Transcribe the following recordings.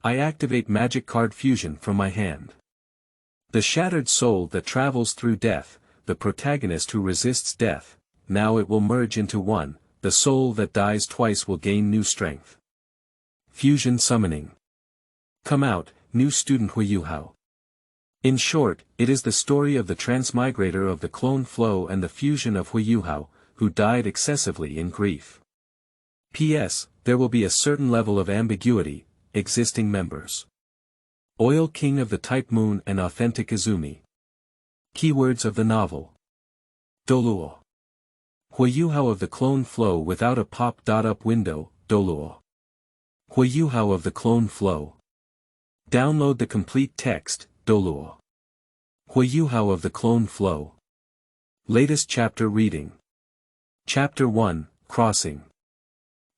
I activate magic card fusion from my hand. The shattered soul that travels through death, the protagonist who resists death, now it will merge into one, the soul that dies twice will gain new strength. Fusion summoning. Come out, new student Huo Yuhao. In short, it is the story of the transmigrator of the clone flow and the fusion of Huo Yuhao, who died excessively in grief. P.S. There will be a certain level of ambiguity, existing members. Oil King of the Type Moon and Authentic Izumi. Keywords of the novel. Douluo. Huo Yuhao of the clone flow without a pop-up window, Douluo. Huo Yuhao of the clone flow. Download the complete text, Douluo. Huo Yuhao of the clone flow. Latest chapter reading. Chapter 1, Crossing.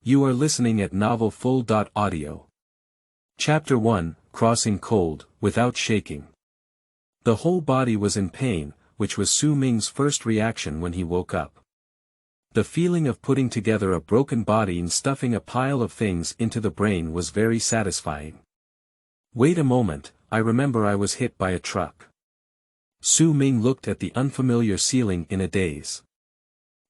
You are listening at Novel Full.audio. Chapter 1, Crossing Cold, Without Shaking. The whole body was in pain, which was Su Ming's first reaction when he woke up. The feeling of putting together a broken body and stuffing a pile of things into the brain was very satisfying. Wait a moment, I remember I was hit by a truck. Su Ming looked at the unfamiliar ceiling in a daze.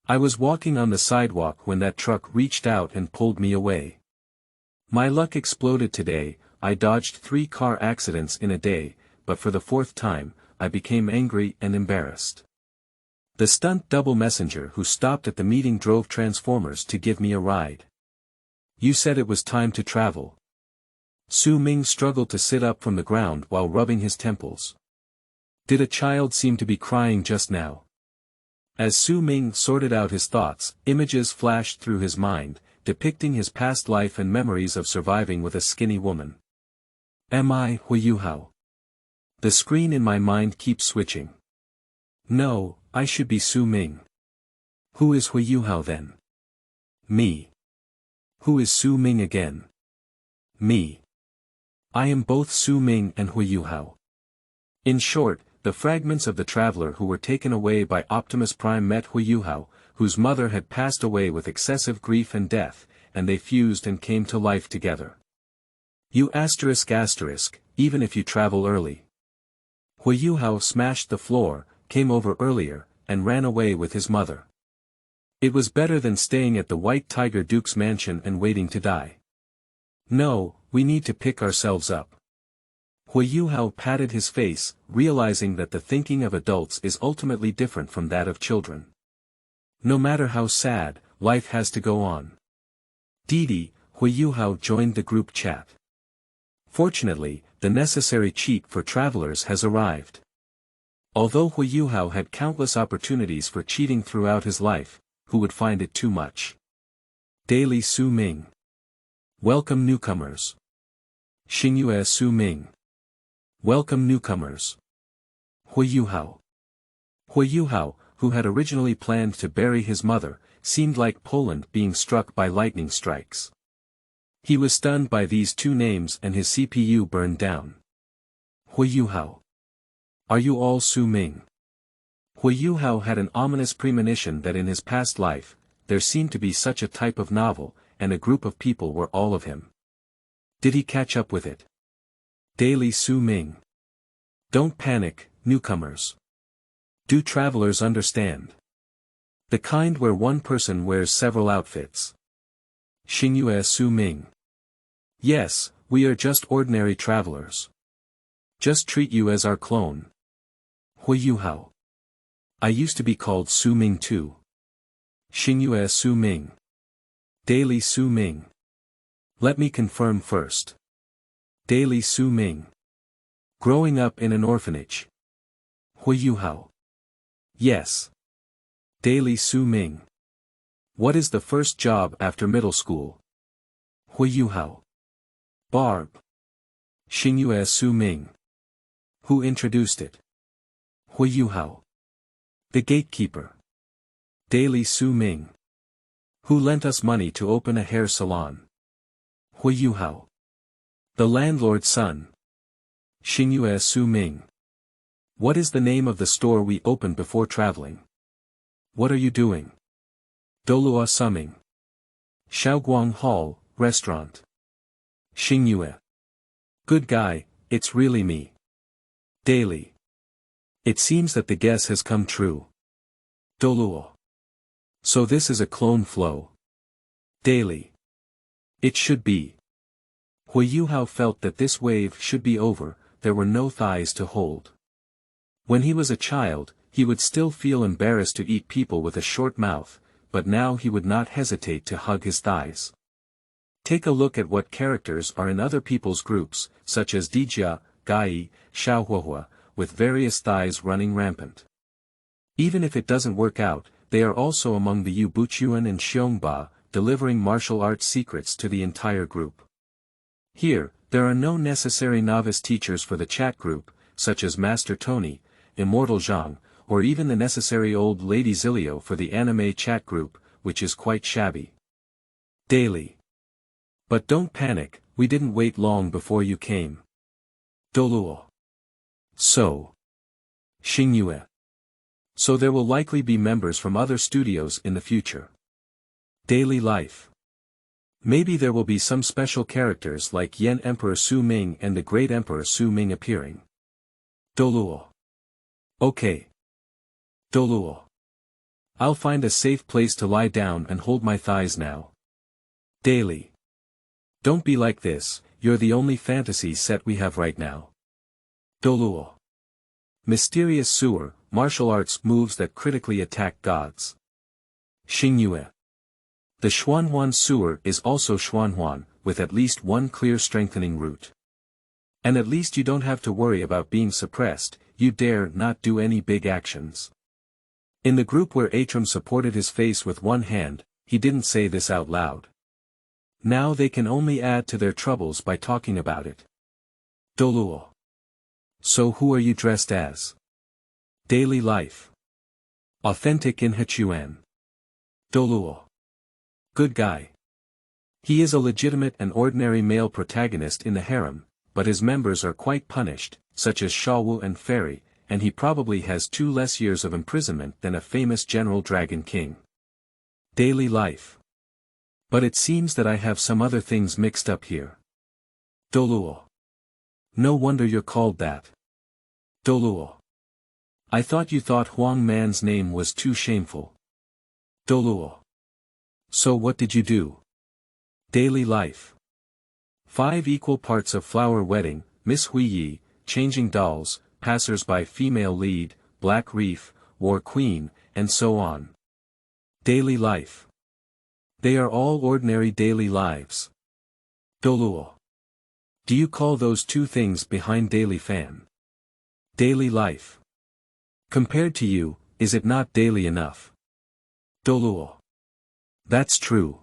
I was walking on the sidewalk when that truck reached out and pulled me away. My luck exploded today, I dodged 3 car accidents in a day, but for the 4th time, I became angry and embarrassed. The stunt double messenger who stopped at the meeting drove Transformers to give me a ride. You said it was time to travel. Su Ming struggled to sit up from the ground while rubbing his temples. Did a child seem to be crying just now? As Su Ming sorted out his thoughts, images flashed through his mind, depicting his past life and memories of surviving with a skinny woman. Am I Huo Yuhao? The screen in my mind keeps switching. No, I should be Su Ming. Who is Huo Yuhao then? Me. Who is Su Ming again? Me. I am both Su Ming and Huo Yuhao. In short, the fragments of the traveler who were taken away by Optimus Prime met Huo Yuhao, whose mother had passed away with excessive grief and death, and they fused and came to life together. You ***, even if you travel early. Huo Yuhao smashed the floor, came over earlier, and ran away with his mother. It was better than staying at the White Tiger Duke's mansion and waiting to die. No, we need to pick ourselves up. Huo Yuhao patted his face, realizing that the thinking of adults is ultimately different from that of children. No matter how sad, life has to go on. Didi, Huo Yuhao joined the group chat. Fortunately, the necessary cheat for travelers has arrived. Although Huo Yuhao had countless opportunities for cheating throughout his life, who would find it too much? Daily Su Ming. Welcome newcomers. Xingyue Su Ming. Welcome newcomers. Huo Yuhao. Huo Yuhao, who had originally planned to bury his mother, seemed like Poland being struck by lightning strikes. He was stunned by these 2 names and his CPU burned down. Huo Yuhao. Are you all Su Ming? Huo Yuhao had an ominous premonition that in his past life, there seemed to be such a type of novel, and a group of people were all of him. Did he catch up with it? Daily Su Ming. Don't panic, newcomers. Do travelers understand? The kind where one person wears several outfits. Xingyue Su Ming. Yes, we are just ordinary travelers. Just treat you as our clone. Huo Yuhao. I used to be called Su Ming too. Xingyue Su Ming. Daily Su Ming. Let me confirm first. Daily Su Ming. Growing up in an orphanage. Huo Yuhao. Yes. Daily Su Ming. What is the first job after middle school? Huo Yuhao. Barb. Xingyue Su Ming. Who introduced it? Huo Yuhao. The gatekeeper. Daily Su Ming. Who lent us money to open a hair salon? Huo Yuhao. The landlord's son. Xingyue Su Ming. What is the name of the store we opened before traveling? What are you doing? Douluo Summing. Shaoguang Hall, Restaurant. Xingyue. Good guy, it's really me. Daily. It seems that the guess has come true. Douluo. So this is a clone flow. Daily. It should be. Huo Yuhao felt that this wave should be over, there were no thighs to hold. When he was a child, he would still feel embarrassed to eat people with a short mouth, but now he would not hesitate to hug his thighs. Take a look at what characters are in other people's groups, such as Dijia, Gai, Xiaohuahua, with various thighs running rampant. Even if it doesn't work out, they are also among the Yu Buchuan and Xiongba, delivering martial arts secrets to the entire group. Here, there are no necessary novice teachers for the chat group, such as Master Tony, Immortal Zhang, or even the necessary old Lady Zilio for the anime chat group, which is quite shabby. Daily. But don't panic, we didn't wait long before you came. Douluo. So. Xingyue. So there will likely be members from other studios in the future. Daily life. Maybe there will be some special characters like Yen Emperor Su Ming and the Great Emperor Su Ming appearing. Douluo. Okay. Douluo. I'll find a safe place to lie down and hold my thighs now. Daily. Don't be like this, you're the only fantasy set we have right now. Douluo. Mysterious sewer, martial arts moves that critically attack gods. Xingyue. The Xuanhuan sewer is also Xuanhuan, with at least one clear strengthening route. And at least you don't have to worry about being suppressed, you dare not do any big actions. In the group where Atram supported his face with one hand, he didn't say this out loud. Now they can only add to their troubles by talking about it. Douluo. So who are you dressed as? Daily life. Authentic in Hechuan. Douluo. Good guy. He is a legitimate and ordinary male protagonist in the harem, but his members are quite punished, such as Shawu and Fairy, and he probably has 2 less years of imprisonment than a famous General Dragon King. Daily life. But it seems that I have some other things mixed up here. Douluo. No wonder you're called that. Douluo. I thought you thought Huang Man's name was too shameful. Douluo. So what did you do? Daily life. 5 equal parts of flower wedding, Miss Huiyi, changing dolls, passers-by female lead, black reef, war queen, and so on. Daily life. They are all ordinary daily lives. Douluo. Do you call those 2 things behind daily fan? Daily life. Compared to you, is it not daily enough? Douluo. That's true.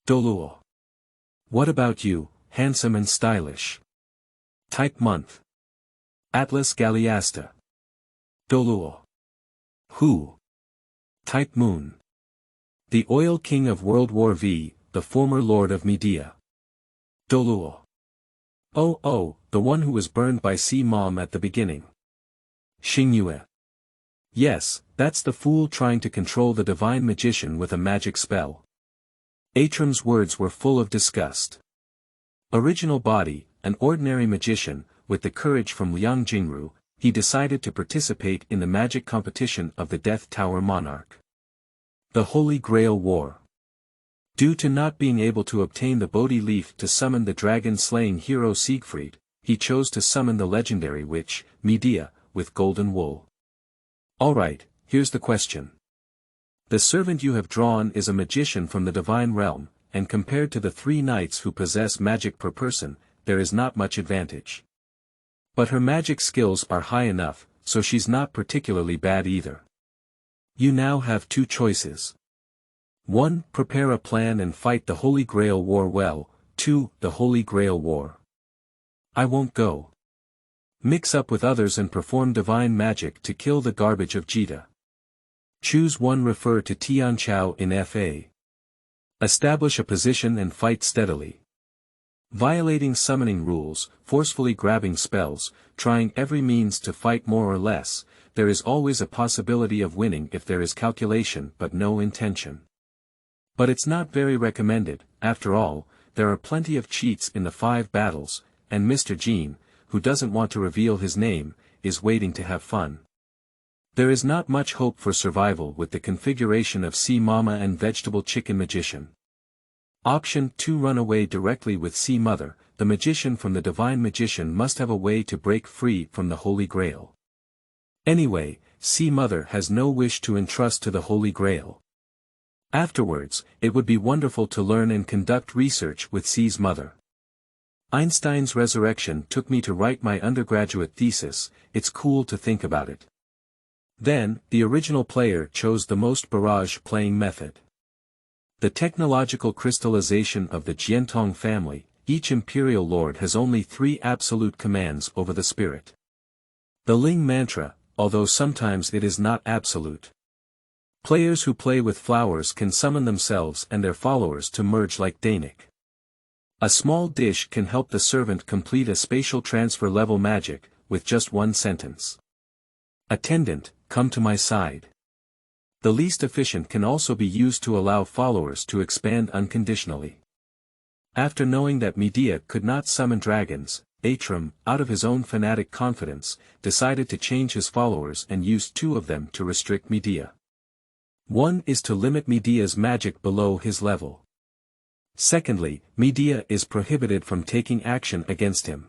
Douluo. What about you, handsome and stylish? Type month. Atlas Galliasta. Douluo. Who? Type moon. The oil king of World War V, the former lord of Media. Douluo. Oh, the one who was burned by Sea Mom at the beginning. Xingyue. Yes, that's the fool trying to control the divine magician with a magic spell. Atram's words were full of disgust. Original body, an ordinary magician, with the courage from Liang Jingru, he decided to participate in the magic competition of the Death Tower Monarch. The Holy Grail War. Due to not being able to obtain the Bodhi leaf to summon the dragon-slaying hero Siegfried, he chose to summon the legendary witch, Medea, with golden wool. Alright, here's the question. The servant you have drawn is a magician from the divine realm, and compared to the 3 knights who possess magic per person, there is not much advantage. But her magic skills are high enough, so she's not particularly bad either. You now have 2 choices. 1. Prepare a plan and fight the Holy Grail War well. 2. The Holy Grail War. I won't go. Mix up with others and perform divine magic to kill the garbage of Jita. Choose one. Refer to Tianqiao in FA. Establish a position and fight steadily. Violating summoning rules, forcefully grabbing spells, trying every means to fight more or less, there is always a possibility of winning if there is calculation but no intention. But it's not very recommended, after all, there are plenty of cheats in the 5 battles, and Mr. Jean, who doesn't want to reveal his name, is waiting to have fun. There is not much hope for survival with the configuration of Sea Mama and Vegetable Chicken Magician. Option 2. Run away directly with Sea Mother. The magician from the Divine Magician must have a way to break free from the Holy Grail. Anyway, Sea Mother has no wish to entrust to the Holy Grail. Afterwards, it would be wonderful to learn and conduct research with Sea's mother. Einstein's resurrection took me to write my undergraduate thesis. It's cool to think about it. Then, the original player chose the most barrage playing method. The technological crystallization of the Jiantong family. Each imperial lord has only 3 absolute commands over the spirit. The Ling mantra, although sometimes it is not absolute. Players who play with flowers can summon themselves and their followers to merge like Danik. A small dish can help the servant complete a spatial transfer level magic, with just 1 sentence. Attendant, come to my side. The least efficient can also be used to allow followers to expand unconditionally. After knowing that Medea could not summon dragons, Atram, out of his own fanatic confidence, decided to change his followers and used 2 of them to restrict Medea. One is to limit Medea's magic below his level. Secondly, Medea is prohibited from taking action against him.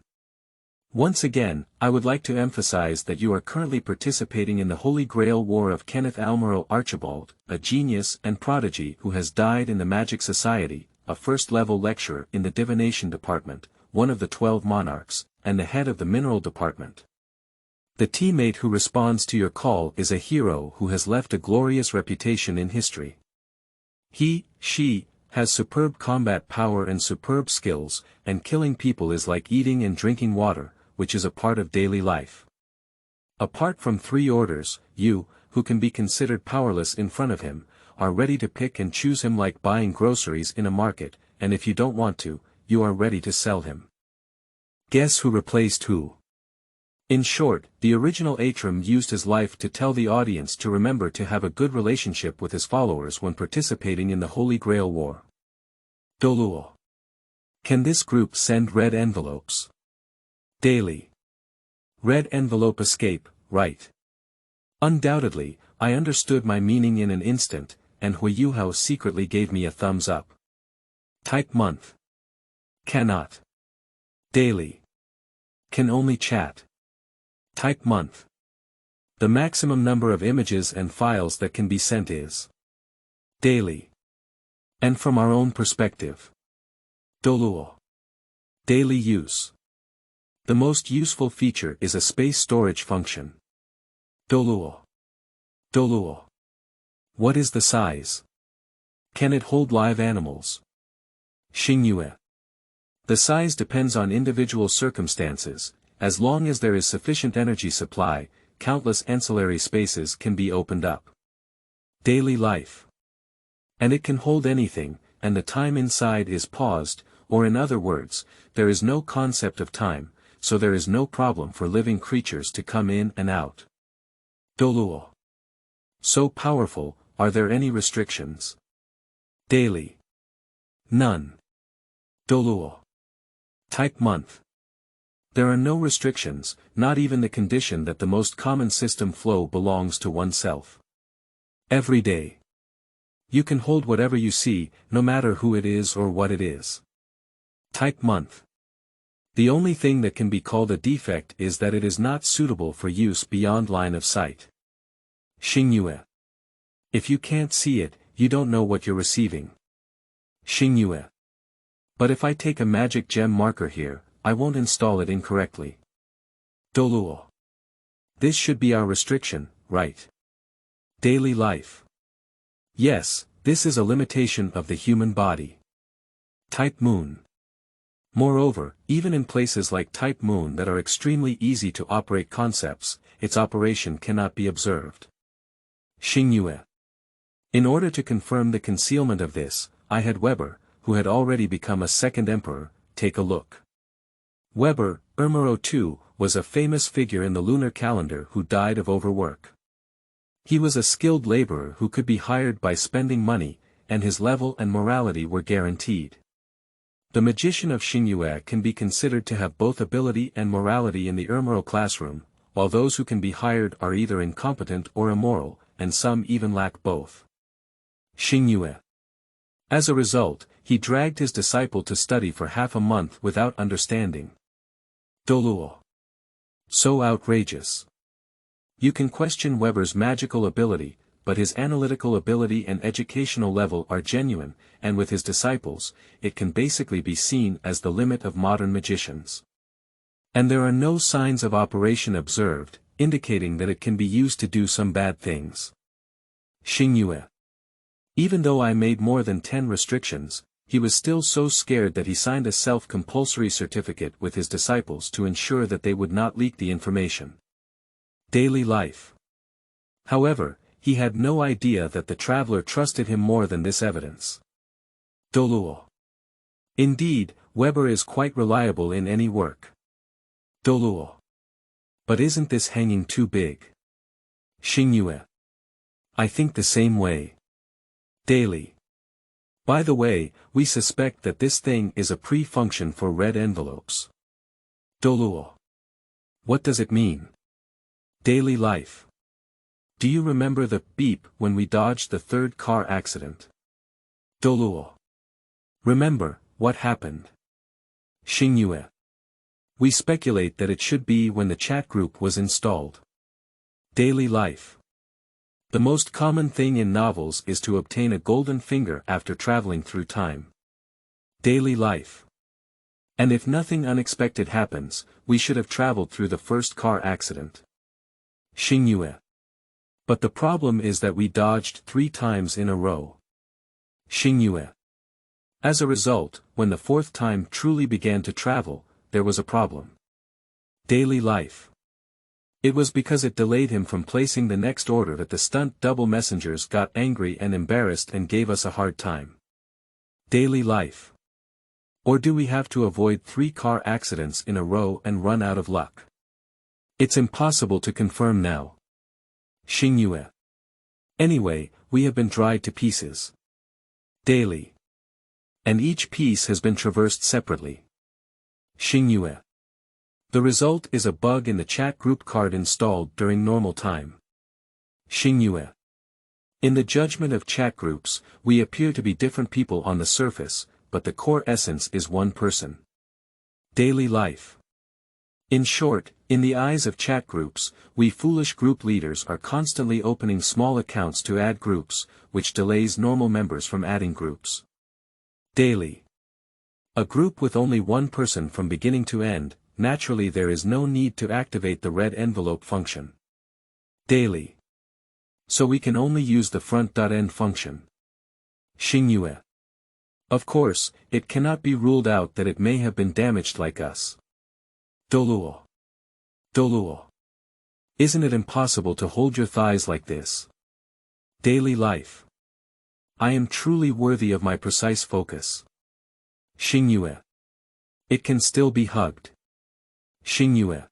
Once again, I would like to emphasize that you are currently participating in the Holy Grail War of Kenneth Almero Archibald, a genius and prodigy who has died in the Magic Society, a first-level lecturer in the Divination Department, one of the 12 monarchs, and the head of the Mineral Department. The teammate who responds to your call is a hero who has left a glorious reputation in history. She, has superb combat power and superb skills, and killing people is like eating and drinking water, which is a part of daily life. Apart from 3 orders, you, who can be considered powerless in front of him, are ready to pick and choose him like buying groceries in a market, and if you don't want to, you are ready to sell him. Guess who replaced who? In short, the original Atram used his life to tell the audience to remember to have a good relationship with his followers when participating in the Holy Grail War. Douluo. Can this group send red envelopes? Daily. Red envelope escape, right? Undoubtedly, I understood my meaning in an instant, and Huo Yuhao secretly gave me a thumbs up. Type month. Cannot. Daily. Can only chat. Type month. The maximum number of images and files that can be sent is daily. And from our own perspective. Douluo. Daily use. The most useful feature is a space storage function. Douluo. Douluo. What is the size? Can it hold live animals? Xingyue. The size depends on individual circumstances. As long as there is sufficient energy supply, countless ancillary spaces can be opened up. Daily life. And it can hold anything, and the time inside is paused, or in other words, there is no concept of time, so there is no problem for living creatures to come in and out. Douluo. So powerful, are there any restrictions? Daily. None. Douluo. Type month. There are no restrictions, not even the condition that the most common system flow belongs to oneself. Every day. You can hold whatever you see, no matter who it is or what it is. Type month. The only thing that can be called a defect is that it is not suitable for use beyond line of sight. Xingyue. If you can't see it, you don't know what you're receiving. Xingyue. But if I take a magic gem marker here, I won't install it incorrectly. Douluo. This should be our restriction, right? Daily life. Yes, this is a limitation of the human body. Type moon. Moreover, even in places like Type moon that are extremely easy to operate concepts, its operation cannot be observed. Xingyue. In order to confirm the concealment of this, I had Weber, who had already become a second emperor, take a look. Weber, Ermero II, was a famous figure in the lunar calendar who died of overwork. He was a skilled laborer who could be hired by spending money, and his level and morality were guaranteed. The magician of Xingyue can be considered to have both ability and morality in the Ermero classroom, while those who can be hired are either incompetent or immoral, and some even lack both. Xingyue. As a result, he dragged his disciple to study for half a month without understanding. Douluo. So outrageous. You can question Weber's magical ability, but his analytical ability and educational level are genuine, and with his disciples, it can basically be seen as the limit of modern magicians. And there are no signs of operation observed, indicating that it can be used to do some bad things. Xingyue. Even though I made more than 10 restrictions, he was still so scared that he signed a self-compulsory certificate with his disciples to ensure that they would not leak the information. Daily life. However, he had no idea that the traveler trusted him more than this evidence. Douluo. Indeed, Weber is quite reliable in any work. Douluo. But isn't this hanging too big? Xingyue. I think the same way. Daily. By the way, we suspect that this thing is a pre-function for red envelopes. Douluo. What does it mean? Daily life. Do you remember the beep when we dodged the third car accident? Douluo. Remember, what happened? Xingyue. We speculate that it should be when the chat group was installed. Daily life. The most common thing in novels is to obtain a golden finger after traveling through time. Daily life. And if nothing unexpected happens, we should have traveled through the first car accident. Xingyue. But the problem is that we dodged 3 times in a row. Xingyue. As a result, when the 4th time truly began to travel, there was a problem. Daily life. It was because it delayed him from placing the next order that the stunt double messengers got angry and embarrassed and gave us a hard time. Daily life. Or do we have to avoid 3 car accidents in a row and run out of luck? It's impossible to confirm now. Xingyue. Anyway, we have been dried to pieces. Daily. And each piece has been traversed separately. Xingyue. The result is a bug in the chat group card installed during normal time. Xingyue. In the judgment of chat groups, we appear to be different people on the surface, but the core essence is one person. Daily life. In short, in the eyes of chat groups, we foolish group leaders are constantly opening small accounts to add groups, which delays normal members from adding groups. Daily. A group with only one person from beginning to end, naturally there is no need to activate the red envelope function. Daily. So we can only use the front.end function. Xingyue. Of course, it cannot be ruled out that it may have been damaged like us. Douluo. Douluo. Isn't it impossible to hold your thighs like this? Daily life. I am truly worthy of my precise focus. Xingyue. It can still be hugged. Xingyue.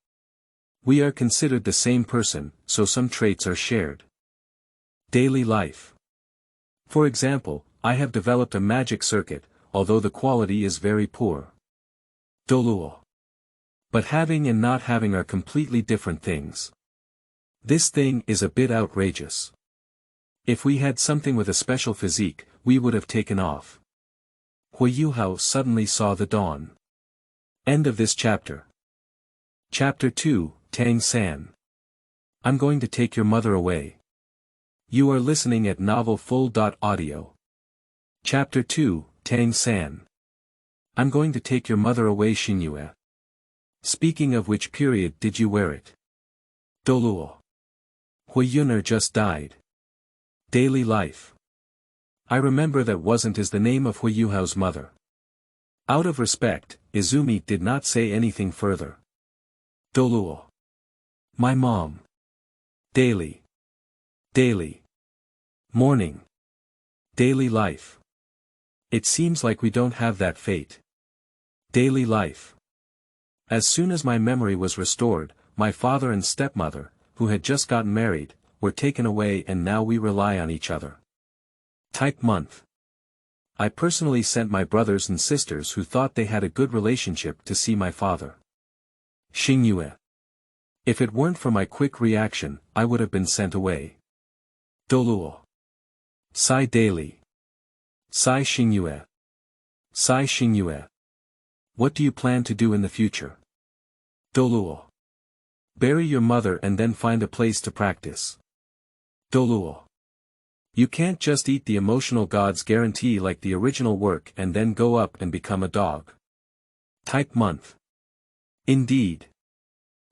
We are considered the same person, so some traits are shared. Daily life. For example, I have developed a magic circuit, although the quality is very poor. Douluo. But having and not having are completely different things. This thing is a bit outrageous. If we had something with a special physique, we would have taken off. Huo Yuhao suddenly saw the dawn. End of this chapter. Chapter 2, Tang San. I'm going to take your mother away. You are listening at novelfull.audio. Chapter 2, Tang San. I'm going to take your mother away, Xingyue. Speaking of which period did you wear it? Douluo. Huo Yuner just died. Daily life. I remember that wasn't is the name of Huo Yuhao's mother. Out of respect, Izumi did not say anything further. Douluo. My mom. Daily. Daily. Morning. Daily life. It seems like we don't have that fate. Daily life. As soon as my memory was restored, my father and stepmother, who had just gotten married, were taken away and now we rely on each other. Type month. I personally sent my brothers and sisters who thought they had a good relationship to see my father. Xingyue. If it weren't for my quick reaction, I would have been sent away. Douluo. Sai daily. Sai Xingyue. Sai Xingyue. What do you plan to do in the future? Douluo. Bury your mother and then find a place to practice. Douluo. You can't just eat the emotional god's guarantee like the original work and then go up and become a dog. Type month. Indeed.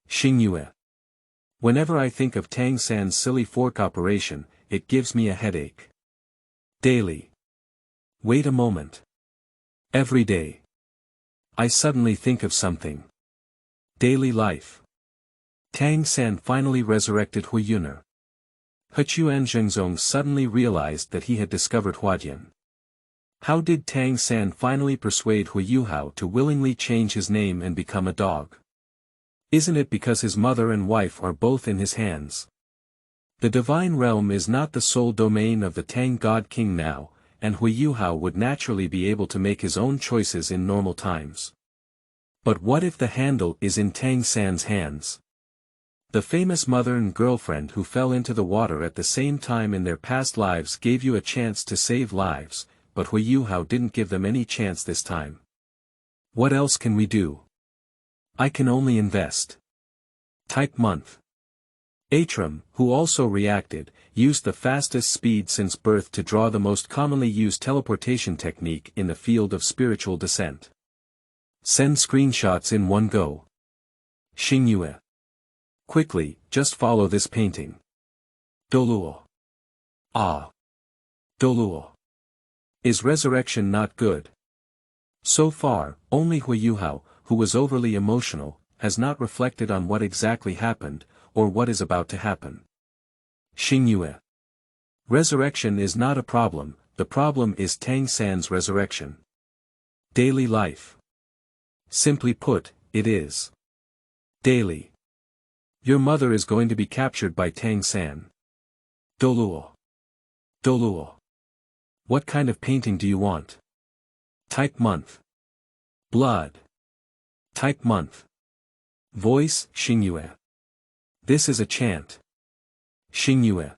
Xingyue. Whenever I think of Tang San's silly fork operation, it gives me a headache. Daily. Wait a moment. Every day. I suddenly think of something. Daily life. Tang San finally resurrected Huo Yuhao. Hechuan Zhengzong suddenly realized that he had discovered Huadian. How did Tang San finally persuade Huo Yuhao to willingly change his name and become a dog? Isn't it because his mother and wife are both in his hands? The divine realm is not the sole domain of the Tang God King now, and Huo Yuhao would naturally be able to make his own choices in normal times. But what if the handle is in Tang San's hands? The famous mother and girlfriend who fell into the water at the same time in their past lives gave you a chance to save lives, but Huo Yuhao didn't give them any chance this time. What else can we do? I can only invest. Type month. Atram, who also reacted, used the fastest speed since birth to draw the most commonly used teleportation technique in the field of spiritual descent. Send screenshots in one go. Xingyue. Quickly, just follow this painting. Douluo. Ah. Douluo. Is resurrection not good? So far, only Huo Yuhao, who was overly emotional, has not reflected on what exactly happened, or what is about to happen. Xingyue. Resurrection is not a problem, the problem is Tang San's resurrection. Daily life. Simply put, it is. Daily. Your mother is going to be captured by Tang San. Douluo. Douluo. What kind of painting do you want? Type month. Blood. Type month. Voice, Xingyue. This is a chant. Xingyue.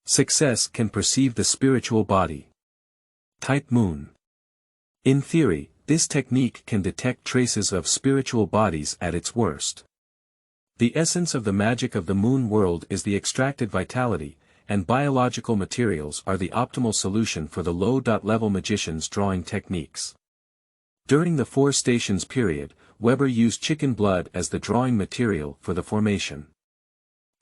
Success can perceive the spiritual body. Type moon. In theory, this technique can detect traces of spiritual bodies at its worst. The essence of the magic of the moon world is the extracted vitality, and biological materials are the optimal solution for the low-level magician's drawing techniques. During the 4 stations period, Weber used chicken blood as the drawing material for the formation.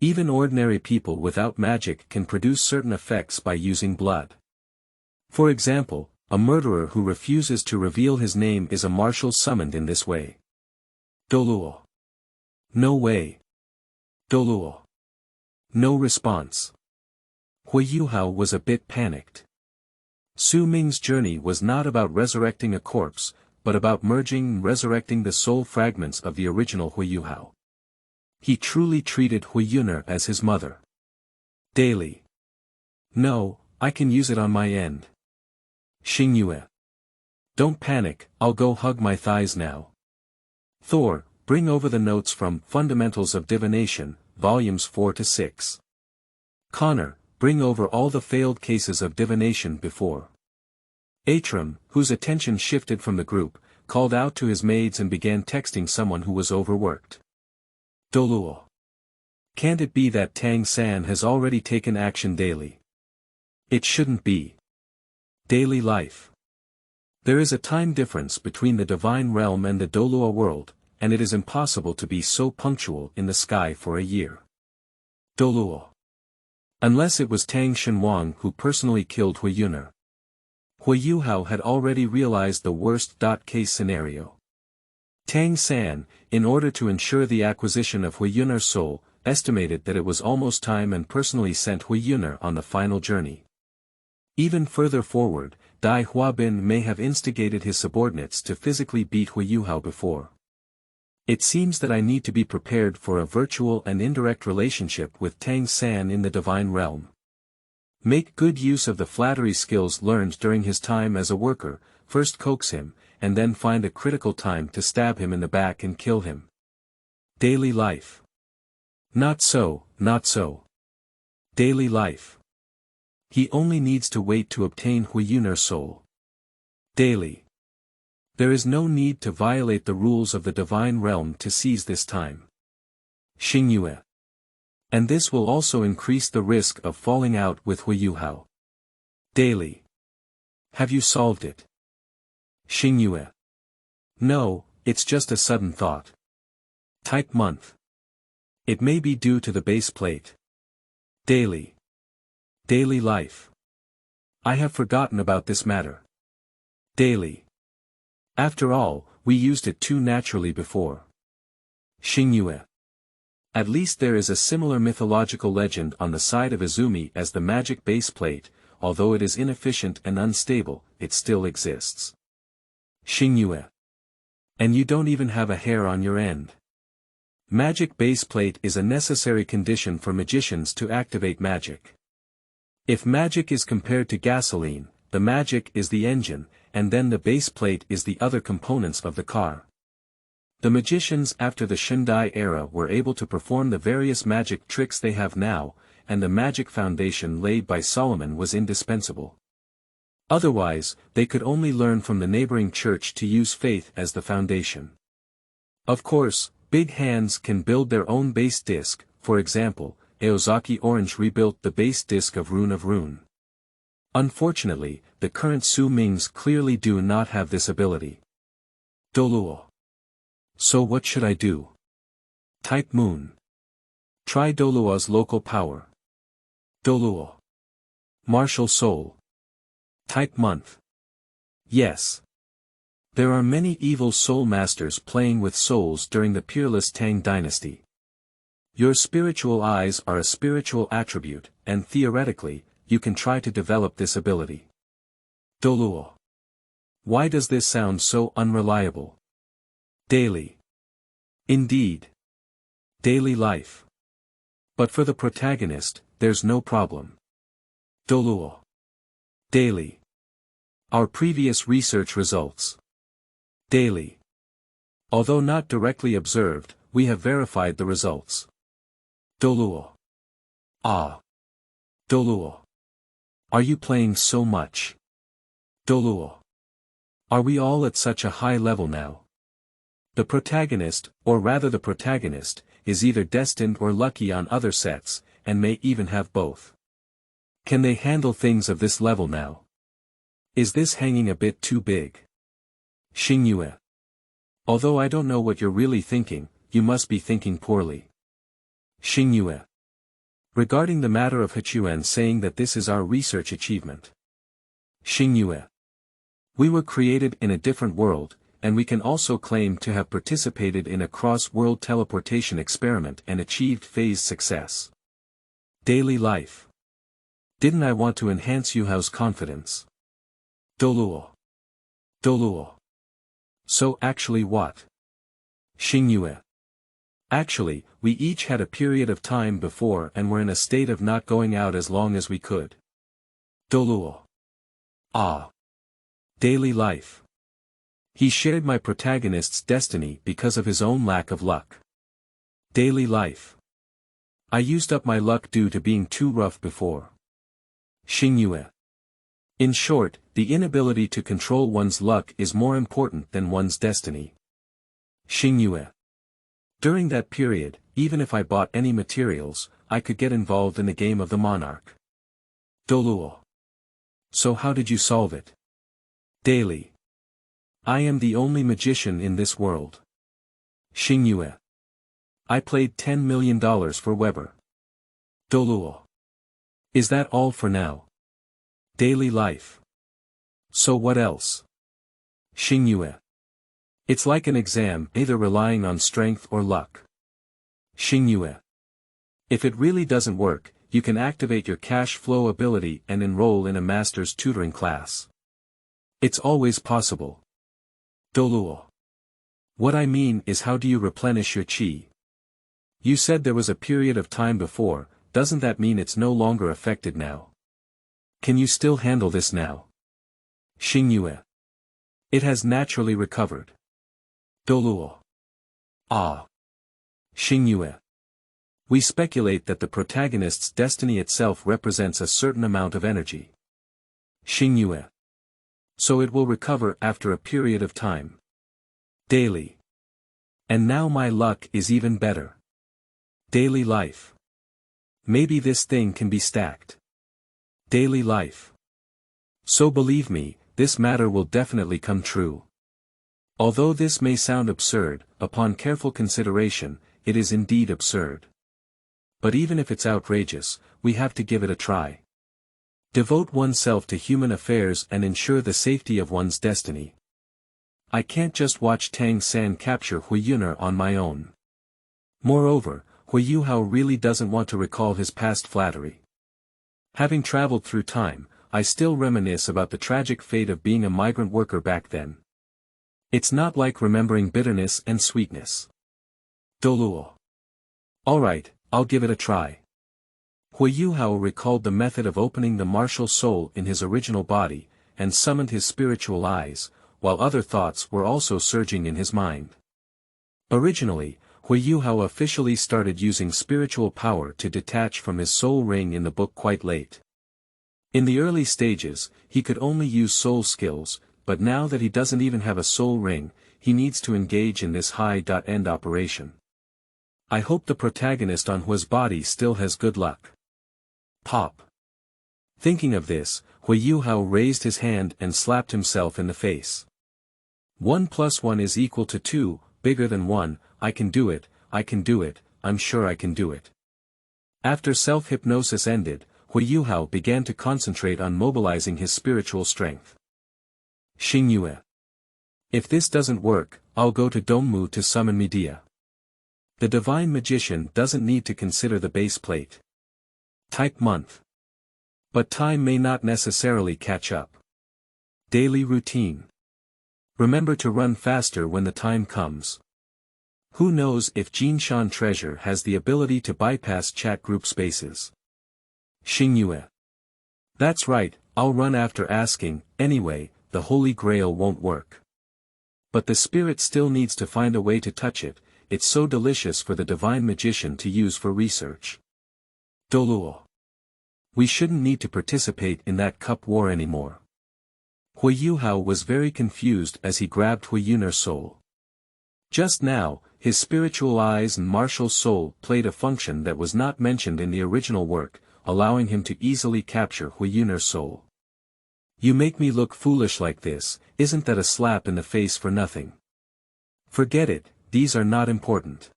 Even ordinary people without magic can produce certain effects by using blood. For example, a murderer who refuses to reveal his name is a marshal summoned in this way. Douluo. No way. Douluo. No response. Huo Yuhao was a bit panicked. Su Ming's journey was not about resurrecting a corpse, but about merging and resurrecting the soul fragments of the original Huo Yuhao. He truly treated Huo Yuhao as his mother. Daily. No, I can use it on my end. Xingyue. Don't panic, I'll go hug my thighs now. Thor, bring over the notes from Fundamentals of Divination, volumes 4 to 6. Connor, bring over all the failed cases of divination before. Atram, whose attention shifted from the group, called out to his maids and began texting someone who was overworked. Douluo. Can't it be that Tang San has already taken action daily? It shouldn't be. Daily life. There is a time difference between the divine realm and the Douluo world, and it is impossible to be so punctual in the sky for a year. Douluo. Unless it was Tang Shenhuang who personally killed Huo Yuhao. Huo Yuhao had already realized the worst-case scenario. Tang San, in order to ensure the acquisition of Huo Yuhao's soul, estimated that it was almost time and personally sent Huo Yuhao on the final journey. Even further forward, Dai Huabin may have instigated his subordinates to physically beat Huo Yuhao before. It seems that I need to be prepared for a virtual and indirect relationship with Tang San in the divine realm. Make good use of the flattery skills learned during his time as a worker, first coax him, and then find a critical time to stab him in the back and kill him. Daily life. Not so, not so. Daily life. He only needs to wait to obtain Huo Yuhao soul. Daily. There is no need to violate the rules of the divine realm to seize this time. Xingyue. And this will also increase the risk of falling out with Huo Yuhao. Daily. Have you solved it? Xingyue. No, it's just a sudden thought. Type month. It may be due to the base plate. Daily. Daily life. I have forgotten about this matter. Daily. After all, we used it too naturally before. Xingyue. At least there is a similar mythological legend on the side of Izumi as the magic base plate, although it is inefficient and unstable, it still exists. Xingyue. And you don't even have a hair on your end. Magic base plate is a necessary condition for magicians to activate magic. If magic is compared to gasoline, the magic is the engine, and then the base plate is the other components of the car. The magicians after the Shundai era were able to perform the various magic tricks they have now, and the magic foundation laid by Solomon was indispensable. Otherwise, they could only learn from the neighboring church to use faith as the foundation. Of course, big hands can build their own base disc. For example, Aozaki Orange rebuilt the base disc of Rune. Unfortunately, the current Su Mings clearly do not have this ability. Douluo. So what should I do? Type moon. Try Douluo's local power. Douluo. Martial soul. Type month. Yes. There are many evil soul masters playing with souls during the peerless Tang dynasty. Your spiritual eyes are a spiritual attribute, and theoretically, you can try to develop this ability. Douluo. Why does this sound so unreliable? Daily. Indeed. Daily life. But for the protagonist, there's no problem. Douluo. Daily. Our previous research results. Daily. Although not directly observed, we have verified the results. Douluo. Ah. Douluo. Are you playing so much? Douluo. Are we all at such a high level now? The protagonist, or rather the protagonist, is either destined or lucky on other sets, and may even have both. Can they handle things of this level now? Is this hanging a bit too big? Xingyue. Although I don't know what you're really thinking, you must be thinking poorly. Xingyue. Regarding the matter of Hichuan saying that this is our research achievement. Xingyue. We were created in a different world, and we can also claim to have participated in a cross-world teleportation experiment and achieved phase success. Daily life. Didn't I want to enhance Yuhao's confidence? Douluo. Douluo. So actually what? Xingyue. Actually, we each had a period of time before and were in a state of not going out as long as we could. Douluo. Ah. Daily life. He shared my protagonist's destiny because of his own lack of luck. Daily life. I used up my luck due to being too rough before. Xingyue. In short, the inability to control one's luck is more important than one's destiny. Xingyue. During that period, even if I bought any materials, I could get involved in the game of the monarch. Douluo. So how did you solve it? Daily. I am the only magician in this world. Xingyue. I played $10 million for Weber. Douluo. Is that all for now? Daily life. So what else? Xingyue. It's like an exam, either relying on strength or luck. Xingyue. If it really doesn't work, you can activate your cash flow ability and enroll in a master's tutoring class. It's always possible. Douluo. What I mean is, how do you replenish your chi? You said there was a period of time before, doesn't that mean it's no longer affected now? Can you still handle this now? Xingyue. It has naturally recovered. Douluo. Ah. Xingyue. We speculate that the protagonist's destiny itself represents a certain amount of energy. Xingyue. So it will recover after a period of time. Daily. And now my luck is even better. Daily life. Maybe this thing can be stacked. Daily life. So believe me, this matter will definitely come true. Although this may sound absurd, upon careful consideration, it is indeed absurd. But even if it's outrageous, we have to give it a try. Devote oneself to human affairs and ensure the safety of one's destiny. I can't just watch Tang San capture Huo Yuhao on my own. Moreover, Huo Yuhao really doesn't want to recall his past flattery. Having traveled through time, I still reminisce about the tragic fate of being a migrant worker back then. It's not like remembering bitterness and sweetness. Douluo. Alright, I'll give it a try. Huo Yuhao recalled the method of opening the martial soul in his original body, and summoned his spiritual eyes, while other thoughts were also surging in his mind. Originally, Huo Yuhao officially started using spiritual power to detach from his soul ring in the book quite late. In the early stages, he could only use soul skills, but now that he doesn't even have a soul ring, he needs to engage in this high-end operation. I hope the protagonist on Huo's body still has good luck. Pop. Thinking of this, Huo Yuhao raised his hand and slapped himself in the face. 1 + 1 is equal to 2, bigger than 1, I can do it, I'm sure I can do it. After self-hypnosis ended, Huo Yuhao began to concentrate on mobilizing his spiritual strength. Xingyue. If this doesn't work, I'll go to Dongmu to summon Medea. The divine magician doesn't need to consider the base plate. Type month. But time may not necessarily catch up. Daily routine. Remember to run faster when the time comes. Who knows if Jinshan Treasure has the ability to bypass chat group spaces. Xingyue. That's right, I'll run after asking, anyway, the Holy Grail won't work. But the spirit still needs to find a way to touch it, it's so delicious for the divine magician to use for research. Douluo. We shouldn't need to participate in that cup war anymore. Huo Yuhao was very confused as he grabbed Huo Yuhner's soul. Just now, his spiritual eyes and martial soul played a function that was not mentioned in the original work, allowing him to easily capture Huo Yuhner's soul. You make me look foolish like this, isn't that a slap in the face for nothing? Forget it, these are not important.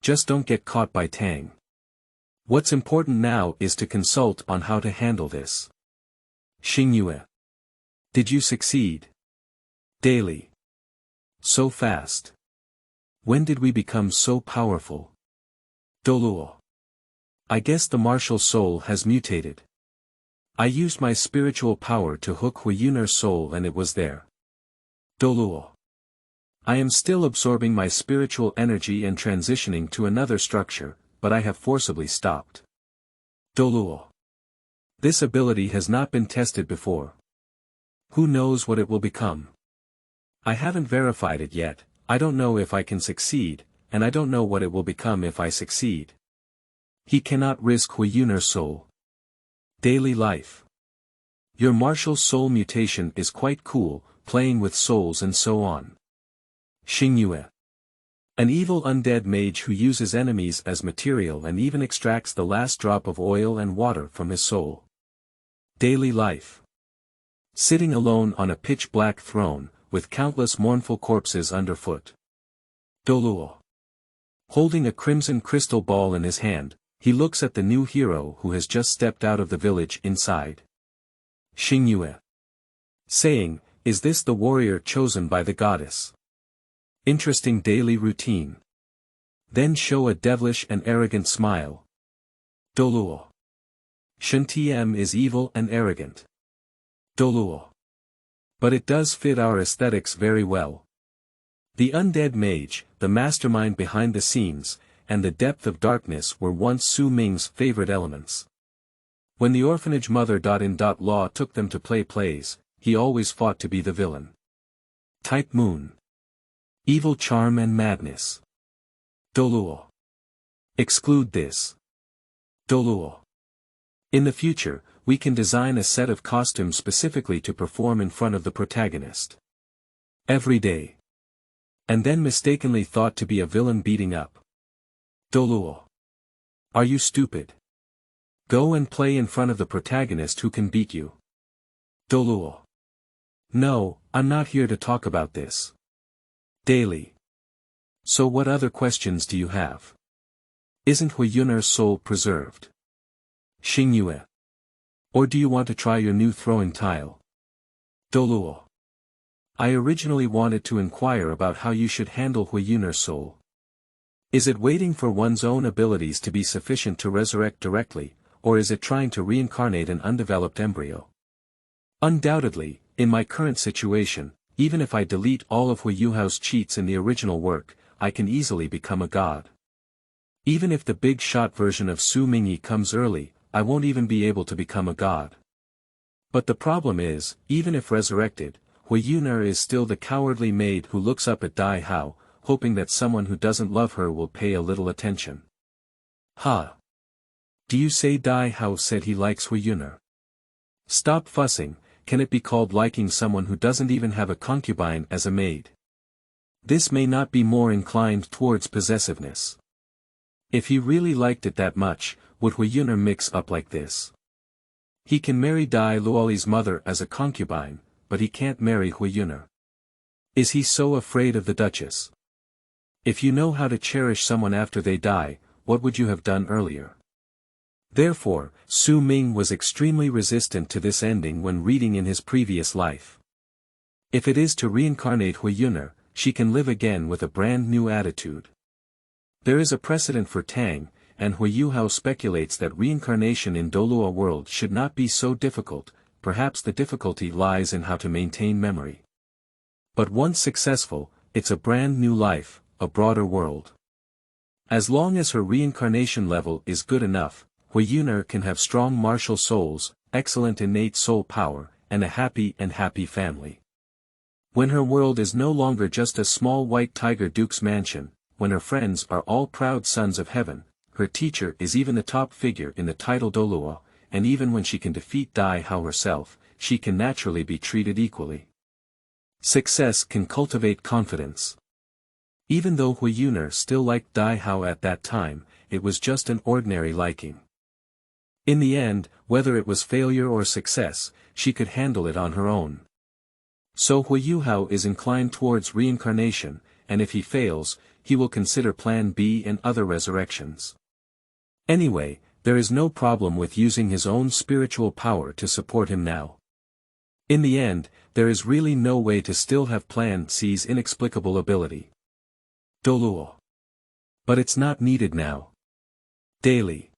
Just don't get caught by Tang. What's important now is to consult on how to handle this. Xingyue. Did you succeed? Daily. So fast. When did we become so powerful? Douluo. I guess the martial soul has mutated. I used my spiritual power to hook Huo Yuhner's soul and it was there. Douluo. I am still absorbing my spiritual energy and transitioning to another structure, but I have forcibly stopped. Douluo. This ability has not been tested before. Who knows what it will become? I haven't verified it yet, I don't know if I can succeed, and I don't know what it will become if I succeed. He cannot risk Huo Yuhner's soul. Daily life. Your martial soul mutation is quite cool, playing with souls and so on. Xingyue. An evil undead mage who uses enemies as material and even extracts the last drop of oil and water from his soul. Daily life. Sitting alone on a pitch-black throne, with countless mournful corpses underfoot. Douluo. Holding a crimson crystal ball in his hand, he looks at the new hero who has just stepped out of the village inside. Xingyue. Saying, is this the warrior chosen by the goddess? Interesting daily routine. Then show a devilish and arrogant smile. Douluo. Shen-Tm is evil and arrogant. Douluo. But it does fit our aesthetics very well. The undead mage, the mastermind behind the scenes, and the depth of darkness were once Su Ming's favorite elements. When the orphanage mother-in-law took them to play plays, he always fought to be the villain. Type Moon. Evil charm and madness. Douluo. Exclude this. Douluo. In the future, we can design a set of costumes specifically to perform in front of the protagonist. Every day. And then mistakenly thought to be a villain beating up. Douluo. Are you stupid? Go and play in front of the protagonist who can beat you. Douluo. No, I'm not here to talk about this. Daily. So what other questions do you have? Isn't Huo Yuhau's soul preserved? Xingyue. Or do you want to try your new throwing tile? Douluo. I originally wanted to inquire about how you should handle Huo Yuhau's soul. Is it waiting for one's own abilities to be sufficient to resurrect directly, or is it trying to reincarnate an undeveloped embryo? Undoubtedly, in my current situation, even if I delete all of Huo Yuhau's cheats in the original work, I can easily become a god. Even if the big shot version of Su Mingyi comes early, I won't even be able to become a god. But the problem is, even if resurrected, Huo Yuhao is still the cowardly maid who looks up at Dai Hao, hoping that someone who doesn't love her will pay a little attention. Ha! Do you say Dai Hao said he likes Huo Yuhao? Stop fussing. Can it be called liking someone who doesn't even have a concubine as a maid? This may not be more inclined towards possessiveness. If he really liked it that much, would Huo Yuhao mix up like this? He can marry Dai Luoli's mother as a concubine, but he can't marry Huo Yuhao. Is he so afraid of the Duchess? If you know how to cherish someone after they die, what would you have done earlier? Therefore, Su Ming was extremely resistant to this ending when reading in his previous life. If it is to reincarnate Huo Yuhao, she can live again with a brand new attitude. There is a precedent for Tang, and Huo Yuhao speculates that reincarnation in Douluo world should not be so difficult, perhaps the difficulty lies in how to maintain memory. But once successful, it's a brand new life, a broader world. As long as her reincarnation level is good enough, Huo Yuhao can have strong martial souls, excellent innate soul power, and a happy family. When her world is no longer just a small white tiger duke's mansion, when her friends are all proud sons of heaven, her teacher is even the top figure in the title Douluo, and even when she can defeat Dai Hao herself, she can naturally be treated equally. Success can cultivate confidence. Even though Huo Yuhao still liked Dai Hao at that time, it was just an ordinary liking. In the end, whether it was failure or success, she could handle it on her own. So Huo Yuhao is inclined towards reincarnation, and if he fails, he will consider Plan B and other resurrections. Anyway, there is no problem with using his own spiritual power to support him now. In the end, there is really no way to still have Plan C's inexplicable ability. Douluo. But it's not needed now. Daily.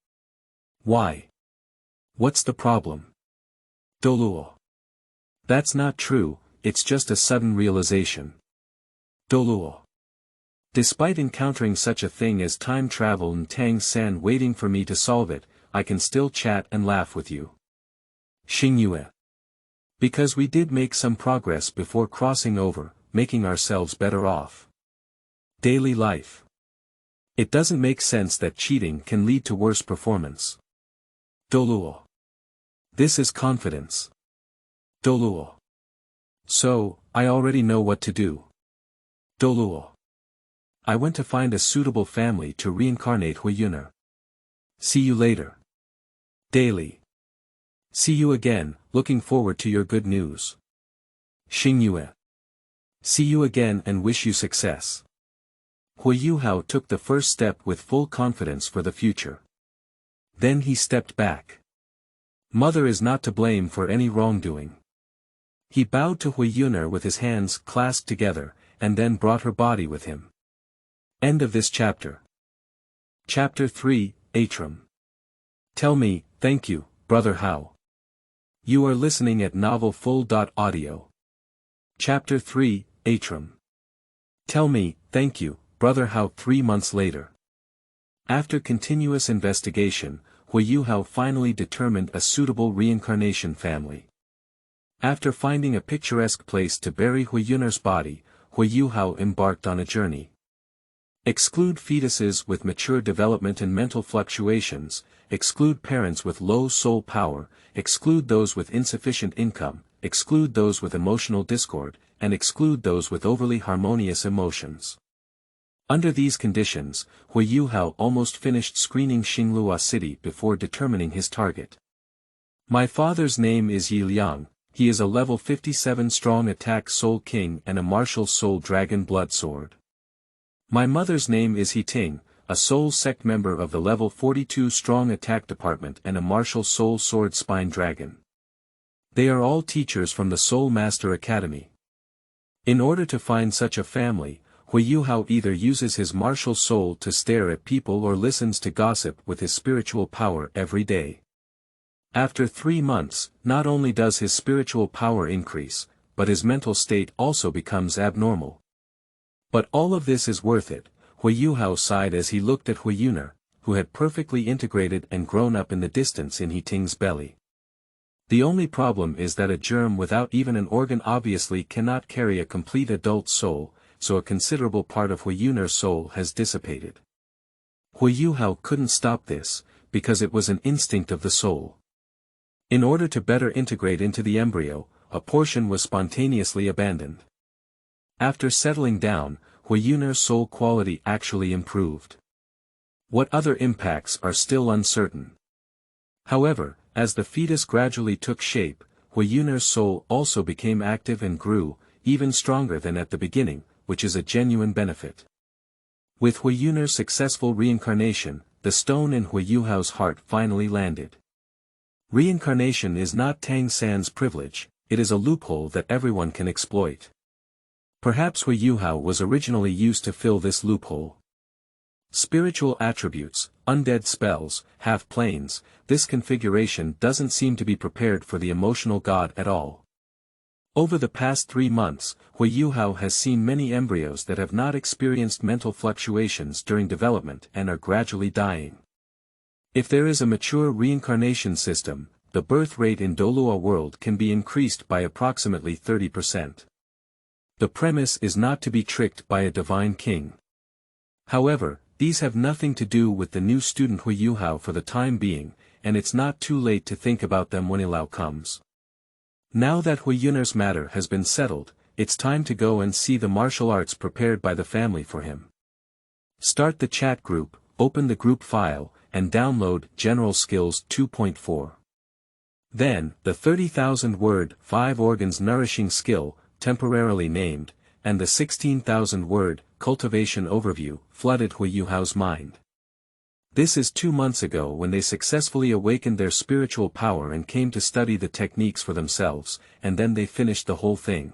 Why? What's the problem? Douluo. That's not true, it's just a sudden realization. Douluo. Despite encountering such a thing as time travel and Tang San waiting for me to solve it, I can still chat and laugh with you. Xingyue. Because we did make some progress before crossing over, making ourselves better off. Daily life. It doesn't make sense that cheating can lead to worse performance. Douluo. This is confidence. Douluo. So, I already know what to do. Douluo. I went to find a suitable family to reincarnate Huo Yuhao. See you later. Daily. See you again, looking forward to your good news. Xingyue. See you again and wish you success. Huo Yuhao took the first step with full confidence for the future. Then he stepped back. Mother is not to blame for any wrongdoing. He bowed to Huo Yuhao with his hands clasped together, and then brought her body with him. End of this chapter. Chapter 3, Atram. Tell me, thank you, Brother Hao. You are listening at novelfull.audio. Chapter 3, Atram. Tell me, thank you, Brother Hao. 3 months later. After continuous investigation, Huo Yuhao finally determined a suitable reincarnation family. After finding a picturesque place to bury Huo Yun'er's body, Huo Yuhao embarked on a journey. Exclude fetuses with mature development and mental fluctuations, exclude parents with low soul power, exclude those with insufficient income, exclude those with emotional discord, and exclude those with overly harmonious emotions. Under these conditions, Huo Yuhao almost finished screening Xinglua City before determining his target. My father's name is Yi Liang, he is a level 57 strong attack soul king and a martial soul dragon blood sword. My mother's name is He Ting, a soul sect member of the level 42 strong attack department and a martial soul sword spine dragon. They are all teachers from the Soul Master Academy. In order to find such a family, Huo Yuhao either uses his martial soul to stare at people or listens to gossip with his spiritual power every day. After 3 months, not only does his spiritual power increase, but his mental state also becomes abnormal. But all of this is worth it, Huo Yuhao sighed as he looked at Huo Yuner, who had perfectly integrated and grown up in the distance in He Ting's belly. The only problem is that a germ without even an organ obviously cannot carry a complete adult soul, so a considerable part of Huo Yuner's soul has dissipated. Huo Yuhao couldn't stop this, because it was an instinct of the soul. In order to better integrate into the embryo, a portion was spontaneously abandoned. After settling down, Huo Yuner's soul quality actually improved. What other impacts are still uncertain. However, as the fetus gradually took shape, Huo Yuner's soul also became active and grew, even stronger than at the beginning, which is a genuine benefit. With Huo Yuner's successful reincarnation, the stone in Huo Yuhao's heart finally landed. Reincarnation is not Tang San's privilege, it is a loophole that everyone can exploit. Perhaps Huo Yuhao was originally used to fill this loophole. Spiritual attributes, undead spells, half-planes, this configuration doesn't seem to be prepared for the emotional god at all. Over the past 3 months, Huo Yuhao has seen many embryos that have not experienced mental fluctuations during development and are gradually dying. If there is a mature reincarnation system, the birth rate in Douluo world can be increased by approximately 30%. The premise is not to be tricked by a divine king. However, these have nothing to do with the new student Huo Yuhao for the time being, and it's not too late to think about them when Ilao comes. Now that Huo Yuner's matter has been settled, it's time to go and see the martial arts prepared by the family for him. Start the chat group, open the group file, and download General Skills 2.4. Then, the 30,000-word 5 organs nourishing skill, temporarily named, and the 16,000-word cultivation overview, flooded Huo Yuhao's mind. This is 2 months ago when they successfully awakened their spiritual power and came to study the techniques for themselves, and then they finished the whole thing.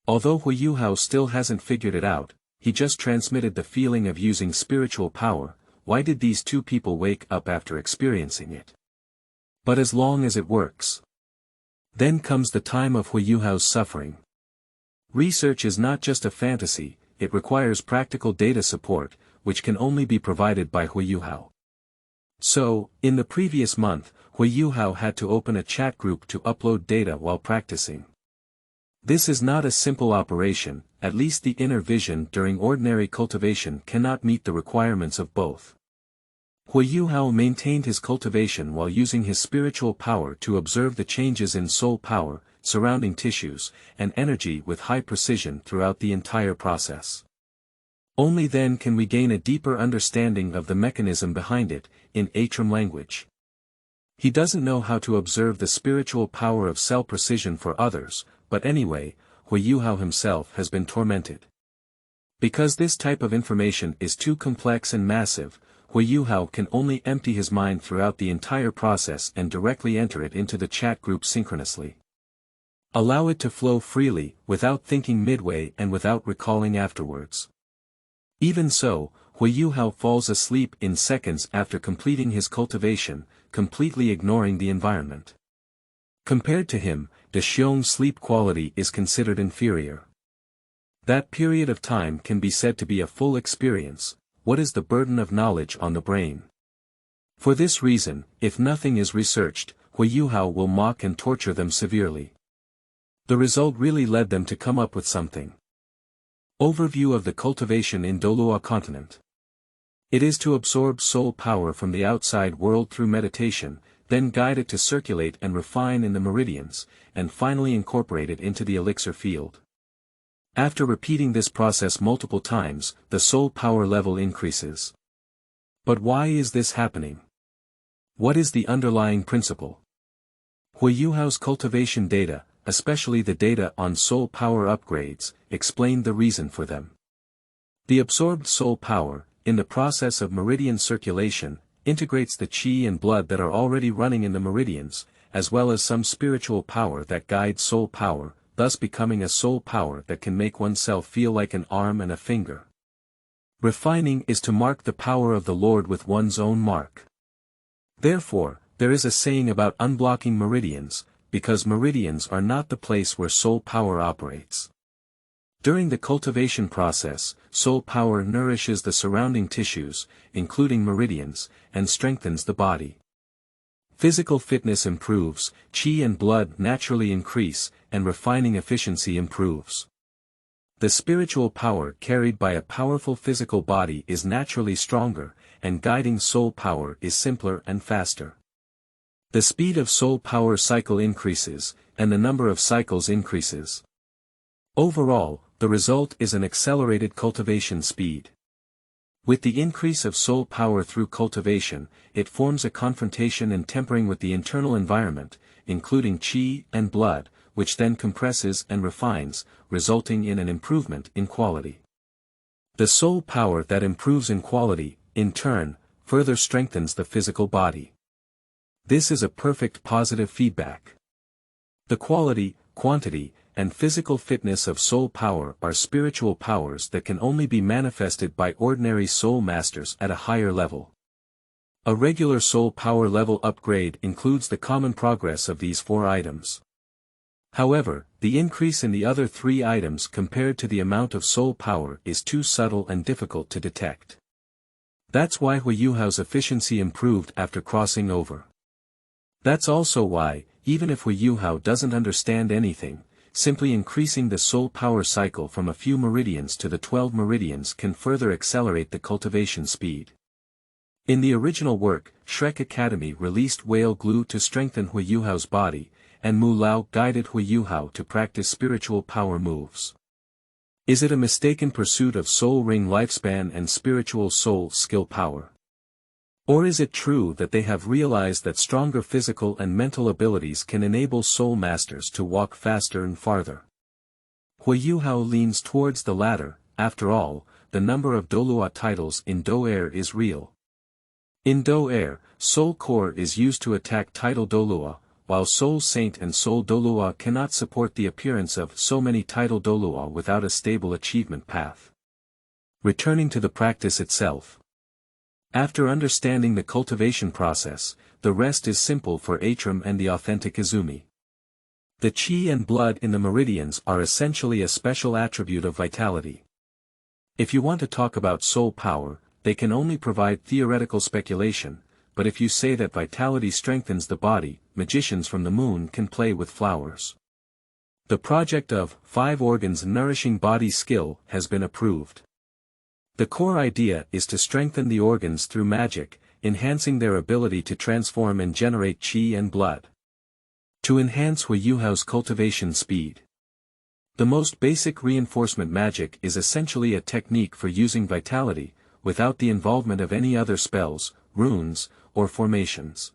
Although Huo Yuhao still hasn't figured it out, he just transmitted the feeling of using spiritual power. Why did these 2 people wake up after experiencing it? But as long as it works. Then comes the time of Huo Yuhao's suffering. Research is not just a fantasy, it requires practical data support, which can only be provided by Huo Yuhao. So, in the previous month, Huo Yuhao had to open a chat group to upload data while practicing. This is not a simple operation, at least the inner vision during ordinary cultivation cannot meet the requirements of both. Huo Yuhao maintained his cultivation while using his spiritual power to observe the changes in soul power, surrounding tissues, and energy with high precision throughout the entire process. Only then can we gain a deeper understanding of the mechanism behind it, in Atram language. He doesn't know how to observe the spiritual power of cell precision for others, but anyway, Huo Yuhao himself has been tormented. Because this type of information is too complex and massive, Huo Yuhao can only empty his mind throughout the entire process and directly enter it into the chat group synchronously. Allow it to flow freely, without thinking midway and without recalling afterwards. Even so, Huo Yuhao falls asleep in seconds after completing his cultivation, completely ignoring the environment. Compared to him, De Xiong's sleep quality is considered inferior. That period of time can be said to be a full experience. What is the burden of knowledge on the brain? For this reason, if nothing is researched, Huo Yuhao will mock and torture them severely. The result really led them to come up with something. Overview of the cultivation in Douluo continent. It is to absorb soul power from the outside world through meditation, then guide it to circulate and refine in the meridians, and finally incorporate it into the elixir field. After repeating this process multiple times, the soul power level increases. But why is this happening? What is the underlying principle? Huo Yuhao's cultivation data, especially the data on soul power upgrades, explain the reason for them. The absorbed soul power, in the process of meridian circulation, integrates the qi and blood that are already running in the meridians, as well as some spiritual power that guides soul power, thus becoming a soul power that can make oneself feel like an arm and a finger. Refining is to mark the power of the Lord with one's own mark. Therefore, there is a saying about unblocking meridians, because meridians are not the place where soul power operates. During the cultivation process, soul power nourishes the surrounding tissues, including meridians, and strengthens the body. Physical fitness improves, qi and blood naturally increase, and refining efficiency improves. The spiritual power carried by a powerful physical body is naturally stronger, and guiding soul power is simpler and faster. The speed of soul power cycle increases, and the number of cycles increases. Overall, the result is an accelerated cultivation speed. With the increase of soul power through cultivation, it forms a confrontation and tempering with the internal environment, including qi and blood, which then compresses and refines, resulting in an improvement in quality. The soul power that improves in quality, in turn, further strengthens the physical body. This is a perfect positive feedback. The quality, quantity, and physical fitness of soul power are spiritual powers that can only be manifested by ordinary soul masters at a higher level. A regular soul power level upgrade includes the common progress of these 4 items. However, the increase in the other 3 items compared to the amount of soul power is too subtle and difficult to detect. That's why Huo Yuhao's efficiency improved after crossing over. That's also why, even if Huo Yuhao doesn't understand anything, simply increasing the soul power cycle from a few meridians to the 12 meridians can further accelerate the cultivation speed. In the original work, Shrek Academy released whale glue to strengthen Huo Yuhao's body, and Mu Lao guided Huo Yuhao to practice spiritual power moves. Is it a mistaken pursuit of soul ring lifespan and spiritual soul skill power? Or is it true that they have realized that stronger physical and mental abilities can enable soul masters to walk faster and farther? Huo Yuhao leans towards the latter. After all, the number of Douluo titles in Do-Er is real. In Do-Er, Soul Core is used to attack title Douluo, while Soul Saint and Soul Douluo cannot support the appearance of so many title Douluo without a stable achievement path. Returning to the practice itself. After understanding the cultivation process, the rest is simple for Atram and the authentic Izumi. The qi and blood in the meridians are essentially a special attribute of vitality. If you want to talk about soul power, they can only provide theoretical speculation, but if you say that vitality strengthens the body, magicians from the moon can play with flowers. The project of 5 organs nourishing body skill has been approved. The core idea is to strengthen the organs through magic, enhancing their ability to transform and generate qi and blood. To enhance Huo Yuhao's cultivation speed. The most basic reinforcement magic is essentially a technique for using vitality, without the involvement of any other spells, runes, or formations.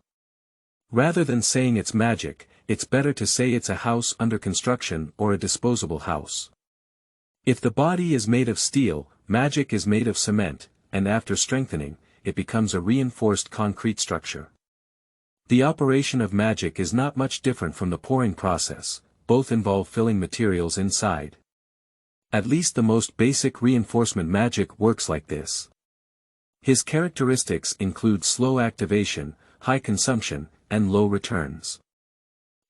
Rather than saying it's magic, it's better to say it's a house under construction or a disposable house. If the body is made of steel, magic is made of cement, and after strengthening, it becomes a reinforced concrete structure. The operation of magic is not much different from the pouring process, both involve filling materials inside. At least the most basic reinforcement magic works like this. His characteristics include slow activation, high consumption, and low returns.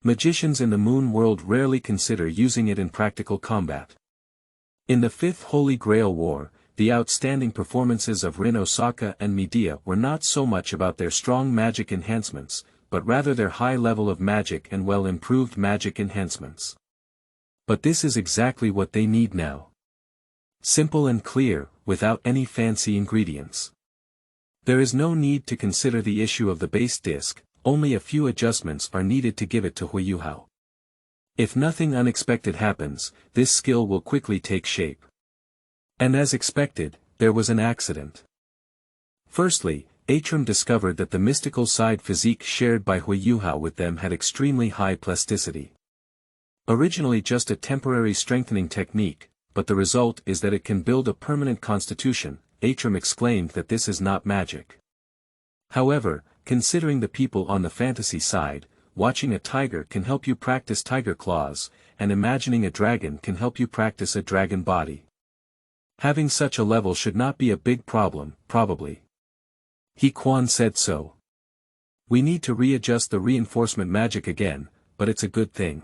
Magicians in the moon world rarely consider using it in practical combat. In the Fifth Holy Grail War, the outstanding performances of Rin Osaka and Medea were not so much about their strong magic enhancements, but rather their high level of magic and well-improved magic enhancements. But this is exactly what they need now. Simple and clear, without any fancy ingredients. There is no need to consider the issue of the base disc, only a few adjustments are needed to give it to Huo Yuhao. If nothing unexpected happens, this skill will quickly take shape. And as expected, there was an accident. Firstly, Atram discovered that the mystical side physique shared by Huo Yuhao with them had extremely high plasticity. Originally just a temporary strengthening technique, but the result is that it can build a permanent constitution. Atram exclaimed that this is not magic. However, considering the people on the fantasy side, watching a tiger can help you practice tiger claws, and imagining a dragon can help you practice a dragon body. Having such a level should not be a big problem, probably. He Quan said so. We need to readjust the reinforcement magic again, but it's a good thing.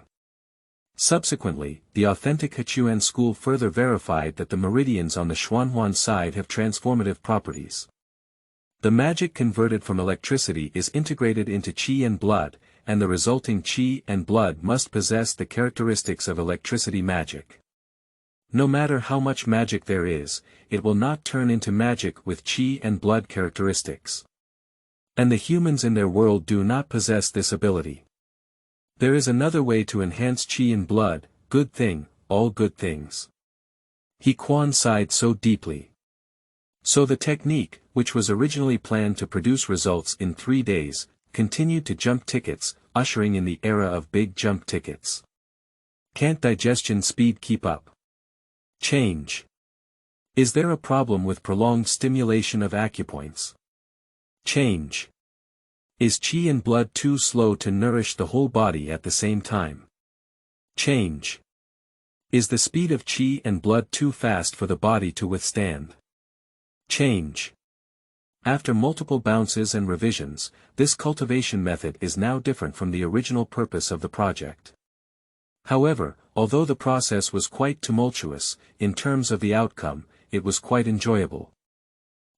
Subsequently, the authentic Hechuan school further verified that the meridians on the Xuanhuan side have transformative properties. The magic converted from electricity is integrated into qi and blood, and the resulting qi and blood must possess the characteristics of electricity magic. No matter how much magic there is, it will not turn into magic with qi and blood characteristics. And the humans in their world do not possess this ability. There is another way to enhance qi and blood, good thing, all good things. He Quan sighed so deeply. So the technique, which was originally planned to produce results in 3 days, continued to jump tickets, ushering in the era of big jump tickets. Can't digestion speed keep up? Change. Is there a problem with prolonged stimulation of acupoints? Change. Is qi and blood too slow to nourish the whole body at the same time? Change. Is the speed of qi and blood too fast for the body to withstand? Change. After multiple bounces and revisions, this cultivation method is now different from the original purpose of the project. However, although the process was quite tumultuous, in terms of the outcome, it was quite enjoyable.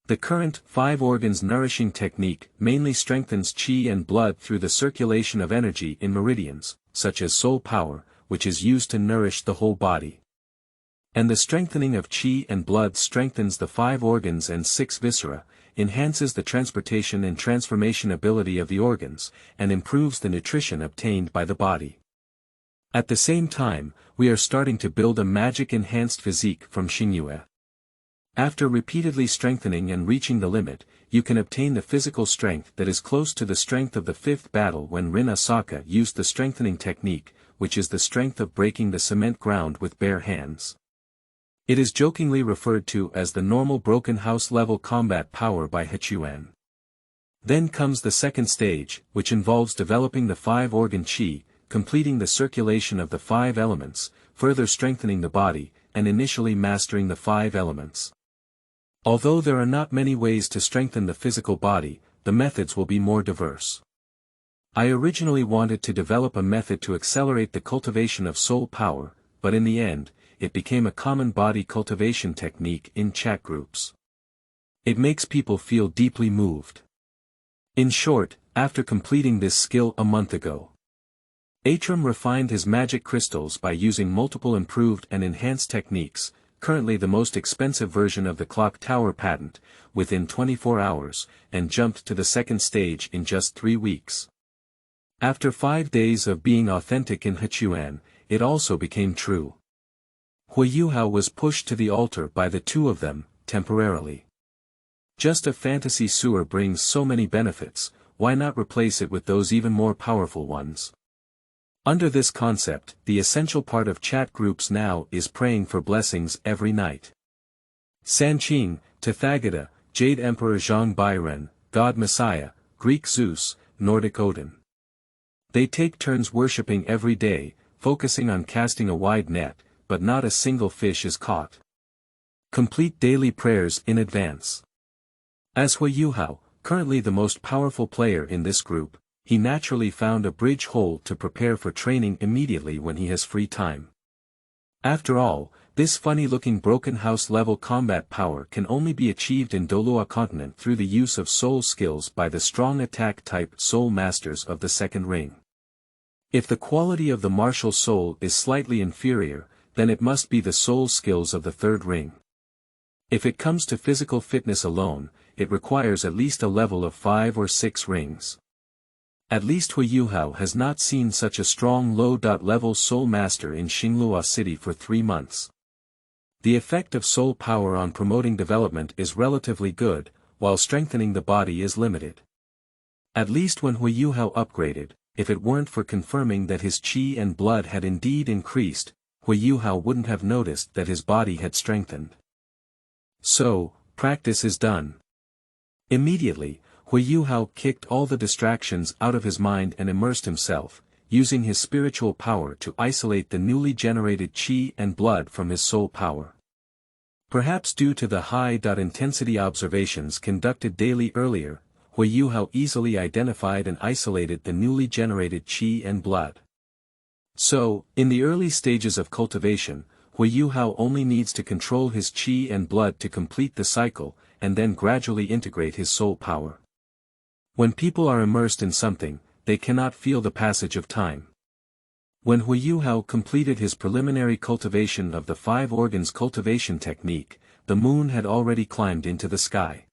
The current 5 organs nourishing technique mainly strengthens qi and blood through the circulation of energy in meridians, such as soul power, which is used to nourish the whole body. And the strengthening of qi and blood strengthens the 5 organs and 6 viscera, enhances the transportation and transformation ability of the organs, and improves the nutrition obtained by the body. At the same time, we are starting to build a magic-enhanced physique from Xingyue. After repeatedly strengthening and reaching the limit, you can obtain the physical strength that is close to the strength of the 5th battle when Rin Osaka used the strengthening technique, which is the strength of breaking the cement ground with bare hands. It is jokingly referred to as the normal broken house level combat power by Hechuan. Then comes the second stage, which involves developing the 5 organ qi, completing the circulation of the 5 elements, further strengthening the body, and initially mastering the 5 elements. Although there are not many ways to strengthen the physical body, the methods will be more diverse. I originally wanted to develop a method to accelerate the cultivation of soul power, but in the end, it became a common body cultivation technique in chat groups. It makes people feel deeply moved. In short, after completing this skill a month ago, Atram refined his magic crystals by using multiple improved and enhanced techniques, currently the most expensive version of the clock tower patent, within 24 hours, and jumped to the second stage in just 3 weeks. After 5 days of being authentic in Hechuan, it also became true. Huo Yuhao was pushed to the altar by the 2 of them, temporarily. Just a fantasy sewer brings so many benefits, why not replace it with those even more powerful ones? Under this concept, the essential part of chat groups now is praying for blessings every night. Sanqing, Tathagata, Jade Emperor Zhang Bairen, God Messiah, Greek Zeus, Nordic Odin. They take turns worshipping every day, focusing on casting a wide net, but not a single fish is caught. Complete daily prayers in advance. As Huo Yuhao, currently the most powerful player in this group, he naturally found a bridge hole to prepare for training immediately when he has free time. After all, This funny-looking broken house-level combat power can only be achieved in Douluo continent through the use of soul skills by the strong attack-type soul masters of the second ring. If the quality of the martial soul is slightly inferior, then it must be the soul skills of the third ring. If it comes to physical fitness alone, it requires at least a level of 5 or 6 rings. At least Huo Yuhao has not seen such a strong low-level soul master in Xingluo City for 3 months. The effect of soul power on promoting development is relatively good, while strengthening the body is limited. At least when Huo Yuhao upgraded, if it weren't for confirming that his qi and blood had indeed increased, Huo Yuhao wouldn't have noticed that his body had strengthened. So, practice is done. Immediately, Huo Yuhao kicked all the distractions out of his mind and immersed himself, using his spiritual power to isolate the newly generated qi and blood from his soul power. Perhaps due to the high-intensity observations conducted daily earlier, Huo Yuhao easily identified and isolated the newly generated qi and blood. So, in the early stages of cultivation, Huo Yuhao only needs to control his qi and blood to complete the cycle, and then gradually integrate his soul power. When people are immersed in something, they cannot feel the passage of time. When Huo Yuhao completed his preliminary cultivation of the 5 organs cultivation technique, the moon had already climbed into the sky.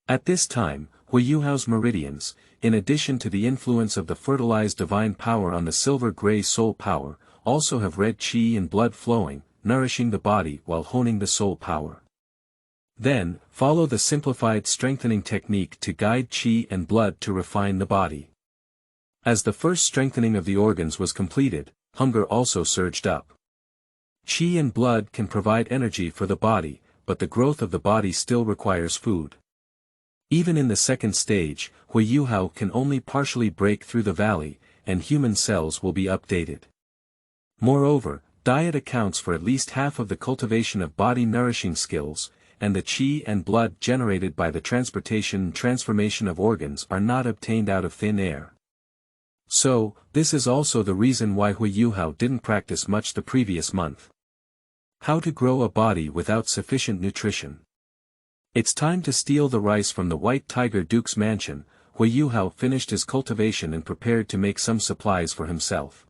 At this time, Huo Yuhao's meridians, in addition to the influence of the fertilized divine power on the silver-gray soul power, also have red qi and blood flowing, nourishing the body while honing the soul power. Then, follow the simplified strengthening technique to guide qi and blood to refine the body. As the first strengthening of the organs was completed, hunger also surged up. Qi and blood can provide energy for the body, but the growth of the body still requires food. Even in the second stage, Huo Yuhao can only partially break through the valley, and human cells will be updated. Moreover, diet accounts for at least half of the cultivation of body-nourishing skills, and the qi and blood generated by the transportation and transformation of organs are not obtained out of thin air. So, this is also the reason why Huo Yuhao didn't practice much the previous month. How to grow a body without sufficient nutrition. It's time to steal the rice from the White Tiger Duke's mansion. Huo Yuhao finished his cultivation and prepared to make some supplies for himself.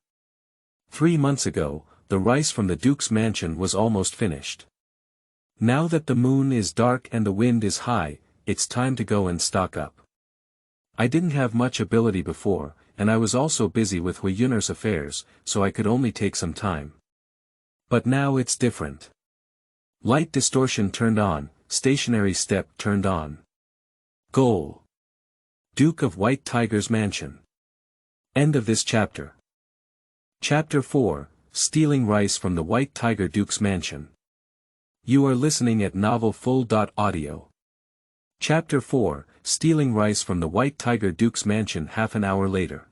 3 months ago, the rice from the Duke's mansion was almost finished. Now that the moon is dark and the wind is high, it's time to go and stock up. I didn't have much ability before, and I was also busy with Huo Yun'er's affairs, so I could only take some time. But now it's different. Light distortion turned on, stationary step turned on. Goal. Duke of White Tiger's mansion. End of this chapter. Chapter 4, Stealing Rice from the White Tiger Duke's mansion. You are listening at novelfull.audio. Chapter 4, Stealing Rice from the White Tiger Duke's mansion. Half an hour later.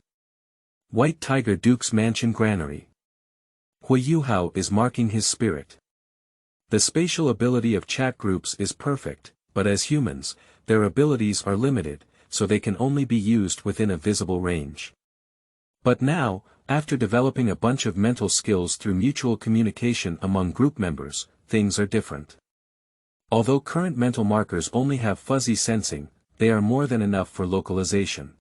White Tiger Duke's mansion granary. Huo Yuhao is marking his spirit. The spatial ability of chat groups is perfect, but as humans, their abilities are limited, so they can only be used within a visible range. But now, after developing a bunch of mental skills through mutual communication among group members, things are different. Although current mental markers only have fuzzy sensing, they are more than enough for localization.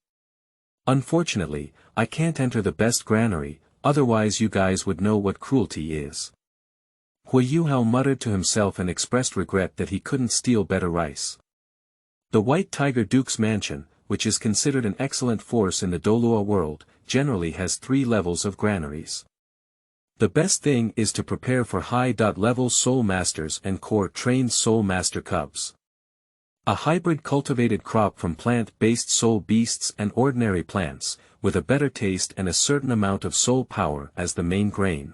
Unfortunately, I can't enter the best granary, otherwise you guys would know what cruelty is. Huo Yuhao muttered to himself and expressed regret that he couldn't steal better rice. The White Tiger Duke's mansion, which is considered an excellent force in the Douluo world, generally has 3 levels of granaries. The best thing is to prepare for high-level soul masters and core-trained soul master cubs. A hybrid cultivated crop from plant-based soul beasts and ordinary plants, with a better taste and a certain amount of soul power as the main grain.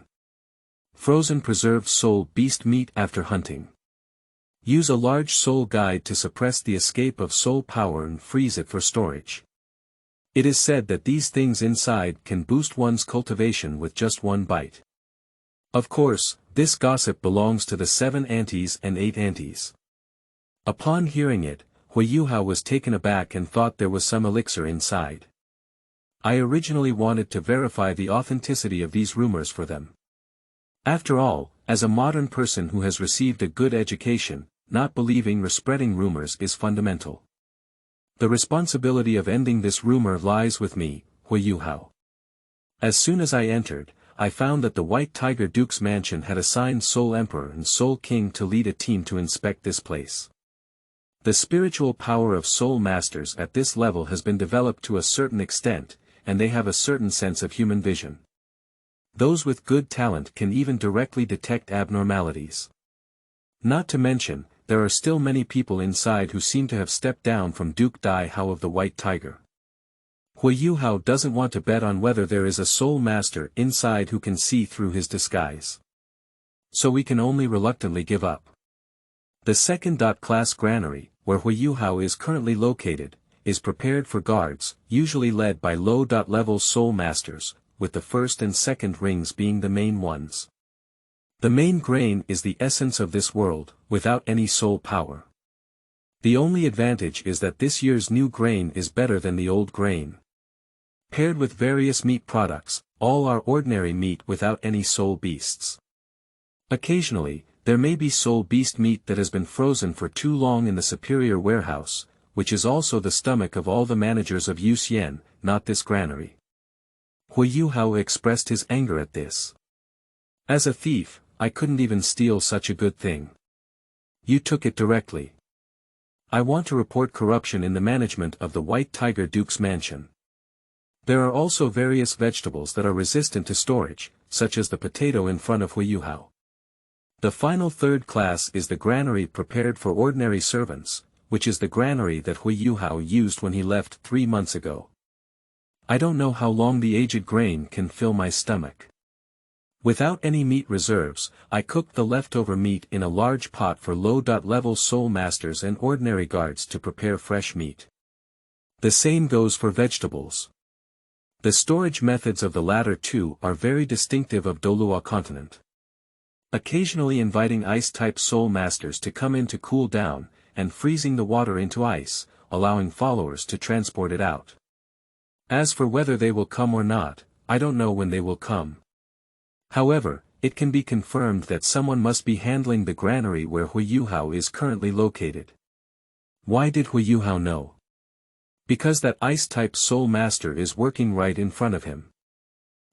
Frozen preserved soul beast meat after hunting. Use a large soul guide to suppress the escape of soul power and freeze it for storage. It is said that these things inside can boost one's cultivation with just 1 bite. Of course, this gossip belongs to the 7 aunties and 8 aunties. Upon hearing it, Huo Yuhao was taken aback and thought there was some elixir inside. I originally wanted to verify the authenticity of these rumors for them. After all, as a modern person who has received a good education, not believing or spreading rumors is fundamental. The responsibility of ending this rumor lies with me, Huo Yuhao. As soon as I entered, I found that the White Tiger Duke's mansion had assigned Soul Emperor and Soul King to lead a team to inspect this place. The spiritual power of Soul Masters at this level has been developed to a certain extent, and they have a certain sense of human vision. Those with good talent can even directly detect abnormalities. Not to mention, there are still many people inside who seem to have stepped down from Duke Dai Hao of the White Tiger. Huo Yuhao doesn't want to bet on whether there is a Soul Master inside who can see through his disguise. So we can only reluctantly give up. The second class granary, where Huo Yuhao is currently located, is prepared for guards, usually led by low-level Soul Masters, with the first and second rings being the main ones. The main grain is the essence of this world, without any soul power. The only advantage is that this year's new grain is better than the old grain. Paired with various meat products, all are ordinary meat without any soul beasts. Occasionally, there may be soul beast meat that has been frozen for too long in the superior warehouse, which is also the stomach of all the managers of Yuxian, not this granary. Huo Yuhao expressed his anger at this. As a thief, I couldn't even steal such a good thing. You took it directly. I want to report corruption in the management of the White Tiger Duke's mansion. There are also various vegetables that are resistant to storage, such as the potato in front of Huo Yuhao. The final third class is the granary prepared for ordinary servants, which is the granary that Huo Yuhao used when he left 3 months ago. I don't know how long the aged grain can fill my stomach. Without any meat reserves, I cooked the leftover meat in a large pot for low-level Soul Masters and ordinary guards to prepare fresh meat. The same goes for vegetables. The storage methods of the latter two are very distinctive of Douluo continent. Occasionally inviting ice-type Soul Masters to come in to cool down, and freezing the water into ice, allowing followers to transport it out. As for whether they will come or not, I don't know when they will come. However, it can be confirmed that someone must be handling the granary where Huo Yuhao is currently located. Why did Huo Yuhao know? Because that ice-type Soul Master is working right in front of him.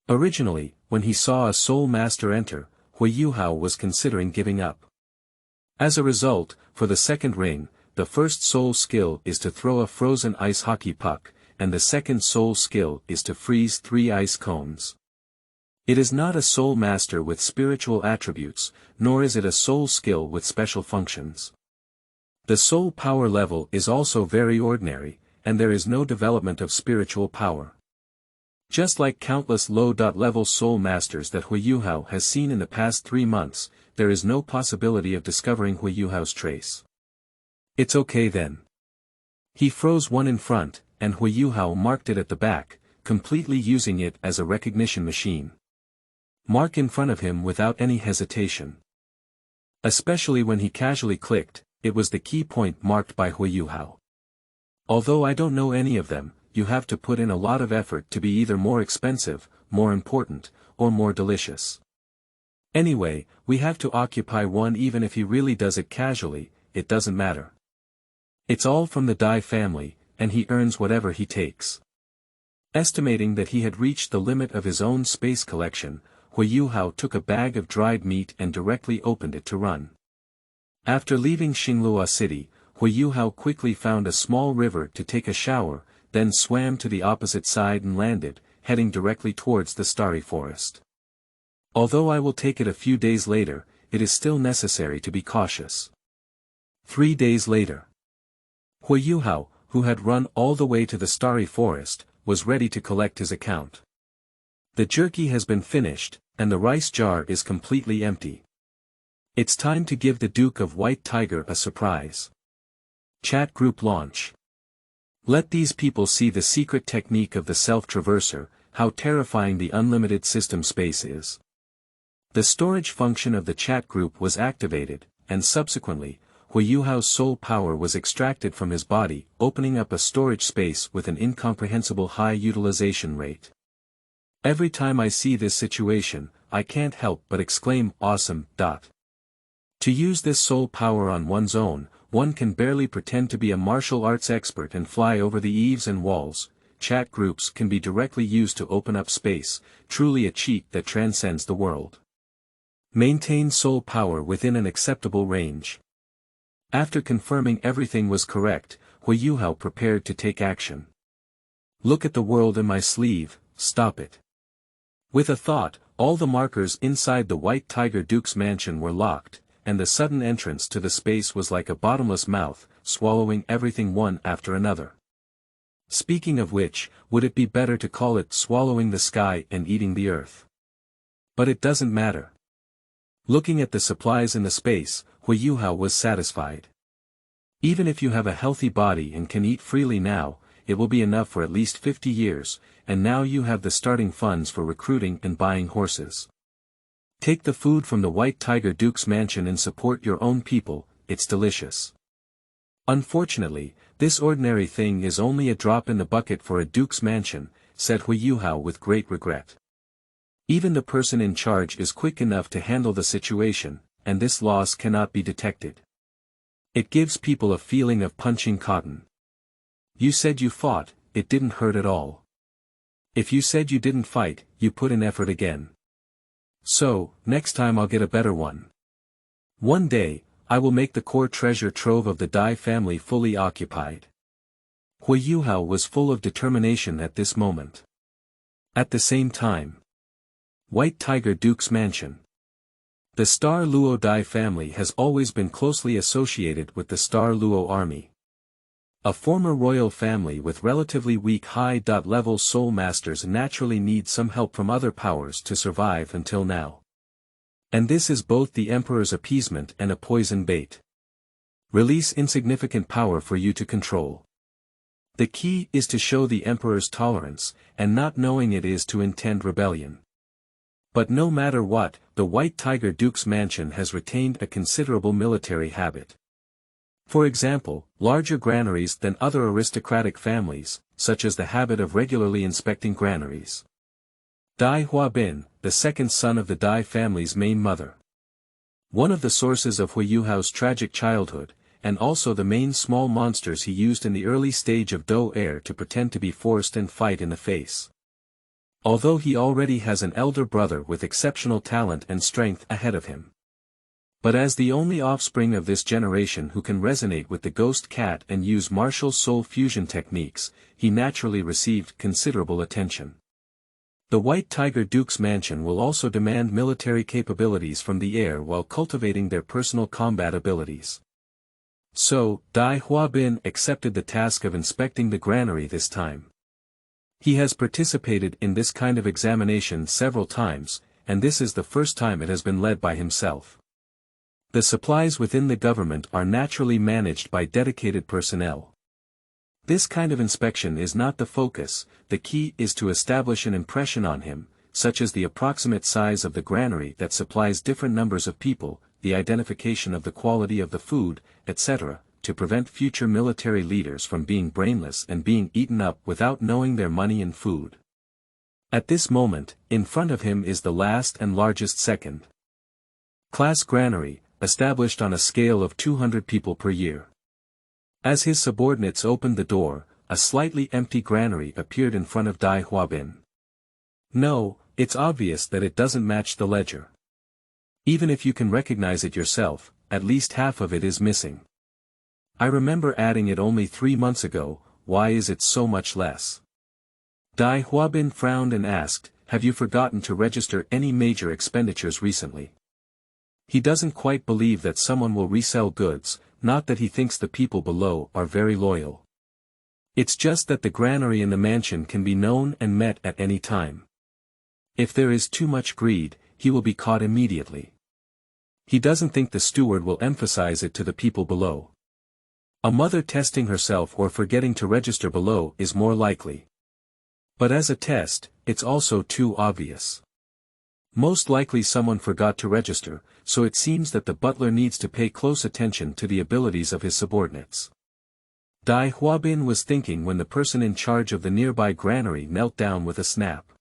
Originally, when he saw a Soul Master enter, Huo Yuhao was considering giving up. As a result, for the second ring, the first soul skill is to throw a frozen ice hockey puck, and the second soul skill is to freeze 3 ice cones. It is not a Soul Master with spiritual attributes, nor is it a soul skill with special functions. The soul power level is also very ordinary, and there is no development of spiritual power. Just like countless low-level Soul Masters that Huo Yuhao has seen in the past 3 months, there is no possibility of discovering Huo Yuhao's trace. It's okay then. He froze one in front, and Huo Yuhao marked it at the back, completely using it as a recognition machine. Mark in front of him without any hesitation. Especially when he casually clicked, it was the key point marked by Huo Yuhao. Although I don't know any of them, you have to put in a lot of effort to be either more expensive, more important, or more delicious. Anyway, we have to occupy one even if he really does it casually, it doesn't matter. It's all from the Dai family, and he earns whatever he takes. Estimating that he had reached the limit of his own space collection, Huo Yuhao took a bag of dried meat and directly opened it to run. After leaving Xinglua City, Huo Yuhao quickly found a small river to take a shower, then swam to the opposite side and landed, heading directly towards the starry forest. Although I will take it a few days later, it is still necessary to be cautious. 3 days later. Huo Yuhao, who had run all the way to the starry forest, was ready to collect his account. The jerky has been finished, and the rice jar is completely empty. It's time to give the Duke of White Tiger a surprise. Chat group launch. Let these people see the secret technique of the self-traverser, how terrifying the unlimited system space is. The storage function of the chat group was activated, and subsequently, Huo Yuhao's soul power was extracted from his body, opening up a storage space with an incomprehensible high utilization rate. Every time I see this situation, I can't help but exclaim, awesome. To use this soul power on one's own, one can barely pretend to be a martial arts expert and fly over the eaves and walls. Chat groups can be directly used to open up space, truly a cheat that transcends the world. Maintain soul power within an acceptable range. After confirming everything was correct, Huo Yuhao prepared to take action. Look at the world in my sleeve, stop it. With a thought, all the markers inside the White Tiger Duke's mansion were locked, and the sudden entrance to the space was like a bottomless mouth, swallowing everything one after another. Speaking of which, would it be better to call it swallowing the sky and eating the earth? But it doesn't matter. Looking at the supplies in the space, Huo Yuhao was satisfied. Even if you have a healthy body and can eat freely now, it will be enough for at least 50 years, and now you have the starting funds for recruiting and buying horses. Take the food from the White Tiger Duke's mansion and support your own people, it's delicious. Unfortunately, this ordinary thing is only a drop in the bucket for a duke's mansion, said Huo Yuhao with great regret. Even the person in charge is quick enough to handle the situation, and this loss cannot be detected. It gives people a feeling of punching cotton. You said you fought, it didn't hurt at all. If you said you didn't fight, you put in effort again. So, next time I'll get a better one. One day, I will make the core treasure trove of the Dai family fully occupied. Huo Yuhao was full of determination at this moment. At the same time, White Tiger Duke's mansion. The Star Luo Dai family has always been closely associated with the Star Luo army. A former royal family with relatively weak high-level soul masters naturally need some help from other powers to survive until now. And this is both the Emperor's appeasement and a poison bait. Release insignificant power for you to control. The key is to show the Emperor's tolerance, and not knowing it is to intend rebellion. But no matter what, the White Tiger Duke's mansion has retained a considerable military habit. For example, larger granaries than other aristocratic families, such as the habit of regularly inspecting granaries. Dai Huabin, the second son of the Dai family's main mother. One of the sources of Huo Yuhao's tragic childhood, and also the main small monsters he used in the early stage of Do Air to pretend to be forced and fight in the face. Although he already has an elder brother with exceptional talent and strength ahead of him. But as the only offspring of this generation who can resonate with the ghost cat and use martial soul fusion techniques, he naturally received considerable attention. The White Tiger Duke's mansion will also demand military capabilities from the air while cultivating their personal combat abilities. So, Dai Huabin accepted the task of inspecting the granary this time. He has participated in this kind of examination several times, and this is the first time it has been led by himself. The supplies within the government are naturally managed by dedicated personnel. This kind of inspection is not the focus, the key is to establish an impression on him, such as the approximate size of the granary that supplies different numbers of people, the identification of the quality of the food, etc., to prevent future military leaders from being brainless and being eaten up without knowing their money and food. At this moment, in front of him is the last and largest second class granary, established on a scale of 200 people per year. As his subordinates opened the door, a slightly empty granary appeared in front of Dai Huabin. No, it's obvious that it doesn't match the ledger. Even if you can recognize it yourself, at least half of it is missing. I remember adding it only 3 months ago, why is it so much less? Dai Huabin frowned and asked, have you forgotten to register any major expenditures recently? He doesn't quite believe that someone will resell goods, not that he thinks the people below are very loyal. It's just that the granary in the mansion can be known and met at any time. If there is too much greed, he will be caught immediately. He doesn't think the steward will emphasize it to the people below. A mother testing herself or forgetting to register below is more likely. But as a test, it's also too obvious. Most likely someone forgot to register, so it seems that the butler needs to pay close attention to the abilities of his subordinates. Dai Huabin was thinking when the person in charge of the nearby granary knelt down with a snap.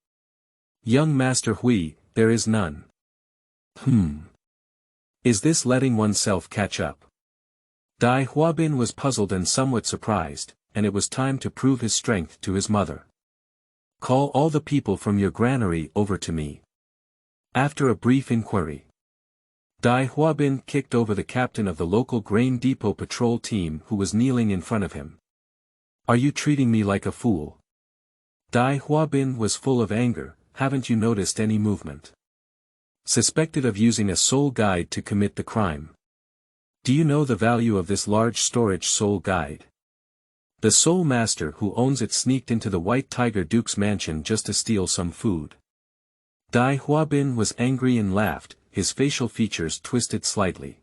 Young Master Hui, there is none. Is this letting oneself catch up? Dai Huabin was puzzled and somewhat surprised, and it was time to prove his strength to his mother. Call all the people from your granary over to me. After a brief inquiry, Dai Huabin kicked over the captain of the local grain depot patrol team who was kneeling in front of him. Are you treating me like a fool? Dai Huabin was full of anger. Haven't you noticed any movement? Suspected of using a soul guide to commit the crime. Do you know the value of this large storage soul guide? The soul master who owns it sneaked into the White Tiger Duke's mansion just to steal some food. Dai Huabin was angry and laughed, his facial features twisted slightly.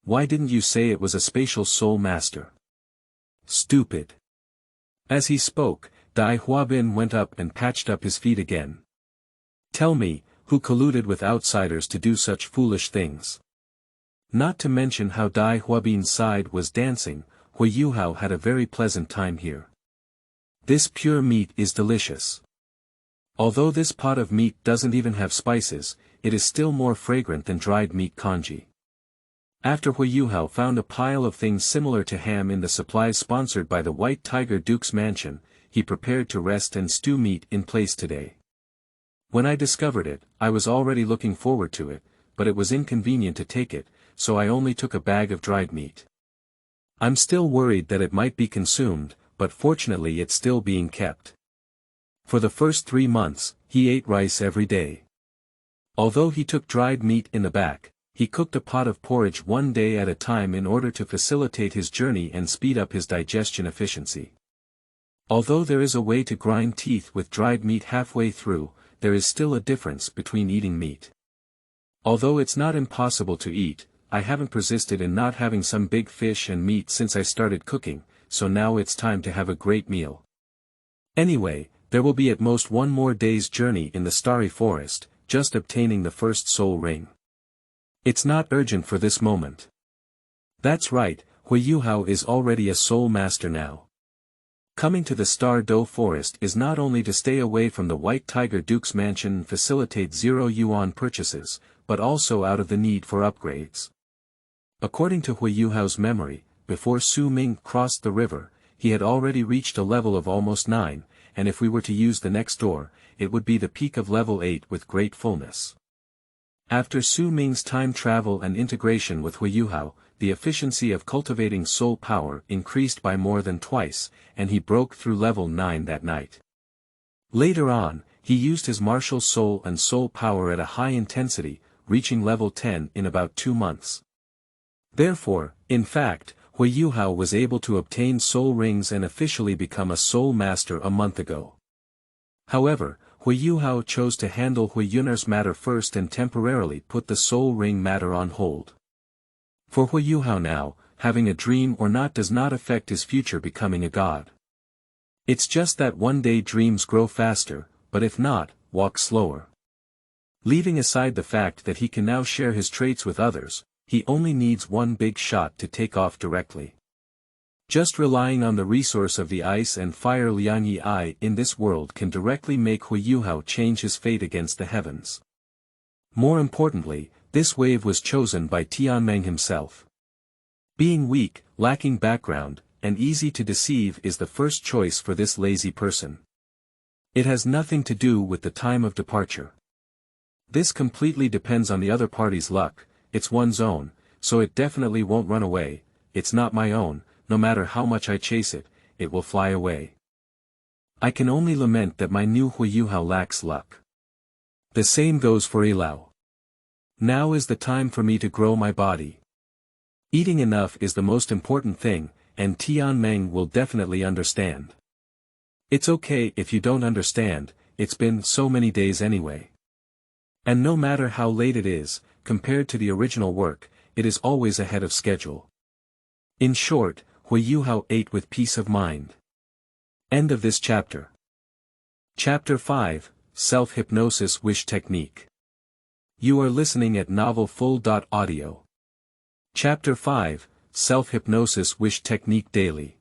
Why didn't you say it was a spatial soul master? Stupid. As he spoke, Dai Huabin went up and patched up his feet again. Tell me, who colluded with outsiders to do such foolish things? Not to mention how Dai Huabin's side was dancing, Huo Yuhao had a very pleasant time here. This pure meat is delicious. Although this pot of meat doesn't even have spices, it is still more fragrant than dried meat congee. After Huo Yuhao found a pile of things similar to ham in the supplies sponsored by the White Tiger Duke's mansion, he prepared to rest and stew meat in place today. When I discovered it, I was already looking forward to it, but it was inconvenient to take it, so I only took a bag of dried meat. I'm still worried that it might be consumed, but fortunately it's still being kept. For the first 3 months, he ate rice every day. Although he took dried meat in the back, he cooked a pot of porridge one day at a time in order to facilitate his journey and speed up his digestion efficiency. Although there is a way to grind teeth with dried meat halfway through, there is still a difference between eating meat. Although it's not impossible to eat, I haven't persisted in not having some big fish and meat since I started cooking, so now it's time to have a great meal. Anyway, there will be at most one more day's journey in the starry forest, just obtaining the first soul ring. It's not urgent for this moment. That's right, Huo Yuhao is already a soul master now. Coming to the Star Dough Forest is not only to stay away from the White Tiger Duke's mansion and facilitate 0 yuan purchases, but also out of the need for upgrades. According to Huo Yuhao's memory, before Su Ming crossed the river, he had already reached a level of almost 9, and if we were to use the next door, it would be the peak of level 8 with great fullness. After Su Ming's time travel and integration with Huo Yuhao, the efficiency of cultivating soul power increased by more than twice, and he broke through level 9 that night. Later on, he used his martial soul and soul power at a high intensity, reaching level 10 in about 2 months. Therefore, in fact, Huo Yuhao was able to obtain soul rings and officially become a soul master a month ago. However, Huo Yuhao chose to handle Huo Yun'er's matter first and temporarily put the soul ring matter on hold. For Huo Yuhao now, having a dream or not does not affect his future becoming a god. It's just that one day dreams grow faster, but if not, walk slower. Leaving aside the fact that he can now share his traits with others, he only needs one big shot to take off directly. Just relying on the resource of the ice and fire Liangyi Ai in this world can directly make Huo Yuhao change his fate against the heavens. More importantly, this wave was chosen by Tianmeng himself. Being weak, lacking background, and easy to deceive is the first choice for this lazy person. It has nothing to do with the time of departure. This completely depends on the other party's luck, it's one's own, so it definitely won't run away, it's not my own, no matter how much I chase it, it will fly away. I can only lament that my new Huo Yuhao lacks luck. The same goes for Ilao. Now is the time for me to grow my body. Eating enough is the most important thing, and Tianmeng will definitely understand. It's okay if you don't understand, it's been so many days anyway. And no matter how late it is, compared to the original work, it is always ahead of schedule. In short, Huo Yuhao ate with peace of mind. End of this chapter. Chapter 5, Self-Hypnosis Wish Technique. You are listening at novelfull.audio. Chapter 5, Self-Hypnosis Wish Technique Daily.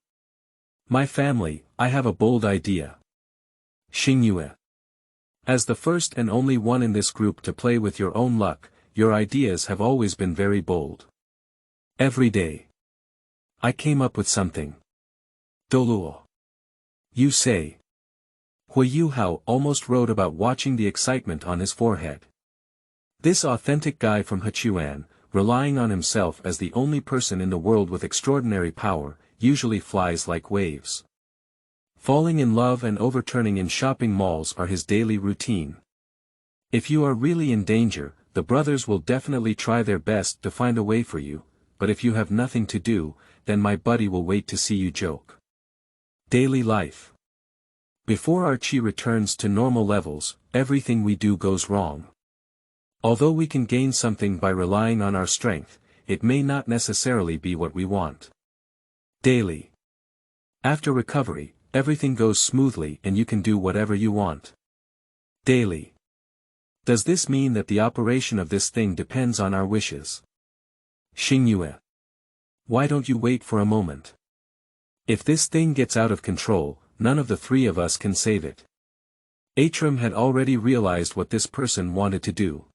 My family, I have a bold idea. Xingyue. As the first and only one in this group to play with your own luck, your ideas have always been very bold. Every day. I came up with something. Douluo. You say. Huo Yuhao almost wrote about watching the excitement on his forehead. This authentic guy from Hechuan, relying on himself as the only person in the world with extraordinary power, usually flies like waves. Falling in love and overturning in shopping malls are his daily routine. If you are really in danger, the brothers will definitely try their best to find a way for you, but if you have nothing to do, then my buddy will wait to see you joke. Daily life. Before our chi returns to normal levels, everything we do goes wrong. Although we can gain something by relying on our strength, it may not necessarily be what we want. Daily. After recovery, everything goes smoothly and you can do whatever you want. Daily. Does this mean that the operation of this thing depends on our wishes? Xingyue. Why don't you wait for a moment? If this thing gets out of control, none of the three of us can save it. Atram had already realized what this person wanted to do.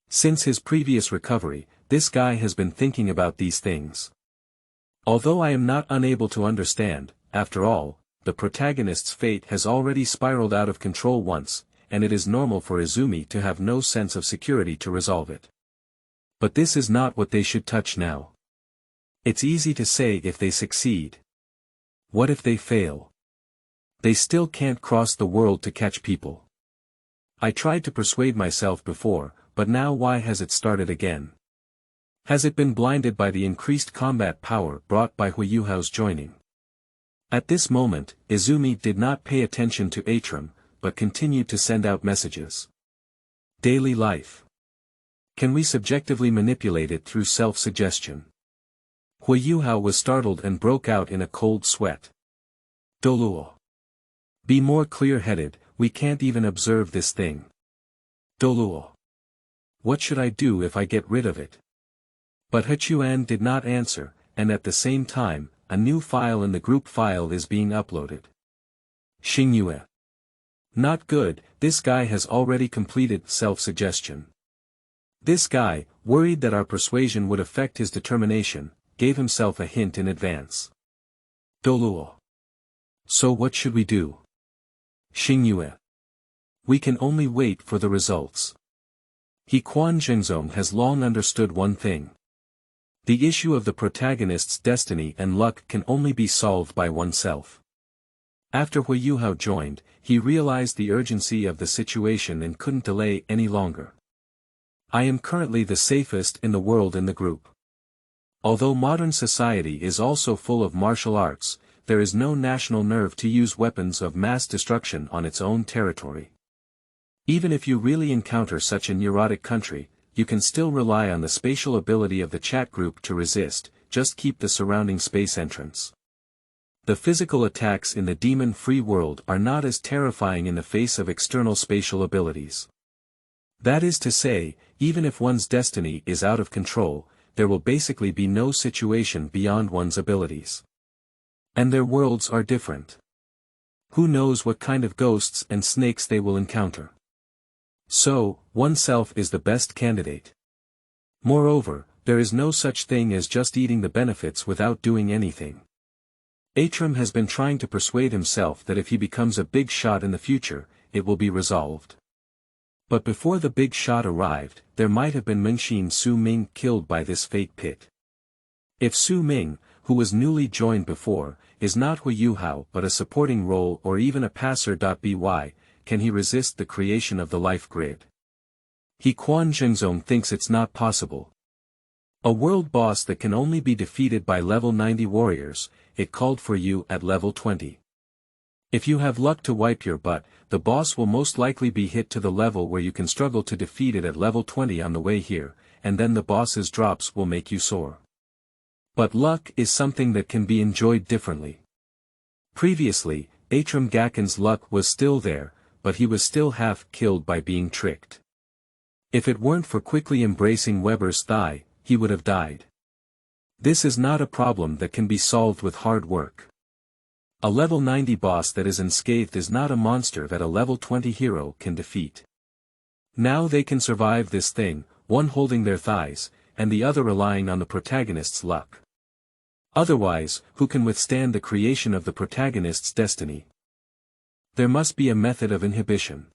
Since his previous recovery, this guy has been thinking about these things. Although I am not unable to understand, after all, the protagonist's fate has already spiraled out of control once, and it is normal for Izumi to have no sense of security to resolve it. But this is not what they should touch now. It's easy to say if they succeed. What if they fail? They still can't cross the world to catch people. I tried to persuade myself before, but now why has it started again? Has it been blinded by the increased combat power brought by Huo Yuhao's joining? At this moment, Izumi did not pay attention to Atram, but continued to send out messages. Daily life. Can we subjectively manipulate it through self-suggestion? Huo Yuhao was startled and broke out in a cold sweat. Douluo. Be more clear-headed, we can't even observe this thing. Douluo. What should I do if I get rid of it? But Hechuan did not answer, and at the same time, a new file in the group file is being uploaded. Xingyue. Not good, this guy has already completed self-suggestion. This guy, worried that our persuasion would affect his determination, gave himself a hint in advance. Douluo. So what should we do? Xingyue. We can only wait for the results. He Quan Zhengzong has long understood one thing. The issue of the protagonist's destiny and luck can only be solved by oneself. After Huo Yuhao joined, he realized the urgency of the situation and couldn't delay any longer. I am currently the safest in the world in the group. Although modern society is also full of martial arts, there is no national nerve to use weapons of mass destruction on its own territory. Even if you really encounter such a neurotic country, you can still rely on the spatial ability of the chat group to resist, just keep the surrounding space entrance. The physical attacks in the demon-free world are not as terrifying in the face of external spatial abilities. That is to say, even if one's destiny is out of control, there will basically be no situation beyond one's abilities. And their worlds are different. Who knows what kind of ghosts and snakes they will encounter? So, oneself is the best candidate. Moreover, there is no such thing as just eating the benefits without doing anything. Atram has been trying to persuade himself that if he becomes a big shot in the future, it will be resolved. But before the big shot arrived, there might have been Mengxin Su Ming killed by this fate pit. If Su Ming, who was newly joined before, is not Huo Yuhao but a supporting role or even a passer.by, can he resist the creation of the life grid? He Quan Zhengzong thinks it's not possible. A world boss that can only be defeated by level 90 warriors, it called for you at level 20. If you have luck to wipe your butt, the boss will most likely be hit to the level where you can struggle to defeat it at level 20 on the way here, and then the boss's drops will make you sore. But luck is something that can be enjoyed differently. Previously, Atram Gaken's luck was still there, but he was still half killed by being tricked. If it weren't for quickly embracing Weber's thigh, he would have died. This is not a problem that can be solved with hard work. A level 90 boss that is unscathed is not a monster that a level 20 hero can defeat. Now they can survive this thing, one holding their thighs, and the other relying on the protagonist's luck. Otherwise, who can withstand the creation of the protagonist's destiny? There must be a method of inhibition.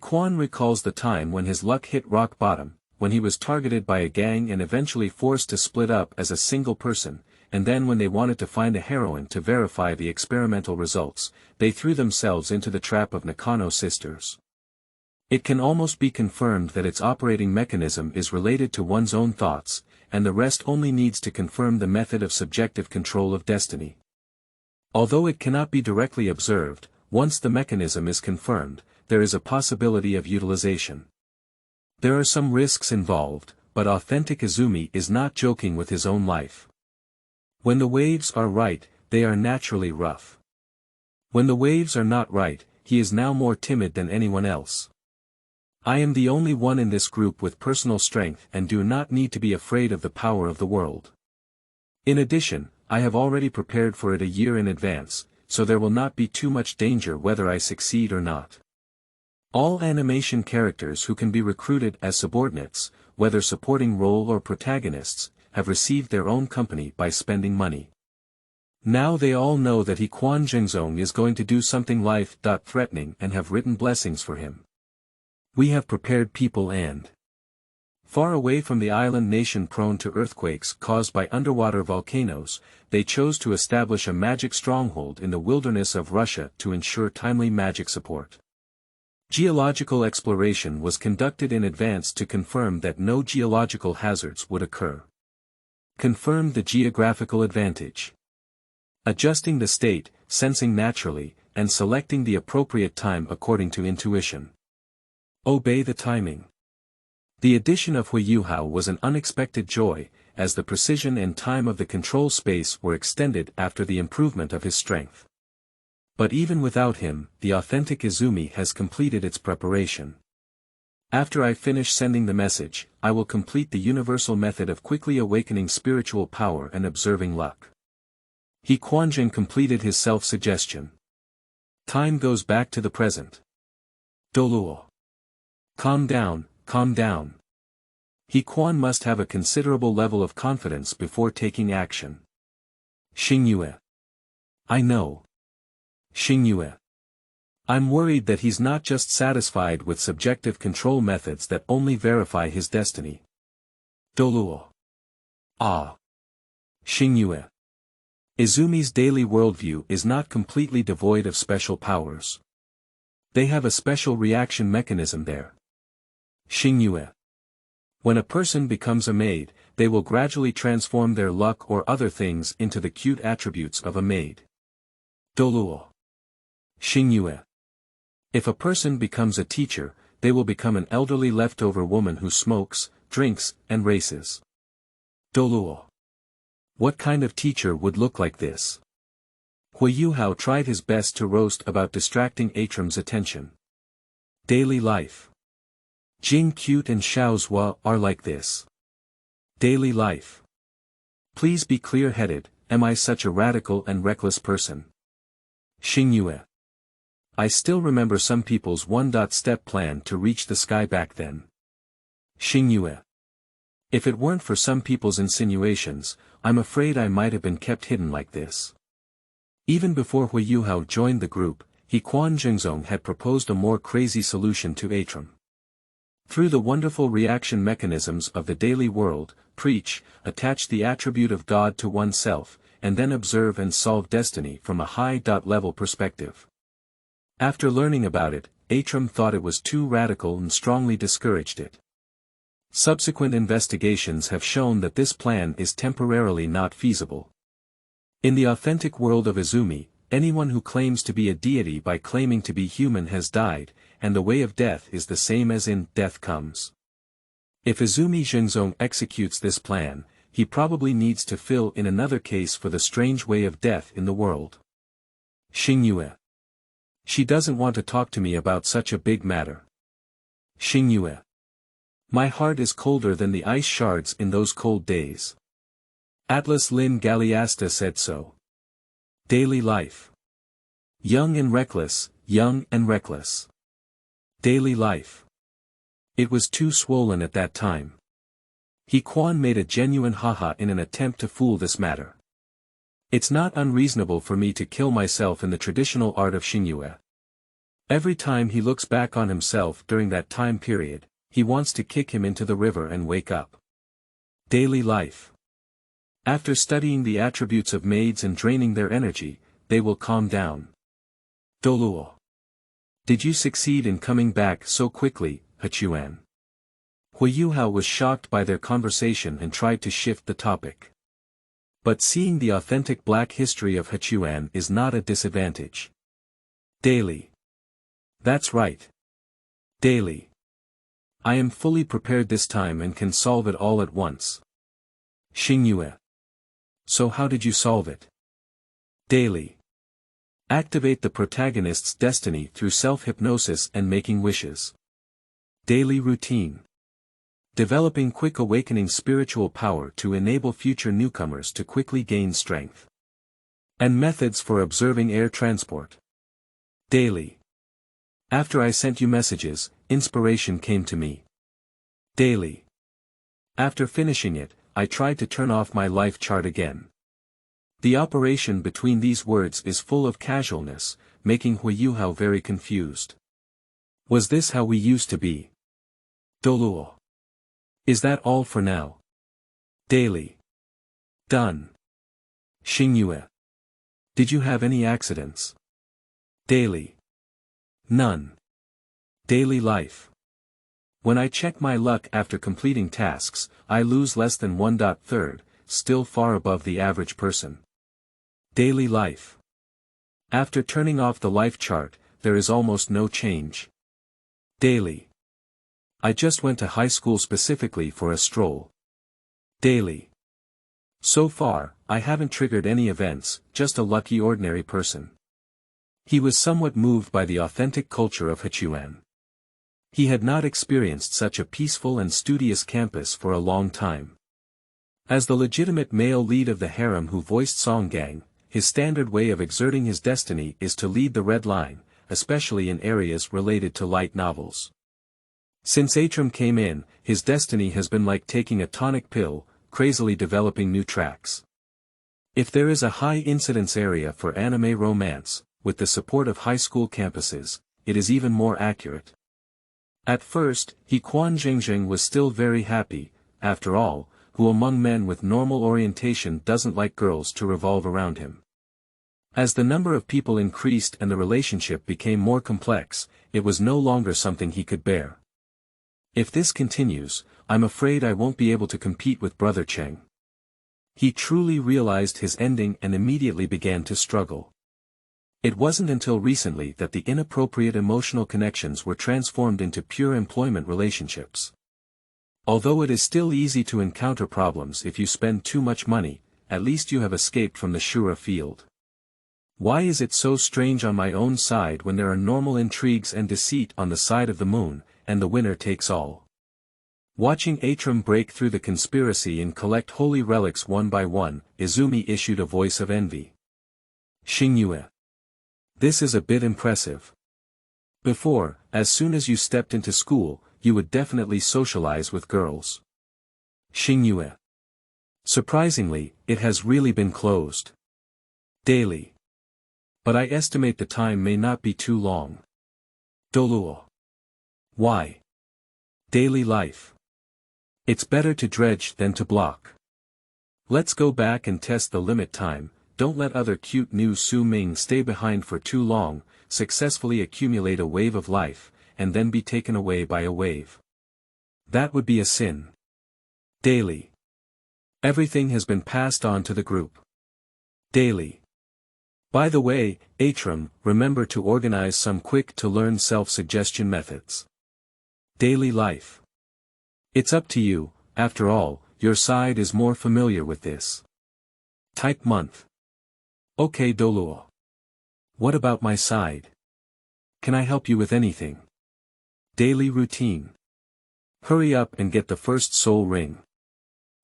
Quan recalls the time when his luck hit rock bottom, when he was targeted by a gang and eventually forced to split up as a single person, and then when they wanted to find a heroine to verify the experimental results, they threw themselves into the trap of Nakano sisters. It can almost be confirmed that its operating mechanism is related to one's own thoughts, and the rest only needs to confirm the method of subjective control of destiny. Although it cannot be directly observed, once the mechanism is confirmed, there is a possibility of utilization. There are some risks involved, but authentic Izumi is not joking with his own life. When the waves are right, they are naturally rough. When the waves are not right, he is now more timid than anyone else. I am the only one in this group with personal strength and do not need to be afraid of the power of the world. In addition, I have already prepared for it a year in advance, so there will not be too much danger whether I succeed or not. All animation characters who can be recruited as subordinates, whether supporting role or protagonists, have received their own company by spending money. Now they all know that Quan Zhengzong is going to do something life-threatening and have written blessings for him. We have prepared people and far away from the island nation prone to earthquakes caused by underwater volcanoes, they chose to establish a magic stronghold in the wilderness of Russia to ensure timely magic support. Geological exploration was conducted in advance to confirm that no geological hazards would occur. Confirmed the geographical advantage. Adjusting the state, sensing naturally, and selecting the appropriate time according to intuition. Obey the timing. The addition of Huo Yuhao was an unexpected joy, as the precision and time of the control space were extended after the improvement of his strength. But even without him, the authentic Izumi has completed its preparation. After I finish sending the message, I will complete the universal method of quickly awakening spiritual power and observing luck. Quanjin completed his self-suggestion. Time goes back to the present. Douluo. Calm down, calm down. Quan must have a considerable level of confidence before taking action. Xingyue. I know. Xingyue. I'm worried that he's not just satisfied with subjective control methods that only verify his destiny. Douluo. Ah. Xingyue. Izumi's daily worldview is not completely devoid of special powers. They have a special reaction mechanism there. Xingyue. When a person becomes a maid, they will gradually transform their luck or other things into the cute attributes of a maid. Douluo. Xingyue. If a person becomes a teacher, they will become an elderly leftover woman who smokes, drinks, and races. Douluo. What kind of teacher would look like this? Huo Yuhao tried his best to roast about distracting Atram's attention. Daily life. Jing Cute and Xiaozhua are like this. Daily life. Please be clear-headed, am I such a radical and reckless person? Xingyue. I still remember some people's one-step plan to reach the sky back then. Xingyue. If it weren't for some people's insinuations, I'm afraid I might have been kept hidden like this. Even before Huo Yuhao joined the group, Quan Zhengzong had proposed a more crazy solution to Atram. Through the wonderful reaction mechanisms of the daily world, preach, attach the attribute of God to oneself, and then observe and solve destiny from a high-level perspective. After learning about it, Atram thought it was too radical and strongly discouraged it. Subsequent investigations have shown that this plan is temporarily not feasible. In the authentic world of Izumi, anyone who claims to be a deity by claiming to be human has died, and the way of death is the same as in Death Comes. If Izumi Zhengzong executes this plan, he probably needs to fill in another case for the strange way of death in the world. Xingyue. She doesn't want to talk to me about such a big matter. Xingyue. My heart is colder than the ice shards in those cold days. Atlas Lin Galeasta said so. Daily life. Young and reckless, young and reckless. Daily life. It was too swollen at that time. Quan made a genuine haha in an attempt to fool this matter. It's not unreasonable for me to kill myself in the traditional art of Xingyue. Every time he looks back on himself during that time period, he wants to kick him into the river and wake up. Daily life. After studying the attributes of maids and draining their energy, they will calm down. Douluo. Did you succeed in coming back so quickly, Huo Yuhao was shocked by their conversation and tried to shift the topic. But seeing the authentic black history of Huo is not a disadvantage. Daily. That's right. Daily. I am fully prepared this time and can solve it all at once. Xingyue. So how did you solve it? Daily. Activate the protagonist's destiny through self-hypnosis and making wishes. Daily routine. Developing quick awakening spiritual power to enable future newcomers to quickly gain strength. And methods for observing air transport. Daily. After I sent you messages, inspiration came to me. Daily. After finishing it, I tried to turn off my life chart again. The operation between these words is full of casualness, making Huo Yuhao very confused. Was this how we used to be? Douluo. Is that all for now? Daily. Done. Xingyue. Did you have any accidents? Daily. None. Daily life. When I check my luck after completing tasks, I lose less than 1/3, still far above the average person. Daily life. After turning off the life chart, there is almost no change. Daily. I just went to high school specifically for a stroll. Daily. So far, I haven't triggered any events, just a lucky ordinary person. He was somewhat moved by the authentic culture of Huo. He had not experienced such a peaceful and studious campus for a long time. As the legitimate male lead of the harem who voiced Songgang, his standard way of exerting his destiny is to lead the red line, especially in areas related to light novels. Since Atram came in, his destiny has been like taking a tonic pill, crazily developing new tracks. If there is a high incidence area for anime romance, with the support of high school campuses, it is even more accurate. At first, Quan Jingjing was still very happy, after all, who among men with normal orientation doesn't like girls to revolve around him. As the number of people increased and the relationship became more complex, it was no longer something he could bear. If this continues, I'm afraid I won't be able to compete with Brother Cheng. He truly realized his ending and immediately began to struggle. It wasn't until recently that the inappropriate emotional connections were transformed into pure employment relationships. Although it is still easy to encounter problems if you spend too much money, at least you have escaped from the Shura field. Why is it so strange on my own side when there are normal intrigues and deceit on the side of the moon, and the winner takes all? Watching Atram break through the conspiracy and collect holy relics one by one, Izumi issued a voice of envy. Xingyue. This is a bit impressive. Before, as soon as you stepped into school, you would definitely socialize with girls. Xingyue. Surprisingly, it has really been closed. Daily. But I estimate the time may not be too long. Douluo. Why? Daily life. It's better to dredge than to block. Let's go back and test the limit time. Don't let other cute new Su Ming stay behind for too long, successfully accumulate a wave of life, and then be taken away by a wave. That would be a sin. Daily. Everything has been passed on to the group. Daily. By the way, Atram, remember to organize some quick-to-learn self-suggestion methods. Daily life. It's up to you, after all, your side is more familiar with this. Type month. Okay Douluo. What about my side? Can I help you with anything? Daily routine. Hurry up and get the first soul ring.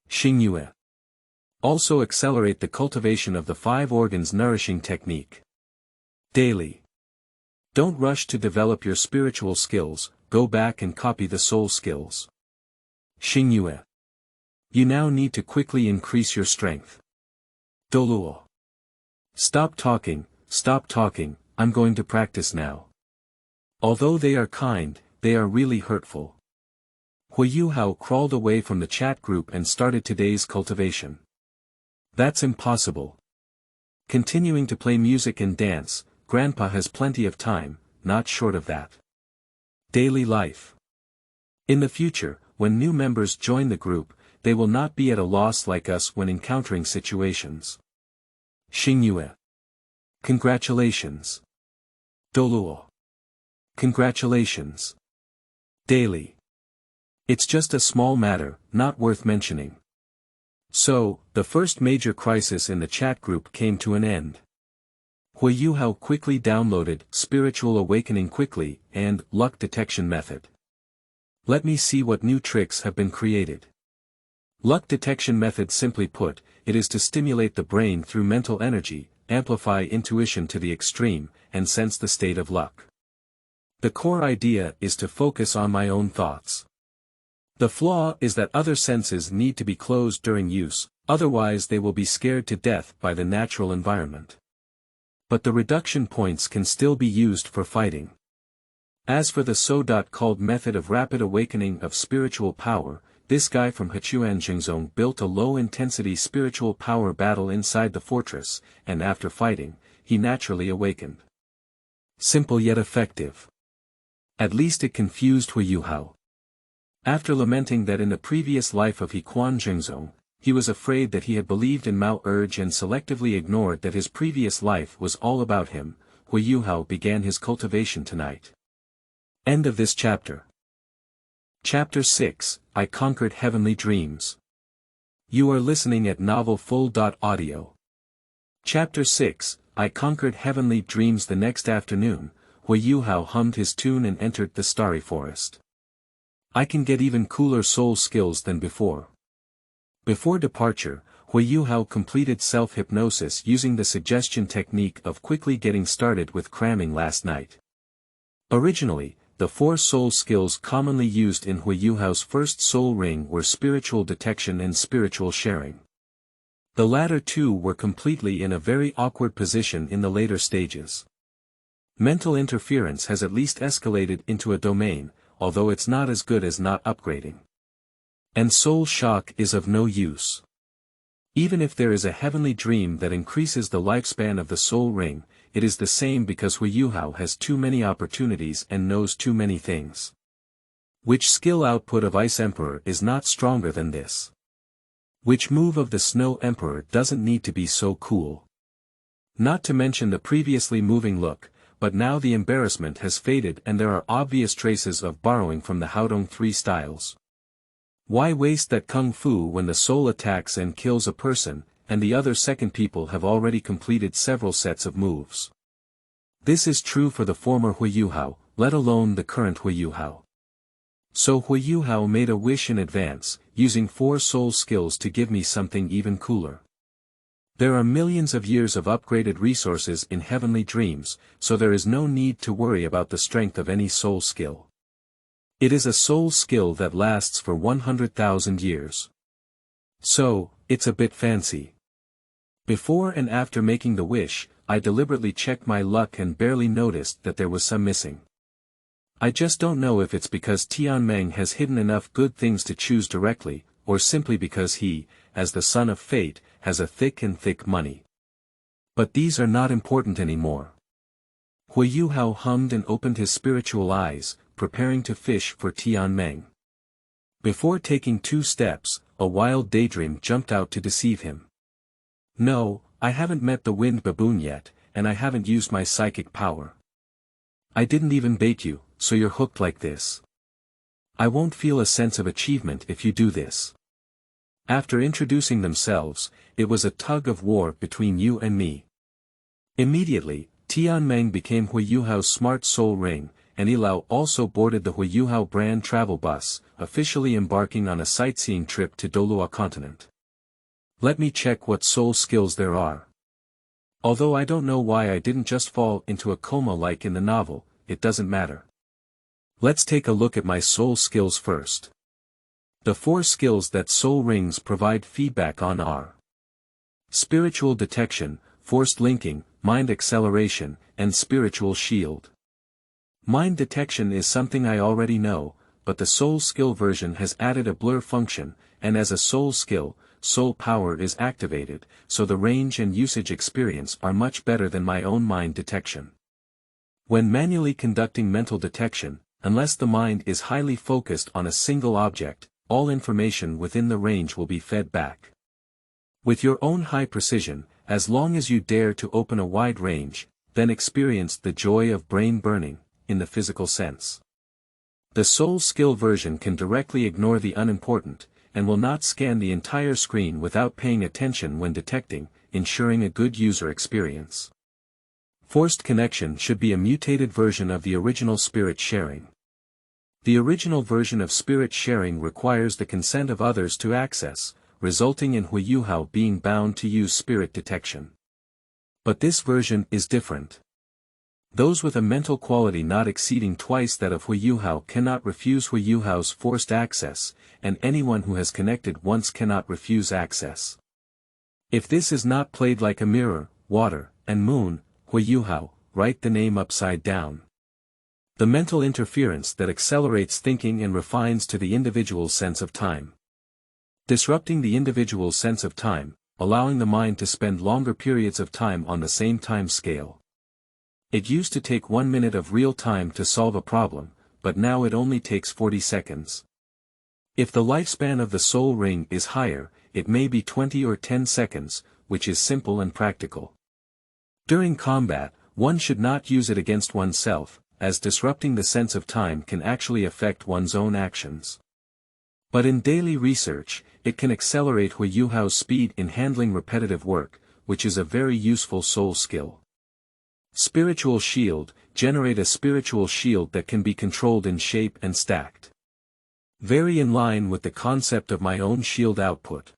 Xingyue. Also accelerate the cultivation of the 5 organs nourishing technique. Daily. Don't rush to develop your spiritual skills, go back and copy the soul skills. Xingyue. You now need to quickly increase your strength. Douluo. Stop talking, I'm going to practice now. Although they are kind, they are really hurtful. Huo Yuhao crawled away from the chat group and started today's cultivation. That's impossible. Continuing to play music and dance, Grandpa has plenty of time, not short of that. Daily life. In the future, when new members join the group, they will not be at a loss like us when encountering situations. Xingyue. Congratulations. Douluo. Congratulations. Daily. It's just a small matter, not worth mentioning. So, the first major crisis in the chat group came to an end. Huo Yuhao quickly downloaded Spiritual Awakening Quickly and Luck Detection Method. Let me see what new tricks have been created. Luck Detection Method, simply put, it is to stimulate the brain through mental energy, amplify intuition to the extreme, and sense the state of luck. The core idea is to focus on my own thoughts. The flaw is that other senses need to be closed during use, otherwise they will be scared to death by the natural environment. But the reduction points can still be used for fighting. As for the so-called method of rapid awakening of spiritual power, this guy from Hechuanjingzong built a low-intensity spiritual power battle inside the fortress, and after fighting, he naturally awakened. Simple yet effective. At least it confused Huo Yuhao. After lamenting that in the previous life of Hechuanjingzong, he was afraid that he had believed in Mao Urge and selectively ignored that his previous life was all about him, Huo Yuhao began his cultivation tonight. End of this chapter. Chapter 6, I Conquered Heavenly Dreams. You are listening at novelfull.audio. Chapter 6, I Conquered Heavenly Dreams. The next afternoon, Huo Yuhao hummed his tune and entered the starry forest. I can get even cooler soul skills than before. Before departure, Huo Yuhao completed self-hypnosis using the suggestion technique of quickly getting started with cramming last night. Originally, the 4 soul skills commonly used in Huo Yuhao's first soul ring were spiritual detection and spiritual sharing. The latter 2 were completely in a very awkward position in the later stages. Mental interference has at least escalated into a domain, although it's not as good as not upgrading. And soul shock is of no use. Even if there is a heavenly dream that increases the lifespan of the soul ring, it is the same because Huo Yuhao has too many opportunities and knows too many things. Which skill output of Ice Emperor is not stronger than this? Which move of the Snow Emperor doesn't need to be so cool? Not to mention the previously moving look, but now the embarrassment has faded and there are obvious traces of borrowing from the Haodong 3 styles. Why waste that kung fu when the soul attacks and kills a person, and the other second people have already completed several sets of moves? This is true for the former Huo Yuhao, let alone the current Huo Yuhao. So Huo Yuhao made a wish in advance, using 4 soul skills to give me something even cooler. There are millions of years of upgraded resources in heavenly dreams, so there is no need to worry about the strength of any soul skill. It is a soul skill that lasts for 100,000 years. So, it's a bit fancy. Before and after making the wish, I deliberately checked my luck and barely noticed that there was some missing. I just don't know if it's because Tianmeng has hidden enough good things to choose directly, or simply because he, as the son of fate, has a thick money. But these are not important anymore. Huo Yuhao hummed and opened his spiritual eyes, preparing to fish for Tianmeng. Before taking 2 steps, a wild daydream jumped out to deceive him. No, I haven't met the wind baboon yet, and I haven't used my psychic power. I didn't even bait you, so you're hooked like this. I won't feel a sense of achievement if you do this. After introducing themselves, it was a tug of war between you and me. Immediately, Tianmeng became Huo Yuhao's smart soul ring, and Ilao also boarded the Huo Yuhao brand travel bus, officially embarking on a sightseeing trip to Douluo continent. Let me check what soul skills there are. Although I don't know why I didn't just fall into a coma like in the novel, it doesn't matter. Let's take a look at my soul skills first. The 4 skills that soul rings provide feedback on are spiritual detection, forced linking, mind acceleration, and spiritual shield. Mind detection is something I already know, but the soul skill version has added a blur function, and as a soul skill, soul power is activated, so the range and usage experience are much better than my own mind detection. When manually conducting mental detection, unless the mind is highly focused on a single object, all information within the range will be fed back. With your own high precision, as long as you dare to open a wide range, then experience the joy of brain burning, in the physical sense. The soul skill version can directly ignore the unimportant, and will not scan the entire screen without paying attention when detecting, ensuring a good user experience. Forced connection should be a mutated version of the original spirit sharing. The original version of spirit sharing requires the consent of others to access, resulting in Huo Yuhao being bound to use spirit detection. But this version is different. Those with a mental quality not exceeding twice that of Huo Yuhao cannot refuse Huo Yuhao's forced access, and anyone who has connected once cannot refuse access. If this is not played like a mirror, water, and moon, Huo Yuhao, write the name upside down. The mental interference that accelerates thinking and refines to the individual's sense of time. Disrupting the individual's sense of time, allowing the mind to spend longer periods of time on the same time scale. It used to take 1 minute of real time to solve a problem, but now it only takes 40 seconds. If the lifespan of the soul ring is higher, it may be 20 or 10 seconds, which is simple and practical. During combat, one should not use it against oneself, as disrupting the sense of time can actually affect one's own actions. But in daily research, it can accelerate Huo Yuhao's speed in handling repetitive work, which is a very useful soul skill. Spiritual shield, generate a spiritual shield that can be controlled in shape and stacked. Very in line with the concept of my own shield output.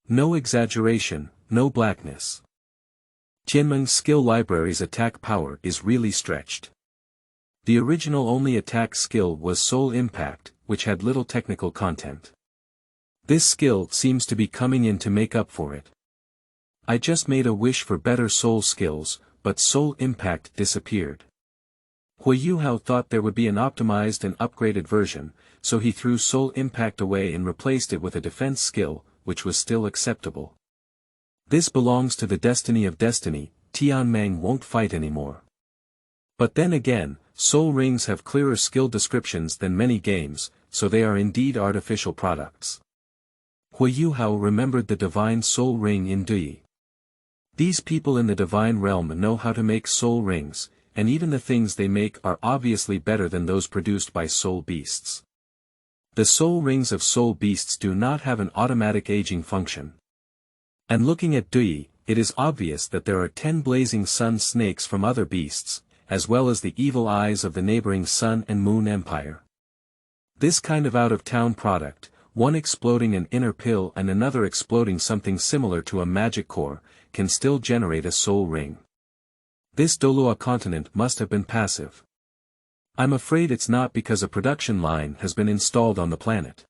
No exaggeration, no blackness. Tianmeng's skill library's attack power is really stretched. The original only attack skill was Soul Impact, which had little technical content. This skill seems to be coming in to make up for it. I just made a wish for better soul skills, but Soul Impact disappeared. Huo Yuhao thought there would be an optimized and upgraded version, so he threw Soul Impact away and replaced it with a defense skill, which was still acceptable. This belongs to the destiny of destiny, Tianmeng won't fight anymore. But then again, soul rings have clearer skill descriptions than many games, so they are indeed artificial products. Huo Yuhao remembered the divine soul ring in Douluo. These people in the divine realm know how to make soul rings, and even the things they make are obviously better than those produced by soul beasts. The soul rings of soul beasts do not have an automatic aging function. And looking at Douluo, it is obvious that there are 10 blazing sun snakes from other beasts, as well as the evil eyes of the neighboring sun and moon empire. This kind of out-of-town product, one exploding an inner pill and another exploding something similar to a magic core, can still generate a soul ring. This Douluo continent must have been passive. I'm afraid it's not because a production line has been installed on the planet.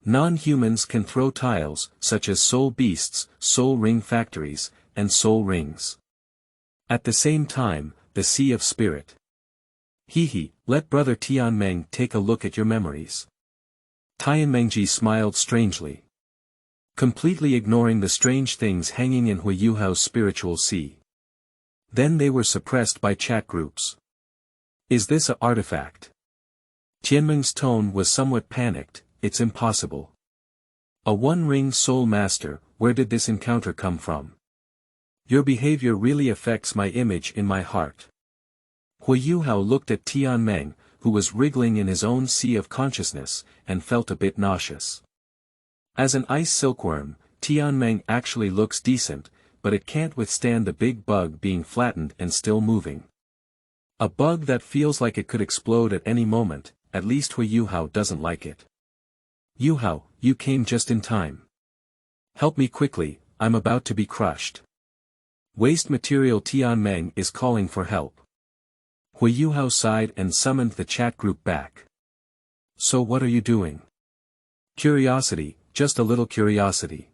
Non-humans can throw tiles, such as soul beasts, soul ring factories, and soul rings. At the same time, the Sea of Spirit. Hehe, let Brother Tianmeng take a look at your memories. Tianmengji smiled strangely. Completely ignoring the strange things hanging in Huo Yuhao's spiritual sea. Then they were suppressed by chat groups. Is this a artifact? Tianmeng's tone was somewhat panicked. It's impossible. A one-ring soul master, where did this encounter come from? Your behavior really affects my image in my heart. Huo Yuhao looked at Tianmeng, who was wriggling in his own sea of consciousness, and felt a bit nauseous. As an ice silkworm, Tianmeng actually looks decent, but it can't withstand the big bug being flattened and still moving. A bug that feels like it could explode at any moment, at least Huo Yuhao doesn't like it. Yuhao, you came just in time. Help me quickly, I'm about to be crushed. Waste material. Tianmeng is calling for help. Huo Yuhao sighed and summoned the chat group back. So what are you doing? Curiosity, just a little curiosity.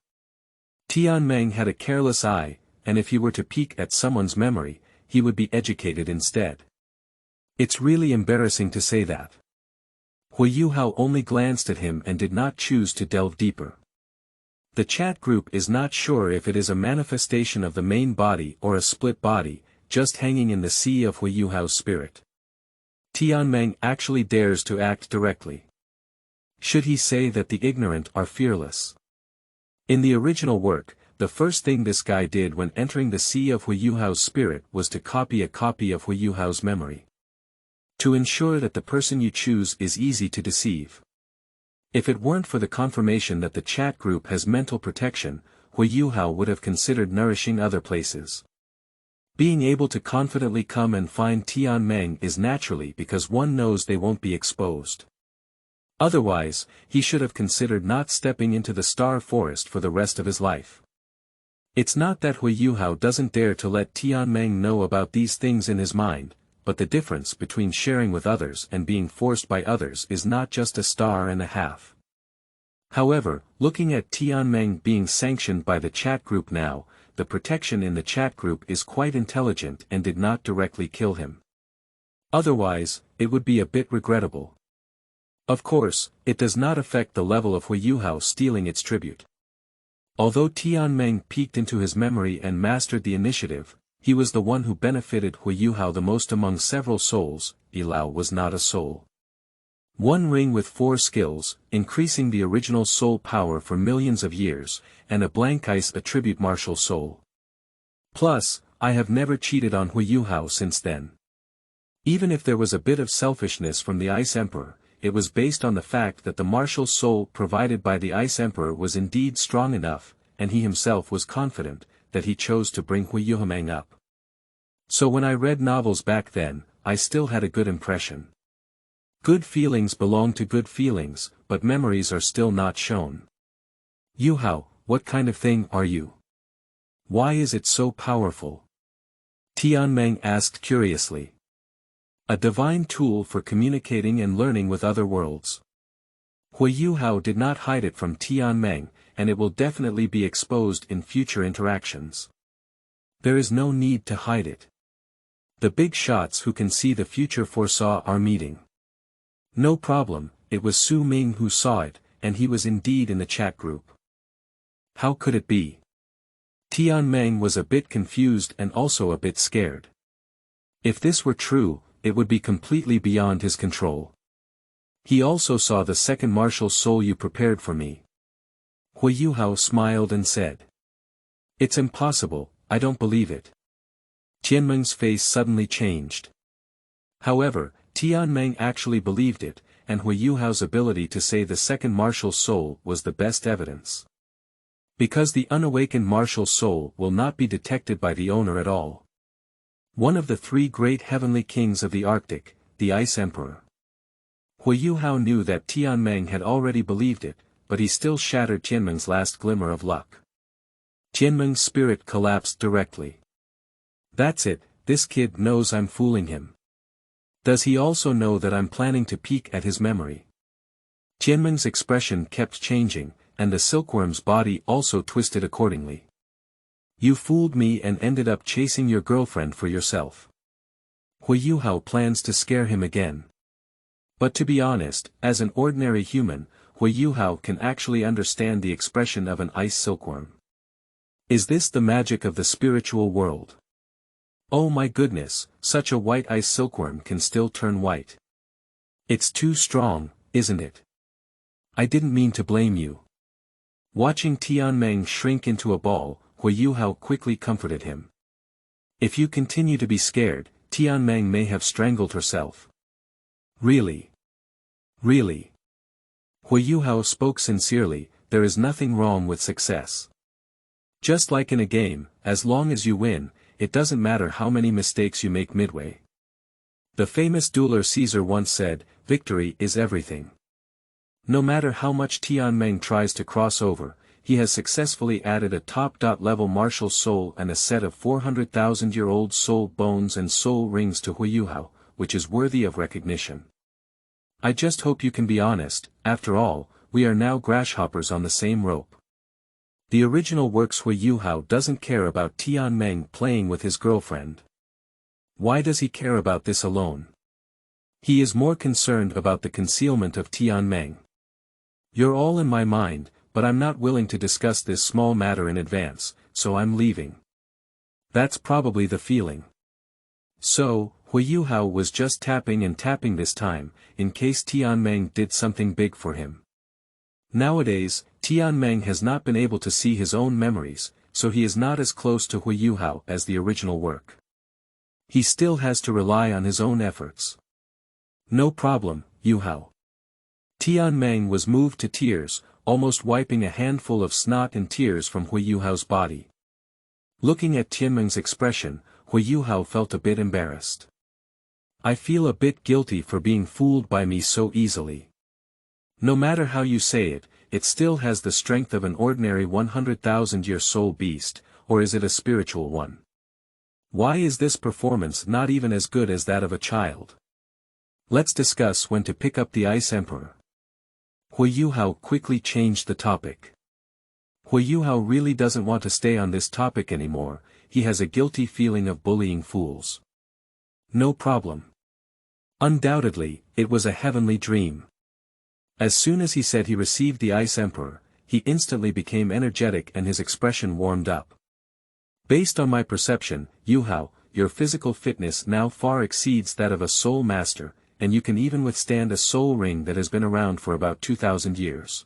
Tianmeng had a careless eye, and if he were to peek at someone's memory, he would be educated instead. It's really embarrassing to say that. Huo Yuhao only glanced at him and did not choose to delve deeper. The chat group is not sure if it is a manifestation of the main body or a split body, just hanging in the sea of Huo Yuhao's spirit. Tianmeng actually dares to act directly. Should he say that the ignorant are fearless? In the original work, the first thing this guy did when entering the sea of Huo Yuhao's spirit was to copy a copy of Huo Yuhao's memory. To ensure that the person you choose is easy to deceive. If it weren't for the confirmation that the chat group has mental protection, Huo Yuhao would have considered nourishing other places. Being able to confidently come and find Tianmeng is naturally because one knows they won't be exposed. Otherwise, he should have considered not stepping into the star forest for the rest of his life. It's not that Huo Yuhao doesn't dare to let Tianmeng know about these things in his mind, but the difference between sharing with others and being forced by others is not just a star and a half. However, looking at Tianmeng being sanctioned by the chat group now, the protection in the chat group is quite intelligent and did not directly kill him. Otherwise, it would be a bit regrettable. Of course, it does not affect the level of Huo Yuhao stealing its tribute. Although Tianmeng peeked into his memory and mastered the initiative, he was the one who benefited Huo Yuhao the most among several souls. Ilao was not a soul. One ring with 4 skills, increasing the original soul power for millions of years, and a blank ice attribute martial soul. Plus, I have never cheated on Huo Yuhao since then. Even if there was a bit of selfishness from the Ice Emperor, it was based on the fact that the martial soul provided by the Ice Emperor was indeed strong enough, and he himself was confident, that he chose to bring Huo Yuhao up. So when I read novels back then, I still had a good impression. Good feelings belong to good feelings, but memories are still not shown. Yuhao, what kind of thing are you? Why is it so powerful? Tianmeng asked curiously. A divine tool for communicating and learning with other worlds. Huo Yuhao did not hide it from Tianmeng, and it will definitely be exposed in future interactions. There is no need to hide it. The big shots who can see the future foresaw our meeting. No problem, it was Su Ming who saw it, and he was indeed in the chat group. How could it be? Tianmeng was a bit confused and also a bit scared. If this were true, it would be completely beyond his control. He also saw the second martial soul you prepared for me. Huo Yuhao smiled and said. It's impossible, I don't believe it. Tianmeng's face suddenly changed. However, Tianmeng actually believed it, and Huo Yuhao's ability to say the second martial soul was the best evidence. Because the unawakened martial soul will not be detected by the owner at all. One of the 3 great heavenly kings of the Arctic, the Ice Emperor. Huo Yuhao knew that Tianmeng had already believed it, but he still shattered Tianmeng's last glimmer of luck. Tianmeng's spirit collapsed directly. That's it, this kid knows I'm fooling him. Does he also know that I'm planning to peek at his memory? Tianmeng's expression kept changing, and the silkworm's body also twisted accordingly. You fooled me and ended up chasing your girlfriend for yourself. Huo Yuhao plans to scare him again. But to be honest, as an ordinary human, Huo Yuhao can actually understand the expression of an ice silkworm. Is this the magic of the spiritual world? Oh my goodness, such a white ice silkworm can still turn white. It's too strong, isn't it? I didn't mean to blame you. Watching Tianmeng shrink into a ball, Huo Yuhao quickly comforted him. If you continue to be scared, Tianmeng may have strangled herself. Really? Really? Huo Yuhao spoke sincerely, there is nothing wrong with success. Just like in a game, as long as you win, it doesn't matter how many mistakes you make midway. The famous dueler Caesar once said, victory is everything. No matter how much Tianmeng tries to cross over, he has successfully added a top-level martial soul and a set of 400,000-year-old soul bones and soul rings to Huo Yuhao, which is worthy of recognition. I just hope you can be honest. After all, we are now grasshoppers on the same rope. The original works Huo Yuhao doesn't care about Tian Meng playing with his girlfriend. Why does he care about this alone? He is more concerned about the concealment of Tian Meng. You're all in my mind, but I'm not willing to discuss this small matter in advance, so I'm leaving. That's probably the feeling. So, Huo Yuhao was just tapping and tapping this time, in case Tian Meng did something big for him. Nowadays, Tian Meng has not been able to see his own memories, so he is not as close to Huo Yuhao as the original work. He still has to rely on his own efforts. No problem, Yuhao. Tian Meng was moved to tears, almost wiping a handful of snot and tears from Huo Yuhao's body. Looking at Tian Meng's expression, Huo Yuhao felt a bit embarrassed. I feel a bit guilty for being fooled by me so easily. No matter how you say it, it still has the strength of an ordinary 100,000-year soul beast, or is it a spiritual one? Why is this performance not even as good as that of a child? Let's discuss when to pick up the Ice Emperor. Huo Yuhao quickly changed the topic. Huo Yuhao really doesn't want to stay on this topic anymore, he has a guilty feeling of bullying fools. No problem. Undoubtedly, it was a heavenly dream. As soon as he said he received the Ice Emperor, he instantly became energetic and his expression warmed up. Based on my perception, Yuhao, your physical fitness now far exceeds that of a soul master, and you can even withstand a soul ring that has been around for about 2,000 years.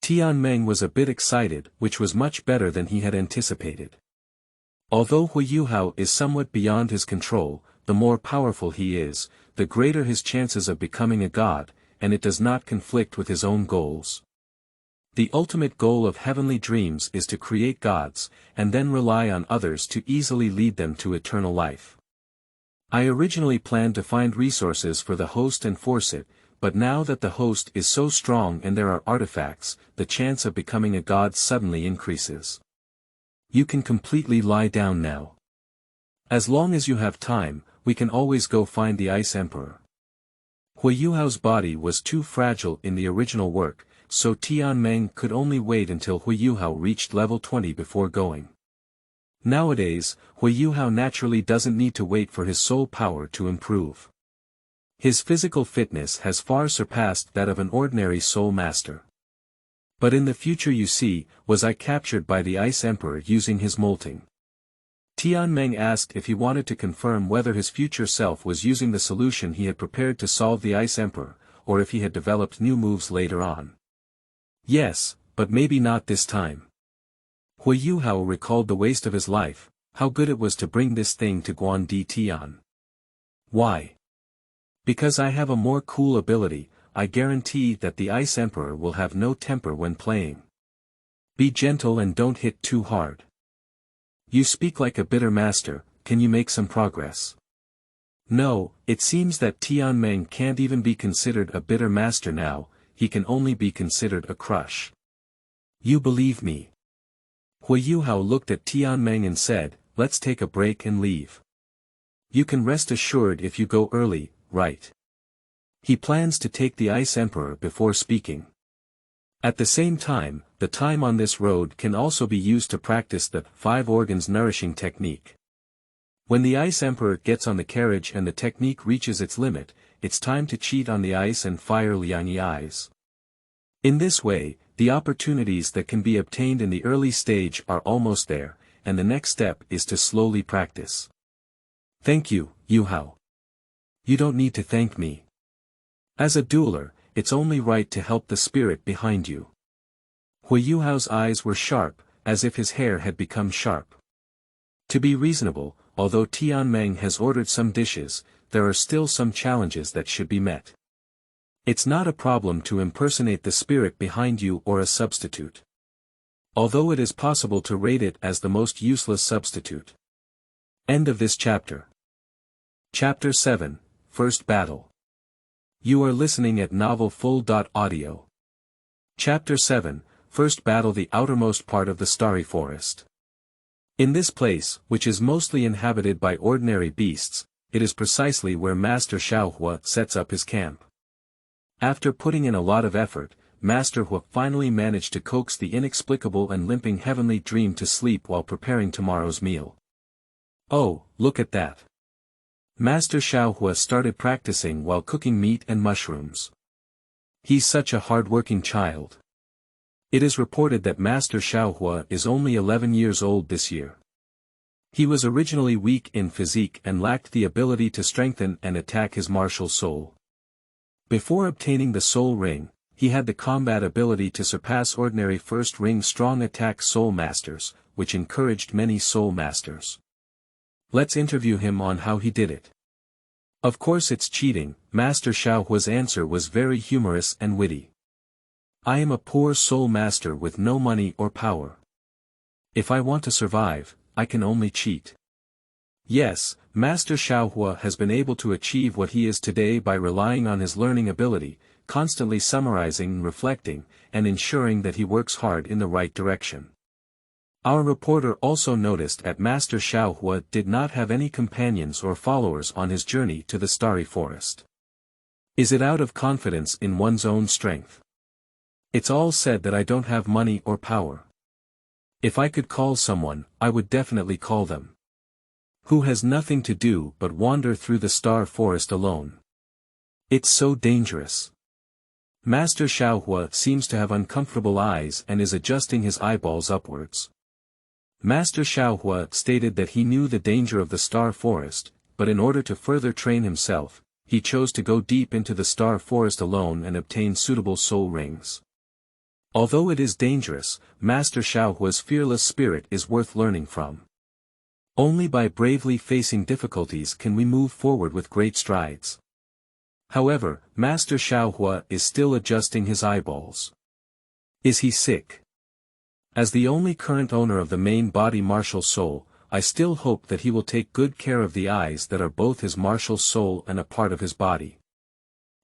Tian Meng was a bit excited, which was much better than he had anticipated. Although Huo Yuhao is somewhat beyond his control, the more powerful he is, the greater his chances of becoming a god, and it does not conflict with his own goals. The ultimate goal of heavenly dreams is to create gods, and then rely on others to easily lead them to eternal life. I originally planned to find resources for the host and force it, but now that the host is so strong and there are artifacts, the chance of becoming a god suddenly increases. You can completely lie down now. As long as you have time, we can always go find the Ice Emperor. Huo Yuhao's body was too fragile in the original work, so Tian Meng could only wait until Huo Yuhao reached level 20 before going. Nowadays, Huo Yuhao naturally doesn't need to wait for his soul power to improve. His physical fitness has far surpassed that of an ordinary soul master. But in the future you see, was I captured by the Ice Emperor using his molting? Tian Meng asked if he wanted to confirm whether his future self was using the solution he had prepared to solve the Ice Emperor, or if he had developed new moves later on. Yes, but maybe not this time. Huo Yuhao recalled the waste of his life, how good it was to bring this thing to Guandi Tian. Why? Because I have a more cool ability, I guarantee that the Ice Emperor will have no temper when playing. Be gentle and don't hit too hard. You speak like a bitter master, can you make some progress? No, it seems that Tian Meng can't even be considered a bitter master now, he can only be considered a crush. You believe me? Huo Yuhao looked at Tian Meng and said, let's take a break and leave. You can rest assured if you go early, right? He plans to take the Ice Emperor before speaking. At the same time, the time on this road can also be used to practice the 5 organs nourishing technique. When the Ice Emperor gets on the carriage and the technique reaches its limit, it's time to cheat on the ice and fire Liangyi eyes. In this way, the opportunities that can be obtained in the early stage are almost there, and the next step is to slowly practice. Thank you, Yuhao. You don't need to thank me. As a dueler, it's only right to help the spirit behind you. Huo Yuhao's eyes were sharp, as if his hair had become sharp. To be reasonable, although Tian Meng has ordered some dishes, there are still some challenges that should be met. It's not a problem to impersonate the spirit behind you or a substitute. Although it is possible to rate it as the most useless substitute. End of this chapter. Chapter 7, First Battle. You are listening at novelfull.audio. Chapter 7, first battle the outermost part of the starry forest. In this place, which is mostly inhabited by ordinary beasts, it is precisely where Master Xiaohua sets up his camp. After putting in a lot of effort, Master Hua finally managed to coax the inexplicable and limping heavenly dream to sleep while preparing tomorrow's meal. Oh, look at that. Master Xiaohua started practicing while cooking meat and mushrooms. He's such a hard-working child. It is reported that Master Xiaohua is only 11 years old this year. He was originally weak in physique and lacked the ability to strengthen and attack his martial soul. Before obtaining the soul ring, he had the combat ability to surpass ordinary first ring strong attack soul masters, which encouraged many soul masters. Let's interview him on how he did it. Of course it's cheating. Master Xiaohua's answer was very humorous and witty. I am a poor soul master with no money or power. If I want to survive, I can only cheat. Yes, Master Xiaohua has been able to achieve what he is today by relying on his learning ability, constantly summarizing and reflecting, and ensuring that he works hard in the right direction. Our reporter also noticed that Master Xiaohua did not have any companions or followers on his journey to the starry forest. Is it out of confidence in one's own strength? It's all said that I don't have money or power. If I could call someone, I would definitely call them. Who has nothing to do but wander through the star forest alone. It's so dangerous. Master Xiaohua seems to have uncomfortable eyes and is adjusting his eyeballs upwards. Master Xiaohua stated that he knew the danger of the star forest, but in order to further train himself, he chose to go deep into the star forest alone and obtain suitable soul rings. Although it is dangerous, Master Xiaohua's fearless spirit is worth learning from. Only by bravely facing difficulties can we move forward with great strides. However, Master Xiaohua is still adjusting his eyeballs. Is he sick? As the only current owner of the main body martial soul, I still hope that he will take good care of the eyes that are both his martial soul and a part of his body.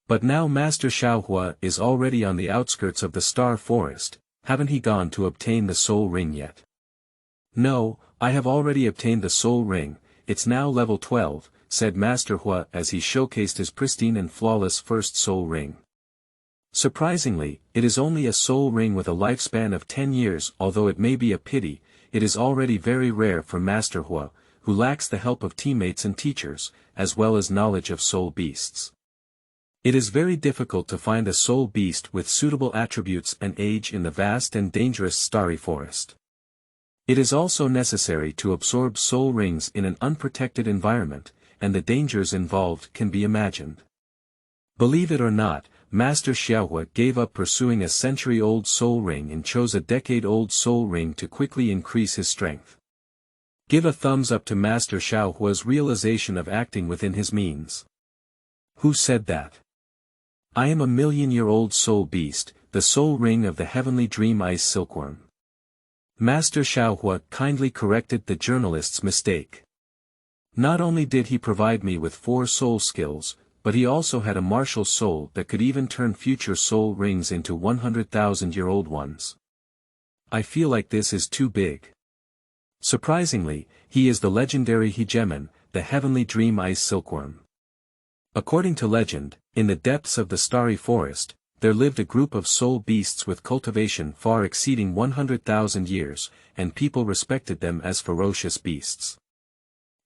But now Master Xiaohua is already on the outskirts of the star forest. Haven't he gone to obtain the soul ring yet? No, I have already obtained the soul ring, it's now level 12, said Master Hua as he showcased his pristine and flawless first soul ring. Surprisingly, it is only a soul ring with a lifespan of 10 years. Although it may be a pity, it is already very rare for Master Hua, who lacks the help of teammates and teachers, as well as knowledge of soul beasts. It is very difficult to find a soul beast with suitable attributes and age in the vast and dangerous starry forest. It is also necessary to absorb soul rings in an unprotected environment, and the dangers involved can be imagined. Believe it or not, Master Xiaohua gave up pursuing a century-old soul ring and chose a decade-old soul ring to quickly increase his strength. Give a thumbs up to Master Xiaohua's realization of acting within his means. Who said that? I am a million-year-old soul beast, the soul ring of the heavenly dream ice silkworm. Master Xiaohua kindly corrected the journalist's mistake. Not only did he provide me with 4 soul skills, but he also had a martial soul that could even turn future soul rings into 100,000-year-old ones. I feel like this is too big. Surprisingly, he is the legendary Hegemon, the heavenly dream ice silkworm. According to legend, in the depths of the starry forest, there lived a group of soul beasts with cultivation far exceeding 100,000 years, and people respected them as ferocious beasts.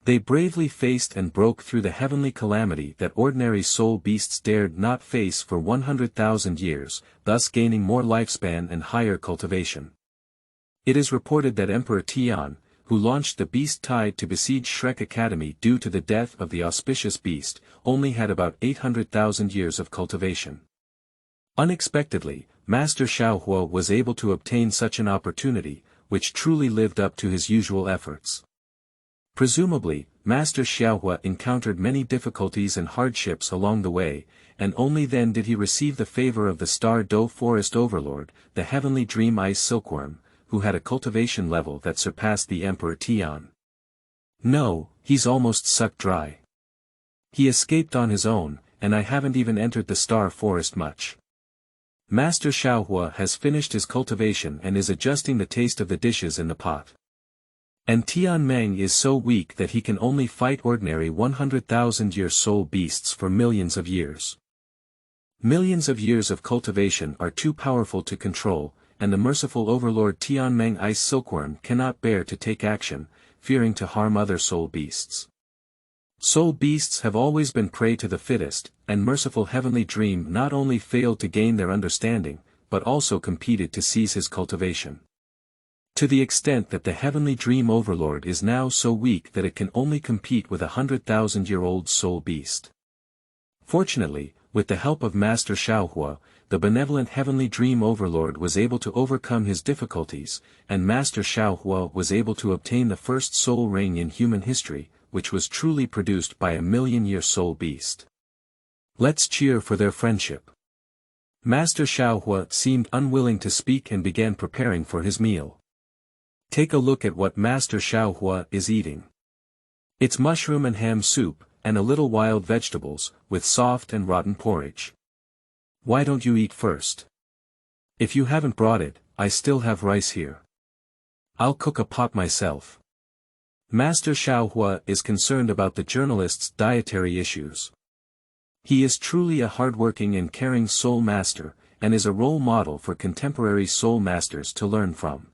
They bravely faced and broke through the heavenly calamity that ordinary soul beasts dared not face for 100,000 years, thus gaining more lifespan and higher cultivation. It is reported that Emperor Tian, who launched the Beast Tide to besiege Shrek Academy due to the death of the auspicious beast, only had about 800,000 years of cultivation. Unexpectedly, Master Xiaohua was able to obtain such an opportunity, which truly lived up to his usual efforts. Presumably, Master Xiaohua encountered many difficulties and hardships along the way, and only then did he receive the favor of the Star Do Forest Overlord, the heavenly dream ice silkworm, who had a cultivation level that surpassed the Emperor Tian. No, he's almost sucked dry. He escaped on his own, and I haven't even entered the star forest much. Master Xiaohua has finished his cultivation and is adjusting the taste of the dishes in the pot. And Tianmeng is so weak that he can only fight ordinary 100,000-year soul beasts for millions of years. Millions of years of cultivation are too powerful to control, and the merciful overlord Tianmeng Ice Silkworm cannot bear to take action, fearing to harm other soul beasts. Soul beasts have always been prey to the fittest, and merciful Heavenly Dream not only failed to gain their understanding, but also competed to seize his cultivation. To the extent that the Heavenly Dream Overlord is now so weak that it can only compete with a 100,000-year-old soul beast. Fortunately, with the help of Master Xiaohua, the benevolent Heavenly Dream Overlord was able to overcome his difficulties, and Master Xiaohua was able to obtain the first soul ring in human history, which was truly produced by a million-year soul beast. Let's cheer for their friendship. Master Xiaohua seemed unwilling to speak and began preparing for his meal. Take a look at what Master Xiaohua is eating. It's mushroom and ham soup, and a little wild vegetables, with soft and rotten porridge. Why don't you eat first? If you haven't brought it, I still have rice here. I'll cook a pot myself. Master Xiaohua is concerned about the journalist's dietary issues. He is truly a hardworking and caring soul master, and is a role model for contemporary soul masters to learn from.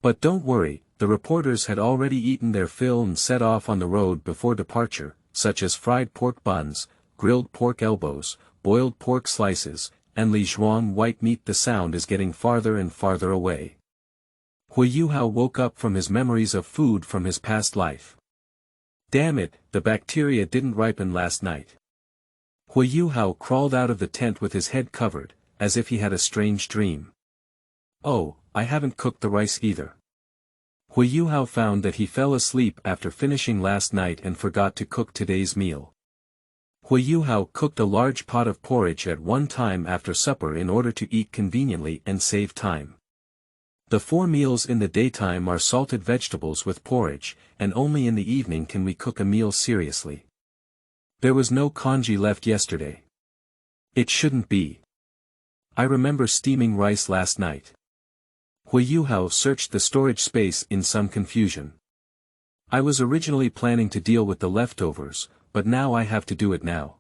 But don't worry, the reporters had already eaten their fill and set off on the road before departure, such as fried pork buns, grilled pork elbows, boiled pork slices, and Lijuang white meat. The sound is getting farther and farther away. Huo Yuhao woke up from his memories of food from his past life. Damn it, the bacteria didn't ripen last night. Huo Yuhao crawled out of the tent with his head covered, as if he had a strange dream. Oh, I haven't cooked the rice either. Huo Yuhao found that he fell asleep after finishing last night and forgot to cook today's meal. Huo Yuhao cooked a large pot of porridge at one time after supper in order to eat conveniently and save time. The 4 meals in the daytime are salted vegetables with porridge, and only in the evening can we cook a meal seriously. There was no congee left yesterday. It shouldn't be. I remember steaming rice last night. Huo Yuhao searched the storage space in some confusion. I was originally planning to deal with the leftovers, but now I have to do it now.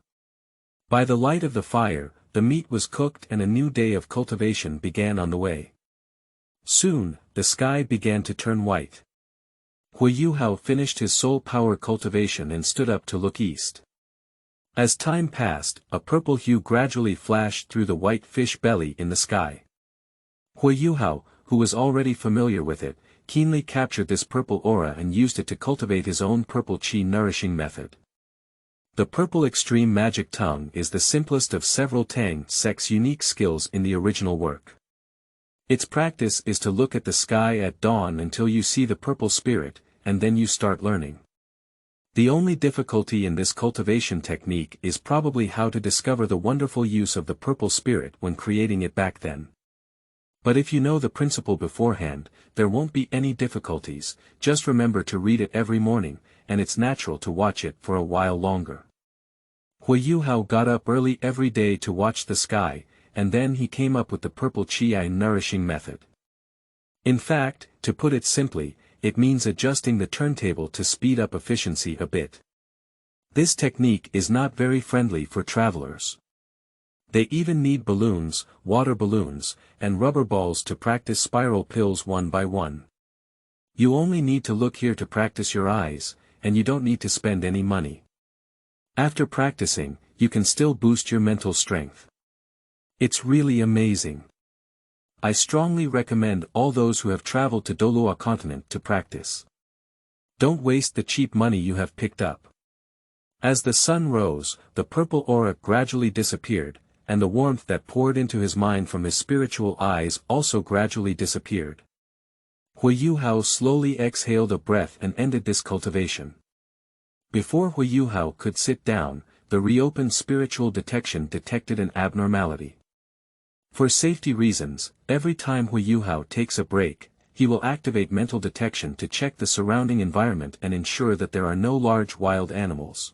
By the light of the fire, the meat was cooked and a new day of cultivation began on the way. Soon, the sky began to turn white. Huo Yuhao finished his soul power cultivation and stood up to look east. As time passed, a purple hue gradually flashed through the white fish belly in the sky. Huo Yuhao, who was already familiar with it, keenly captured this purple aura and used it to cultivate his own purple chi nourishing method. The purple extreme magic tongue is the simplest of several Tang San's unique skills in the original work. Its practice is to look at the sky at dawn until you see the purple spirit, and then you start learning. The only difficulty in this cultivation technique is probably how to discover the wonderful use of the purple spirit when creating it back then. But if you know the principle beforehand, there won't be any difficulties. Just remember to read it every morning, and it's natural to watch it for a while longer. Huo Yuhao got up early every day to watch the sky, and then he came up with the purple chi nourishing method. In fact, to put it simply, it means adjusting the turntable to speed up efficiency a bit. This technique is not very friendly for travelers. They even need balloons, water balloons, and rubber balls to practice spiral pills one by one. You only need to look here to practice your eyes, and you don't need to spend any money. After practicing, you can still boost your mental strength. It's really amazing. I strongly recommend all those who have traveled to Douluo continent to practice. Don't waste the cheap money you have picked up. As the sun rose, the purple aura gradually disappeared, and the warmth that poured into his mind from his spiritual eyes also gradually disappeared. Huo Yuhao slowly exhaled a breath and ended this cultivation. Before Huo Yuhao could sit down, the reopened spiritual detection detected an abnormality. For safety reasons, every time Huo Yuhao takes a break, he will activate mental detection to check the surrounding environment and ensure that there are no large wild animals.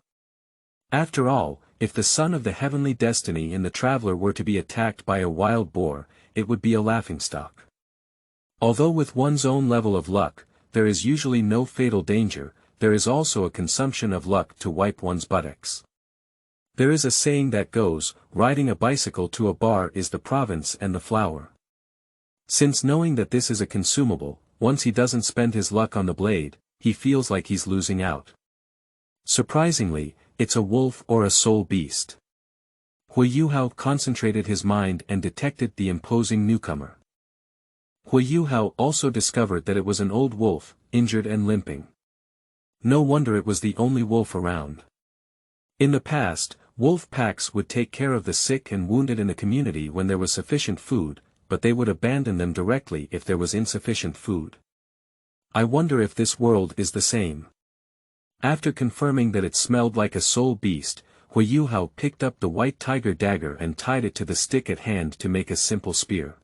After all, If the son of the heavenly destiny in the traveler were to be attacked by a wild boar, it would be a laughingstock. Although with one's own level of luck, there is usually no fatal danger, there is also a consumption of luck to wipe one's buttocks. There is a saying that goes, riding a bicycle to a bar is the province and the flower. Since knowing that this is a consumable, once he doesn't spend his luck on the blade, he feels like he's losing out. Surprisingly, it's a wolf or a soul beast. Huo Yuhao concentrated his mind and detected the imposing newcomer. Huo Yuhao also discovered that it was an old wolf, injured and limping. No wonder it was the only wolf around. In the past, wolf packs would take care of the sick and wounded in the community when there was sufficient food, but they would abandon them directly if there was insufficient food. I wonder if this world is the same. After confirming that it smelled like a soul beast, Huo Yuhao picked up the white tiger dagger and tied it to the stick at hand to make a simple spear.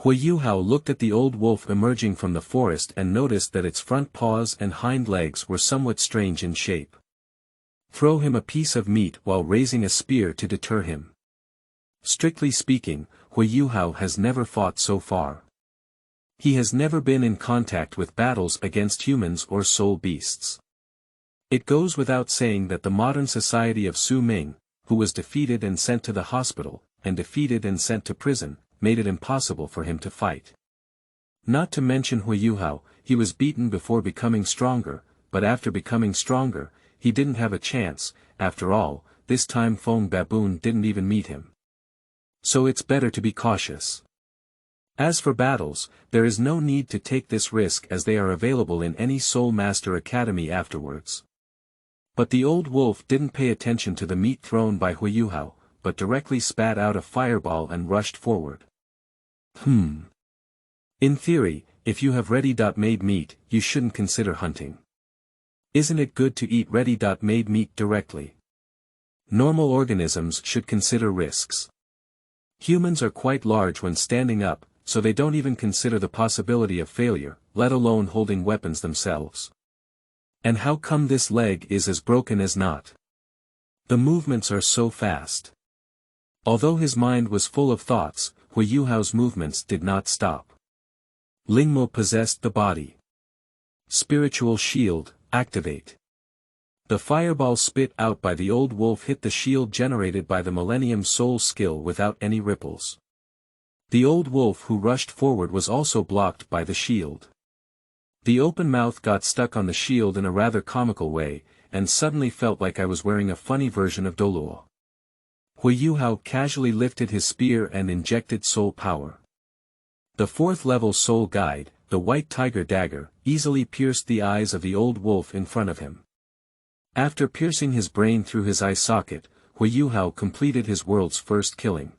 Huo Yuhao looked at the old wolf emerging from the forest and noticed that its front paws and hind legs were somewhat strange in shape. Throw him a piece of meat while raising a spear to deter him. Strictly speaking, Huo Yuhao has never fought so far. He has never been in contact with battles against humans or soul beasts. It goes without saying that the modern society of Su Ming, who was defeated and sent to the hospital, and defeated and sent to prison, made it impossible for him to fight. Not to mention Huo Yuhao, he was beaten before becoming stronger, but after becoming stronger, he didn't have a chance. After all, this time Feng Baboon didn't even meet him. So it's better to be cautious. As for battles, there is no need to take this risk as they are available in any Soul Master Academy afterwards. But the old wolf didn't pay attention to the meat thrown by Huo Yuhao, but directly spat out a fireball and rushed forward. In theory, if you have ready-made meat, you shouldn't consider hunting. Isn't it good to eat ready-made meat directly? Normal organisms should consider risks. Humans are quite large when standing up, so they don't even consider the possibility of failure, let alone holding weapons themselves. And how come this leg is as broken as not? The movements are so fast. Although his mind was full of thoughts, Huo Yuhao's movements did not stop. Lingmo possessed the body. Spiritual shield, activate. The fireball spit out by the old wolf hit the shield generated by the Millennium Soul skill without any ripples. The old wolf who rushed forward was also blocked by the shield. The open mouth got stuck on the shield in a rather comical way, and suddenly felt like I was wearing a funny version of Douluo. Huo Yuhao casually lifted his spear and injected soul power. The 4th level soul guide, the white tiger dagger, easily pierced the eyes of the old wolf in front of him. After piercing his brain through his eye socket, Huo Yuhao completed his world's first killing.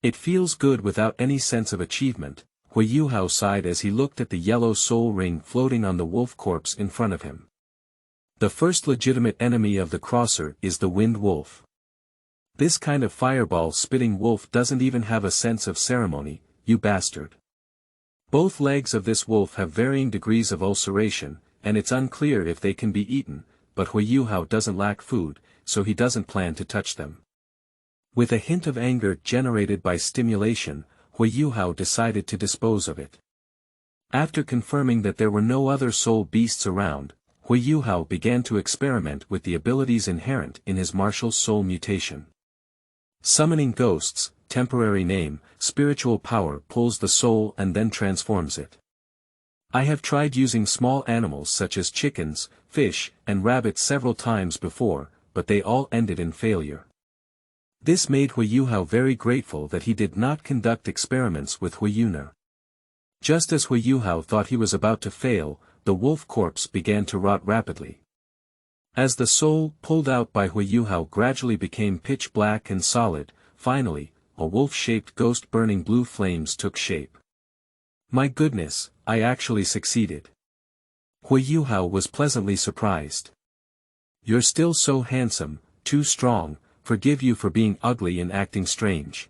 It feels good without any sense of achievement. Huo Yuhao sighed as he looked at the yellow soul ring floating on the wolf corpse in front of him. The first legitimate enemy of the crosser is the wind wolf. This kind of fireball-spitting wolf doesn't even have a sense of ceremony, you bastard. Both legs of this wolf have varying degrees of ulceration, and it's unclear if they can be eaten, but Huo Yuhao doesn't lack food, so he doesn't plan to touch them. With a hint of anger generated by stimulation, Huo Yuhao decided to dispose of it. After confirming that there were no other soul beasts around, Huo Yuhao began to experiment with the abilities inherent in his martial soul mutation. Summoning ghosts, temporary name, spiritual power pulls the soul and then transforms it. I have tried using small animals such as chickens, fish, and rabbits several times before, but they all ended in failure. This made Huo Yuhao very grateful that he did not conduct experiments with Huo Yuner. Just as Huo Yuhao thought he was about to fail, the wolf corpse began to rot rapidly. As the soul pulled out by Huo Yuhao gradually became pitch black and solid, finally, a wolf-shaped ghost burning blue flames took shape. My goodness, I actually succeeded. Huo Yuhao was pleasantly surprised. You're still so handsome, too strong, forgive you for being ugly and acting strange.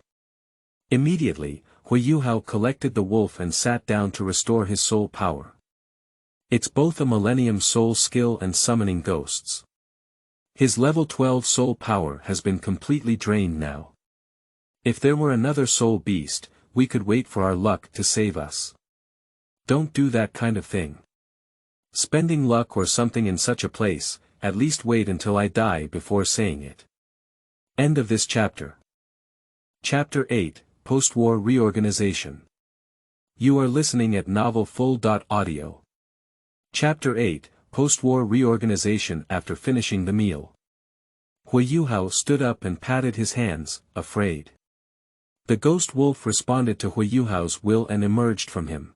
Immediately, Huo Yuhao collected the wolf and sat down to restore his soul power. It's both a Millennium Soul skill and summoning ghosts. His level 12 soul power has been completely drained now. If there were another soul beast, we could wait for our luck to save us. Don't do that kind of thing. Spending luck or something in such a place, at least wait until I die before saying it. End of this chapter. Chapter 8, Postwar Reorganization. You are listening at novelfull.audio. Chapter 8, Postwar Reorganization. After finishing the meal, Huo Yuhao stood up and patted his hands, afraid. The ghost wolf responded to Huo Yuhao's will and emerged from him.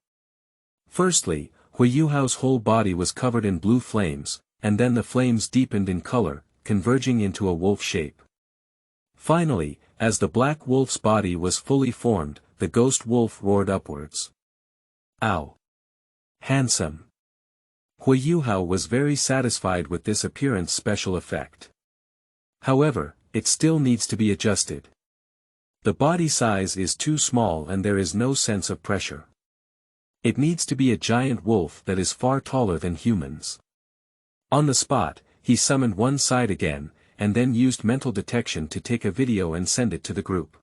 Firstly, Huo Yuhao's whole body was covered in blue flames, and then the flames deepened in color, converging into a wolf shape. Finally, as the black wolf's body was fully formed, the ghost wolf roared upwards. Ow! Handsome! Huo Yuhao was very satisfied with this appearance special effect. However, it still needs to be adjusted. The body size is too small and there is no sense of pressure. It needs to be a giant wolf that is far taller than humans. On the spot, he summoned one side again, and then used mental detection to take a video and send it to the group.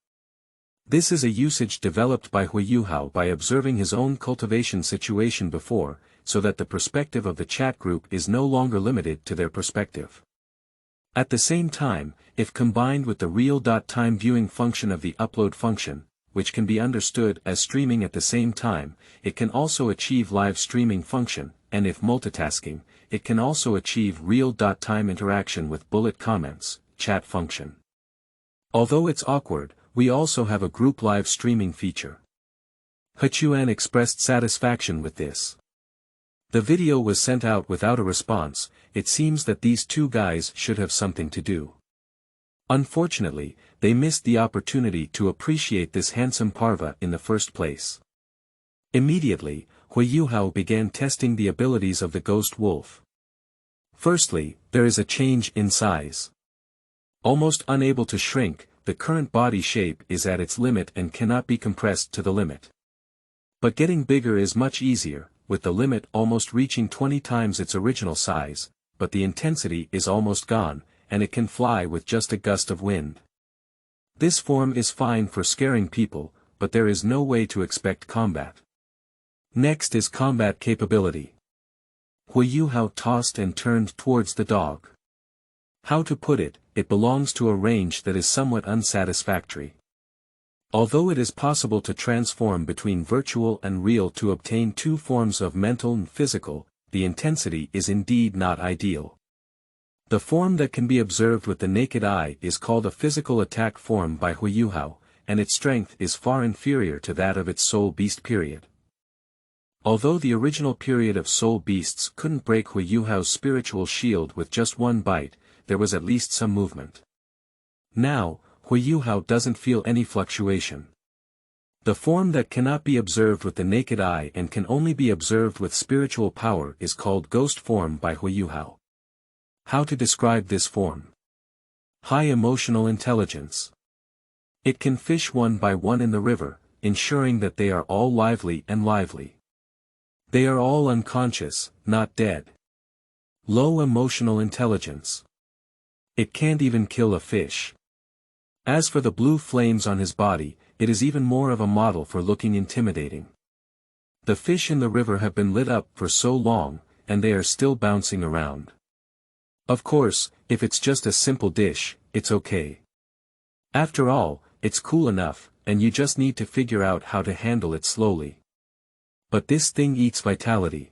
This is a usage developed by Huo Yuhao by observing his own cultivation situation before, so that the perspective of the chat group is no longer limited to their perspective. At the same time, if combined with the real-time viewing function of the upload function, which can be understood as streaming at the same time, it can also achieve live streaming function, and if multitasking, it can also achieve real-time interaction with bullet comments, chat function. Although it's awkward, we also have a group live streaming feature. Hechuan expressed satisfaction with this. The video was sent out without a response. It seems that these two guys should have something to do. Unfortunately, they missed the opportunity to appreciate this handsome parva in the first place. Immediately, Huo Yuhao began testing the abilities of the ghost wolf. Firstly, there is a change in size. Almost unable to shrink, the current body shape is at its limit and cannot be compressed to the limit. But getting bigger is much easier, with the limit almost reaching 20 times its original size, but the intensity is almost gone, and it can fly with just a gust of wind. This form is fine for scaring people, but there is no way to expect combat. Next is combat capability. Huo Yuhao tossed and turned towards the dog. How to put it, it belongs to a range that is somewhat unsatisfactory. Although it is possible to transform between virtual and real to obtain two forms of mental and physical, the intensity is indeed not ideal. The form that can be observed with the naked eye is called a physical attack form by Huo Yuhao, and its strength is far inferior to that of its soul beast period. Although the original period of soul beasts couldn't break Huo Yuhao's spiritual shield with just one bite, there was at least some movement. Now, Huo Yuhao doesn't feel any fluctuation. The form that cannot be observed with the naked eye and can only be observed with spiritual power is called ghost form by Huo Yuhao. How to describe this form? High emotional intelligence. It can fish one by one in the river, ensuring that they are all lively and lively. They are all unconscious, not dead. Low emotional intelligence. It can't even kill a fish. As for the blue flames on his body, it is even more of a model for looking intimidating. The fish in the river have been lit up for so long, and they are still bouncing around. Of course, if it's just a simple dish, it's okay. After all, it's cool enough, and you just need to figure out how to handle it slowly. But this thing eats vitality.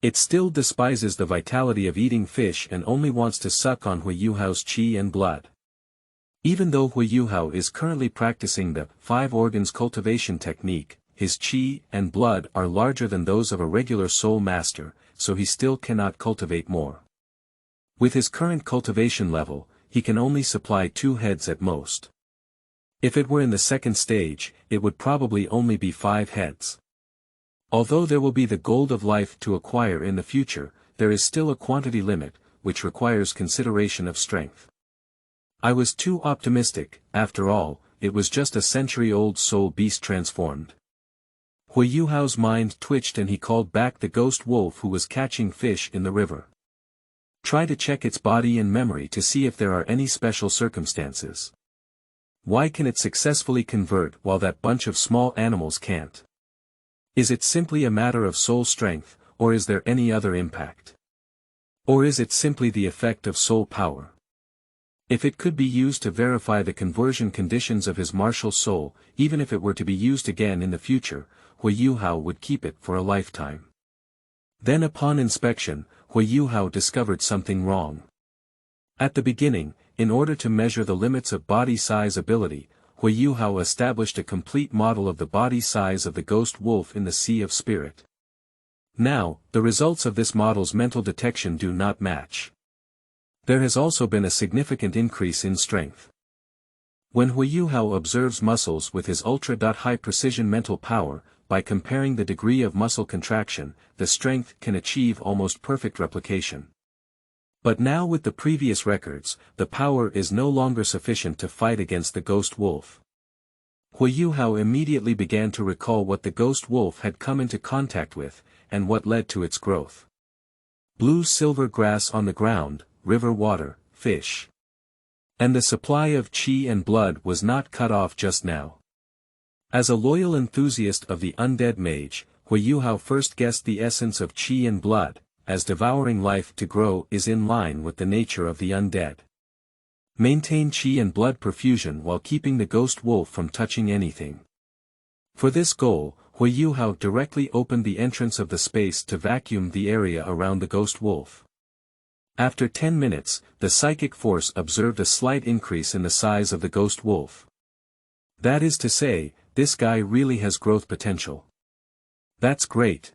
It still despises the vitality of eating fish and only wants to suck on Huo Yuhao's qi and blood. Even though Huo Yuhao is currently practicing the 5 organs cultivation technique, his qi and blood are larger than those of a regular soul master, so he still cannot cultivate more. With his current cultivation level, he can only supply 2 heads at most. If it were in the second stage, it would probably only be 5 heads. Although there will be the gold of life to acquire in the future, there is still a quantity limit, which requires consideration of strength. I was too optimistic. After all, it was just a century-old soul beast transformed. Huo Yuhao's mind twitched and he called back the ghost wolf who was catching fish in the river. Try to check its body and memory to see if there are any special circumstances. Why can it successfully convert while that bunch of small animals can't? Is it simply a matter of soul strength, or is there any other impact? Or is it simply the effect of soul power? If it could be used to verify the conversion conditions of his martial soul, even if it were to be used again in the future, Huo Yuhao would keep it for a lifetime. Then upon inspection, Huo Yuhao discovered something wrong. At the beginning, in order to measure the limits of body size ability, Huo Yuhao established a complete model of the body size of the ghost wolf in the Sea of Spirit. Now, the results of this model's mental detection do not match. There has also been a significant increase in strength. When Huo Yuhao observes muscles with his ultra-high precision mental power, by comparing the degree of muscle contraction, the strength can achieve almost perfect replication. But now with the previous records, the power is no longer sufficient to fight against the ghost wolf. Huo Yuhao immediately began to recall what the ghost wolf had come into contact with, and what led to its growth. Blue-silver grass on the ground, river water, fish. And the supply of qi and blood was not cut off just now. As a loyal enthusiast of the undead mage, Huo Yuhao first guessed the essence of qi and blood, as devouring life to grow is in line with the nature of the undead. Maintain qi and blood perfusion while keeping the ghost wolf from touching anything. For this goal, Huo Yuhao directly opened the entrance of the space to vacuum the area around the ghost wolf. After 10 minutes, the psychic force observed a slight increase in the size of the ghost wolf. That is to say, this guy really has growth potential. That's great.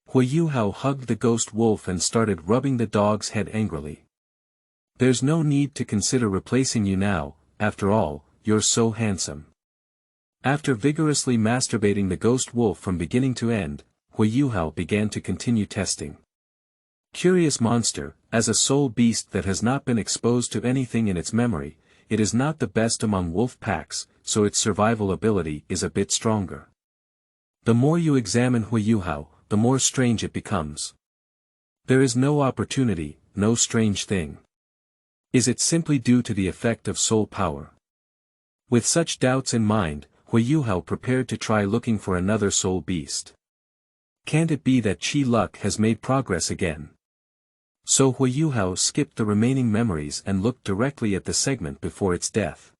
Huo Yuhao hugged the ghost wolf and started rubbing the dog's head angrily. There's no need to consider replacing you now, after all, you're so handsome. After vigorously masturbating the ghost wolf from beginning to end, Huo Yuhao began to continue testing. Curious monster, as a soul beast that has not been exposed to anything in its memory, it is not the best among wolf packs, so its survival ability is a bit stronger. The more you examine Huo Yuhao, the more strange it becomes. There is no opportunity, no strange thing. Is it simply due to the effect of soul power? With such doubts in mind, Huo Yuhao prepared to try looking for another soul beast. Can't it be that Qi luck has made progress again? So Huo Yuhao skipped the remaining memories and looked directly at the segment before its death.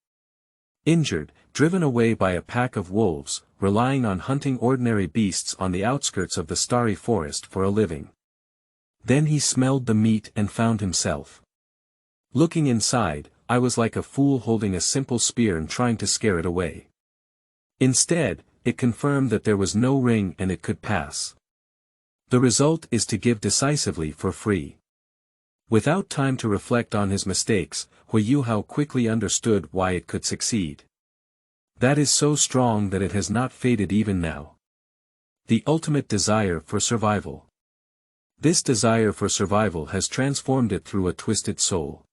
Injured, driven away by a pack of wolves, relying on hunting ordinary beasts on the outskirts of the starry forest for a living. Then he smelled the meat and found himself. Looking inside, I was like a fool holding a simple spear and trying to scare it away. Instead, it confirmed that there was no ring and it could pass. The result is to give decisively for free. Without time to reflect on his mistakes, Huo Yuhao quickly understood why it could succeed. That is so strong that it has not faded even now. The ultimate desire for survival. This desire for survival has transformed it through a twisted soul.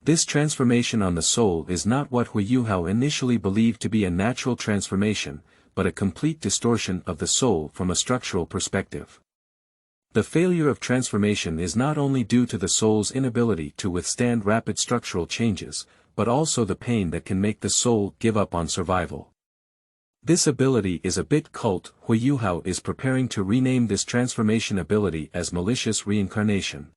This transformation on the soul is not what Huo Yuhao initially believed to be a natural transformation, but a complete distortion of the soul from a structural perspective. The failure of transformation is not only due to the soul's inability to withstand rapid structural changes, but also the pain that can make the soul give up on survival. This ability is a bit cult. Huo Yuhao is preparing to rename this transformation ability as malicious reincarnation.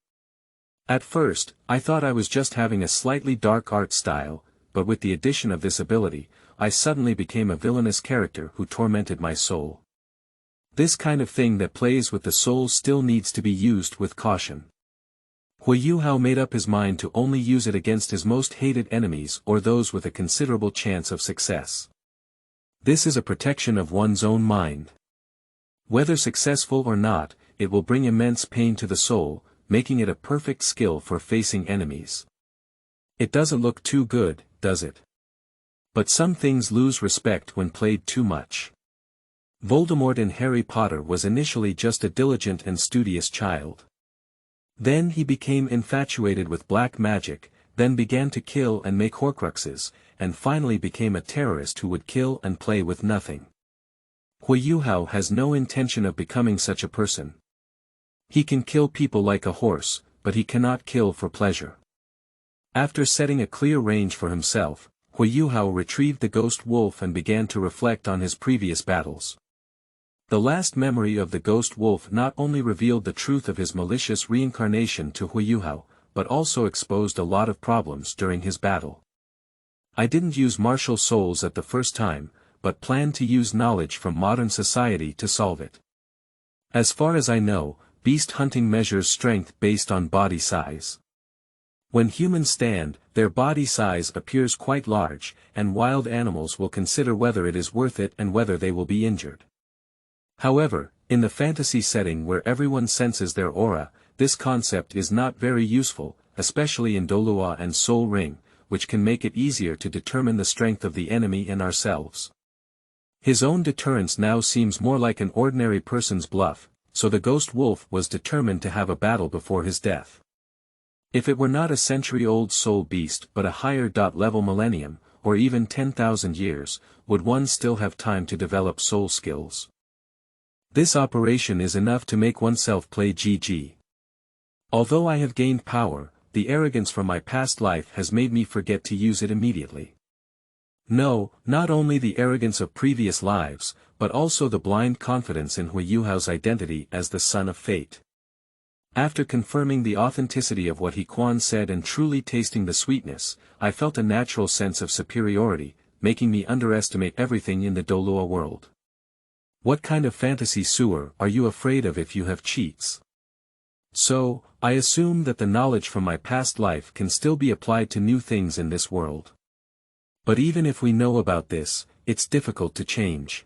At first, I thought I was just having a slightly dark art style, but with the addition of this ability, I suddenly became a villainous character who tormented my soul. This kind of thing that plays with the soul still needs to be used with caution. Huo Yuhao made up his mind to only use it against his most hated enemies or those with a considerable chance of success. This is a protection of one's own mind. Whether successful or not, it will bring immense pain to the soul, making it a perfect skill for facing enemies. It doesn't look too good, does it? But some things lose respect when played too much. Voldemort in Harry Potter was initially just a diligent and studious child. Then he became infatuated with black magic, then began to kill and make Horcruxes, and finally became a terrorist who would kill and play with nothing. Huo Yuhao has no intention of becoming such a person. He can kill people like a horse, but he cannot kill for pleasure. After setting a clear range for himself, Huo Yuhao retrieved the ghost wolf and began to reflect on his previous battles. The last memory of the ghost wolf not only revealed the truth of his malicious reincarnation to Huo Yuhao, but also exposed a lot of problems during his battle. I didn't use martial souls at the first time, but planned to use knowledge from modern society to solve it. As far as I know, beast hunting measures strength based on body size. When humans stand, their body size appears quite large, and wild animals will consider whether it is worth it and whether they will be injured. However, in the fantasy setting where everyone senses their aura, this concept is not very useful, especially in Douluo and Soul Ring, which can make it easier to determine the strength of the enemy and ourselves. His own deterrence now seems more like an ordinary person's bluff, so the ghost wolf was determined to have a battle before his death. If it were not a century-old soul beast but a higher level millennium, or even 10,000 years, would one still have time to develop soul skills? This operation is enough to make oneself play GG. Although I have gained power, the arrogance from my past life has made me forget to use it immediately. No, not only the arrogance of previous lives, but also the blind confidence in Huo Yuhao's identity as the son of fate. After confirming the authenticity of what He Quan said and truly tasting the sweetness, I felt a natural sense of superiority, making me underestimate everything in the Douluo world. What kind of fantasy sewer are you afraid of if you have cheats? So, I assume that the knowledge from my past life can still be applied to new things in this world. But even if we know about this, it's difficult to change.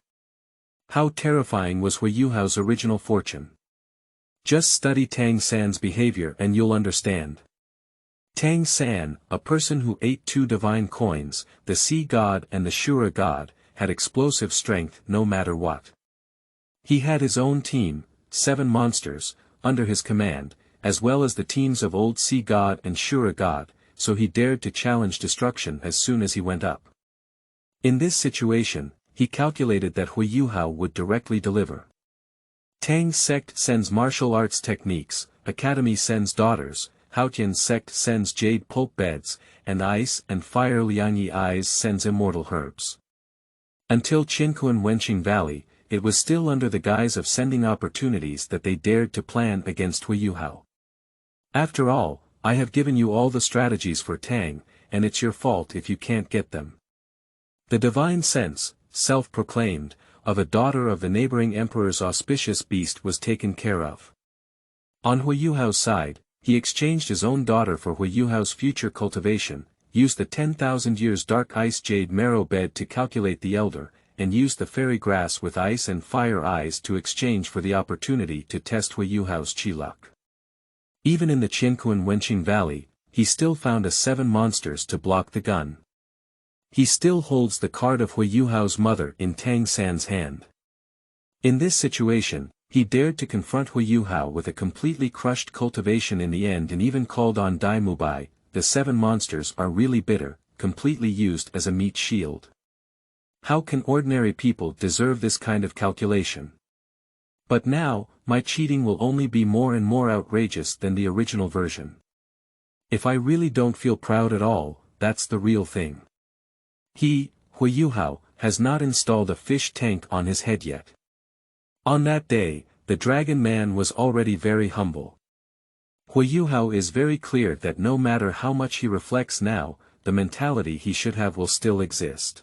How terrifying was Huo Yuhao's original fortune? Just study Tang San's behavior and you'll understand. Tang San, a person who ate 2 divine coins, the sea god and the Shura god, had explosive strength no matter what. He had his own team, 7 monsters, under his command, as well as the teams of Old Sea God and Shura God, so he dared to challenge destruction as soon as he went up. In this situation, he calculated that Huo Yuhao would directly deliver. Tang sect sends martial arts techniques, Academy sends daughters, Haotian sect sends jade pulp beds, and Ice and Fire Liangyi Eyes sends immortal herbs. Until Qinquan Wenqing Valley, it was still under the guise of sending opportunities that they dared to plan against Huo Yuhao. After all, I have given you all the strategies for Tang, and it's your fault if you can't get them. The divine sense, self-proclaimed, of a daughter of the neighboring emperor's auspicious beast was taken care of. On Huo Yuhao's side, he exchanged his own daughter for Huo Yuhao's future cultivation, used the 10,000 years dark ice jade marrow bed to calculate the elder, and used the fairy grass with ice and fire eyes to exchange for the opportunity to test Huo Yuhao's chi luck. Even in the Qinquan Wenqing Valley, he still found 7 monsters to block the gun. He still holds the card of Huo Yuhao's mother in Tang San's hand. In this situation, he dared to confront Huo Yuhao with a completely crushed cultivation in the end and even called on Dai Mubai. The 7 monsters are really bitter, completely used as a meat shield. How can ordinary people deserve this kind of calculation? But now, my cheating will only be more and more outrageous than the original version. If I really don't feel proud at all, that's the real thing. He, Huo Yuhao, has not installed a fish tank on his head yet. On that day, the Dragon Man was already very humble. Huo Yuhao is very clear that no matter how much he reflects now, the mentality he should have will still exist.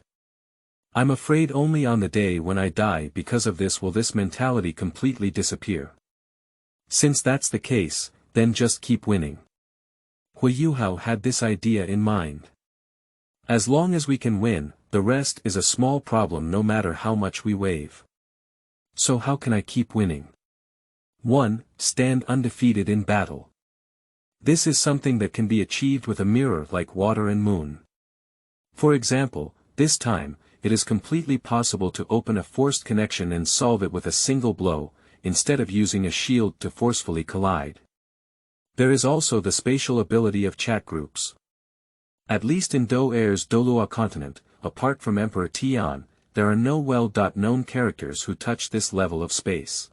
I'm afraid only on the day when I die because of this will this mentality completely disappear. Since that's the case, then just keep winning. Huo Yuhao had this idea in mind. As long as we can win, the rest is a small problem no matter how much we wave. So how can I keep winning? 1. Stand undefeated in battle. This is something that can be achieved with a mirror like water and moon. For example, this time, it is completely possible to open a forced connection and solve it with a single blow, instead of using a shield to forcefully collide. There is also the spatial ability of chat groups. At least in Do Air's Douluo continent, apart from Emperor Tian, there are no well-known characters who touch this level of space.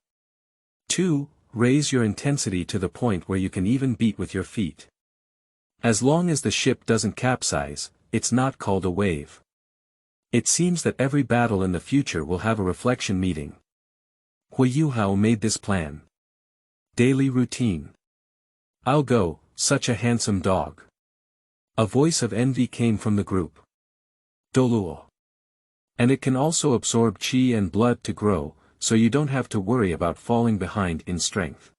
2. raise your intensity to the point where you can even beat with your feet. As long as the ship doesn't capsize, it's not called a wave. It seems that every battle in the future will have a reflection meeting. Huo Yuhao made this plan. Daily routine. I'll go, such a handsome dog. A voice of envy came from the group. Douluo. And it can also absorb qi and blood to grow, so you don't have to worry about falling behind in strength.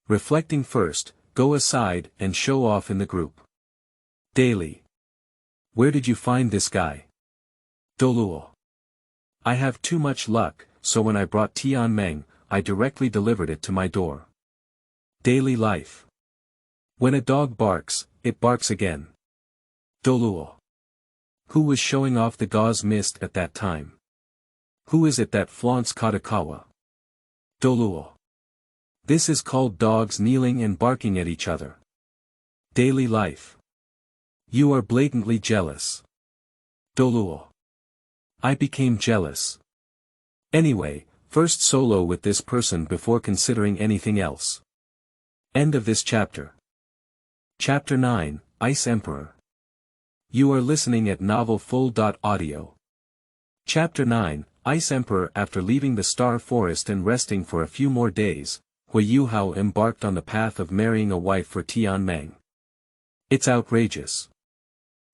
Reflecting first, go aside and show off in the group. Daily. Where did you find this guy? Douluo. I have too much luck, so when I brought Tianmeng, I directly delivered it to my door. Daily life. When a dog barks, it barks again. Douluo. Who was showing off the gauze mist at that time? Who is it that flaunts Katakawa? Douluo. This is called dogs kneeling and barking at each other. Daily life. You are blatantly jealous. Douluo. I became jealous. Anyway, first solo with this person before considering anything else. End of this chapter. Chapter 9, Ice Emperor. You are listening at novelfull.audio. Chapter 9, Ice Emperor. After leaving the Star Forest and resting for a few more days, Huo Yuhao embarked on the path of marrying a wife for Tianmeng. It's outrageous.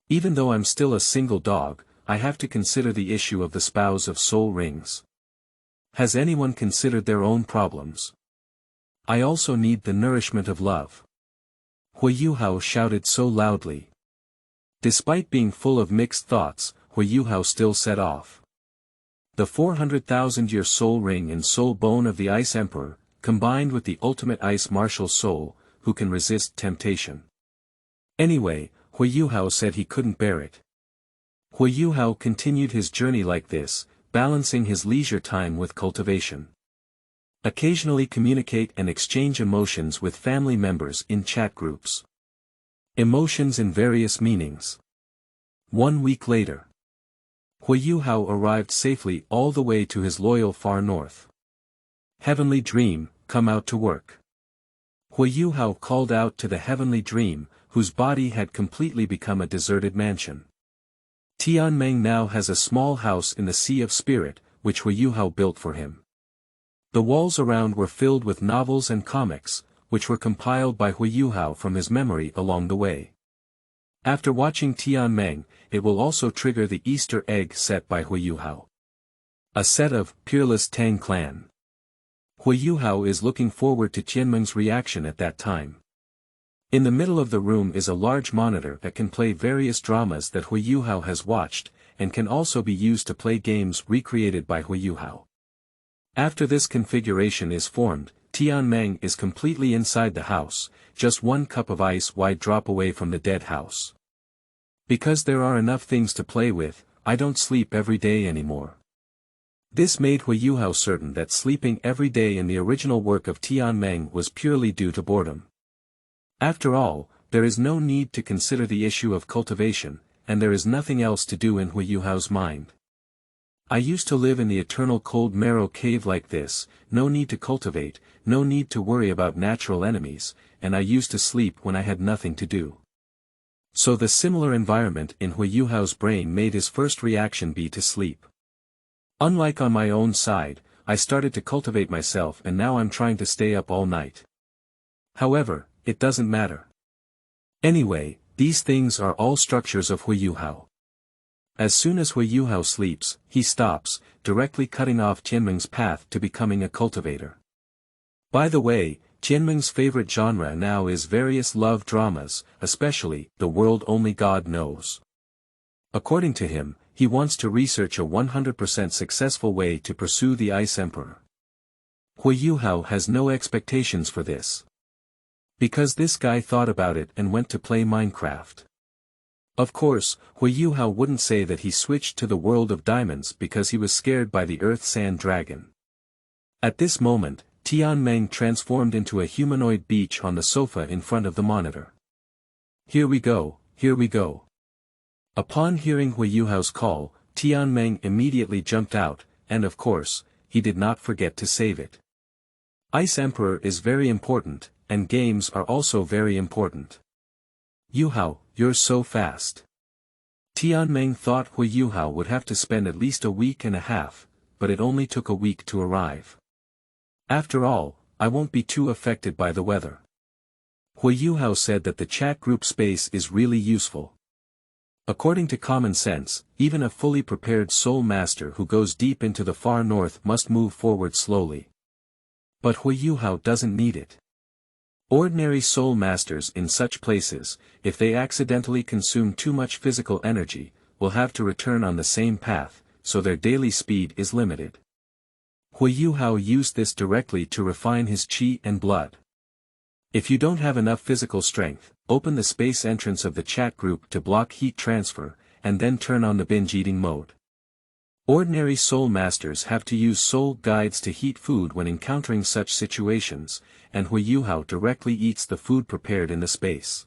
Even though I'm still a single dog, I have to consider the issue of the spouse of soul rings. Has anyone considered their own problems? I also need the nourishment of love. Huo Yuhao shouted so loudly. Despite being full of mixed thoughts, Huo Yuhao still set off. The 400,000-year soul ring and soul bone of the Ice Emperor, combined with the ultimate ice martial soul, who can resist temptation. Anyway, Huo Yuhao said he couldn't bear it. Huo Yuhao continued his journey like this, balancing his leisure time with cultivation. Occasionally communicate and exchange emotions with family members in chat groups. Emotions in various meanings. 1 week later. Huo Yuhao arrived safely all the way to his loyal far north. Heavenly Dream, come out to work. Huo Yuhao called out to the Heavenly Dream, whose body had completely become a deserted mansion. Tianmeng now has a small house in the Sea of Spirit, which Huo Yuhao built for him. The walls around were filled with novels and comics, which were compiled by Huo Yuhao from his memory along the way. After watching Tianmeng, it will also trigger the Easter egg set by Huo Yuhao. A set of Peerless Tang Clan. Huo Yuhao is looking forward to Tianmeng's reaction at that time. In the middle of the room is a large monitor that can play various dramas that Huo Yuhao has watched, and can also be used to play games recreated by Huo Yuhao. After this configuration is formed, Tianmeng is completely inside the house, just 1 cup of ice wide drop away from the dead house. Because there are enough things to play with, I don't sleep every day anymore. This made Huo Yuhao certain that sleeping every day in the original work of Tianmeng was purely due to boredom. After all, there is no need to consider the issue of cultivation, and there is nothing else to do in Huo Yuhao's mind. I used to live in the eternal cold marrow cave like this, no need to cultivate, no need to worry about natural enemies, and I used to sleep when I had nothing to do. So the similar environment in Huo Yuhao's brain made his first reaction be to sleep. Unlike on my own side, I started to cultivate myself and now I'm trying to stay up all night. However, it doesn't matter. Anyway, these things are all structures of Huo Yuhao. As soon as Huo Yuhao sleeps, he stops, directly cutting off Tianmeng's path to becoming a cultivator. By the way, Tianmeng's favorite genre now is various love dramas, especially The World Only God Knows. According to him, he wants to research a 100% successful way to pursue the Ice Emperor. Huo Yuhao has no expectations for this. Because this guy thought about it and went to play Minecraft. Of course, Huo Yuhao wouldn't say that he switched to the world of diamonds because he was scared by the Earth Sand Dragon. At this moment, Tianmeng transformed into a humanoid beach on the sofa in front of the monitor. Here we go, here we go. Upon hearing Huo Yuhao's call, Tianmeng immediately jumped out, and of course, he did not forget to save it. Ice Emperor is very important, and games are also very important. Yuhao, you're so fast. Tianmeng thought Huo Yuhao would have to spend at least a week and a half, but it only took a week to arrive. After all, I won't be too affected by the weather. Huo Yuhao said that the chat group space is really useful. According to common sense, even a fully prepared soul master who goes deep into the far north must move forward slowly. But Huo Yuhao doesn't need it. Ordinary soul masters in such places, if they accidentally consume too much physical energy, will have to return on the same path, so their daily speed is limited. Huo Yuhao used this directly to refine his qi and blood. If you don't have enough physical strength, open the space entrance of the chat group to block heat transfer, and then turn on the binge-eating mode. Ordinary soul masters have to use soul guides to heat food when encountering such situations, and Huo Yuhao directly eats the food prepared in the space.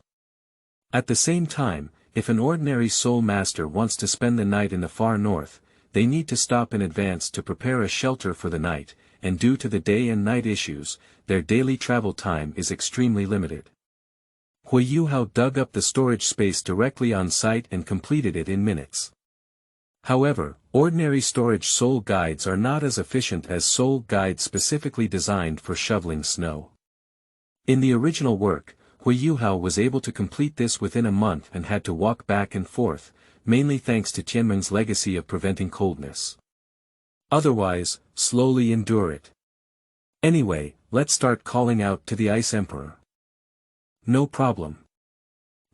At the same time, if an ordinary soul master wants to spend the night in the far north, they need to stop in advance to prepare a shelter for the night, and due to the day and night issues, their daily travel time is extremely limited. Huo Yuhao dug up the storage space directly on site and completed it in minutes. However, ordinary storage soul guides are not as efficient as soul guides specifically designed for shoveling snow. In the original work, Huo Yuhao was able to complete this within a month and had to walk back and forth, mainly thanks to Tianmeng's legacy of preventing coldness. Otherwise, slowly endure it. Anyway, let's start calling out to the Ice Emperor. No problem.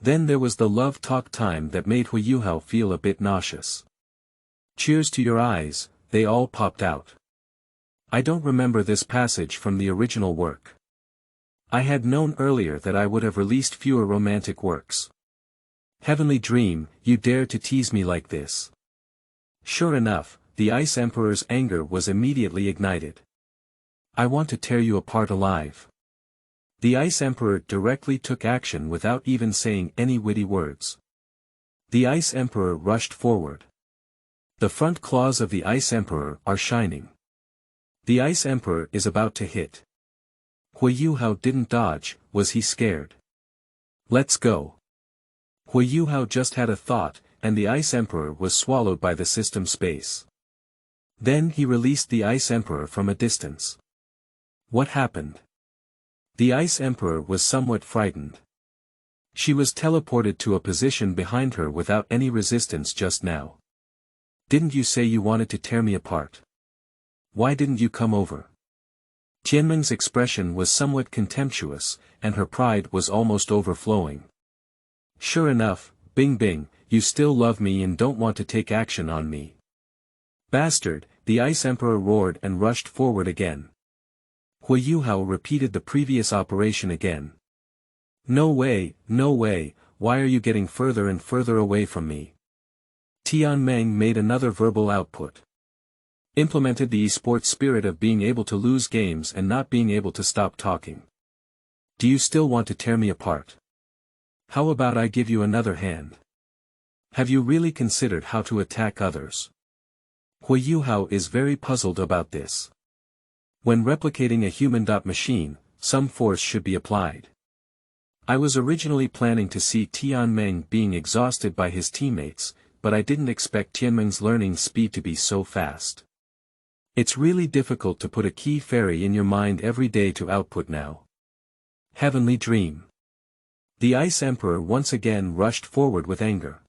Then there was the love talk time that made Huo Yuhao feel a bit nauseous. Cheers to your eyes, they all popped out. I don't remember this passage from the original work. I had known earlier that I would have released fewer romantic works. Heavenly dream, you dare to tease me like this. Sure enough, the Ice Emperor's anger was immediately ignited. I want to tear you apart alive. The Ice Emperor directly took action without even saying any witty words. The Ice Emperor rushed forward. The front claws of the Ice Emperor are shining. The Ice Emperor is about to hit. Huo Yuhao didn't dodge, was he scared? Let's go. Huo Yuhao just had a thought, and the Ice Emperor was swallowed by the system space. Then he released the Ice Emperor from a distance. What happened? The Ice Emperor was somewhat frightened. She was teleported to a position behind her without any resistance just now. Didn't you say you wanted to tear me apart? Why didn't you come over? Tianmeng's expression was somewhat contemptuous, and her pride was almost overflowing. Sure enough, Bing Bing, you still love me and don't want to take action on me. Bastard, the Ice Emperor roared and rushed forward again. Huo Yuhao repeated the previous operation again. No way, why are you getting further and further away from me? Tianmeng made another verbal output. Implemented the esports spirit of being able to lose games and not being able to stop talking. Do you still want to tear me apart? How about I give you another hand? Have you really considered how to attack others? Huo Yuhao is very puzzled about this. When replicating a human machine, some force should be applied. I was originally planning to see Tianmeng being exhausted by his teammates, but I didn't expect Tianmeng's learning speed to be so fast. It's really difficult to put a key fairy in your mind every day to output now. Heavenly dream. The Ice Emperor once again rushed forward with anger.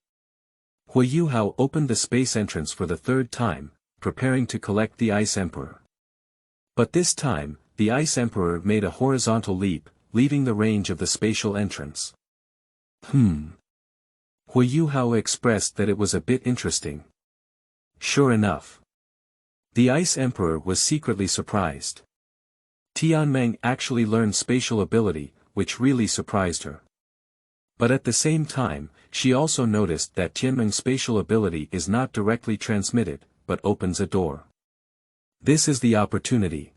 Huo Yuhao opened the space entrance for the third time, preparing to collect the Ice Emperor. But this time, the Ice Emperor made a horizontal leap, leaving the range of the spatial entrance. Huo Yuhao expressed that it was a bit interesting. Sure enough. The Ice Emperor was secretly surprised. Tianmeng actually learned spatial ability, which really surprised her. But at the same time, she also noticed that Tianmeng's spatial ability is not directly transmitted, but opens a door. This is the opportunity.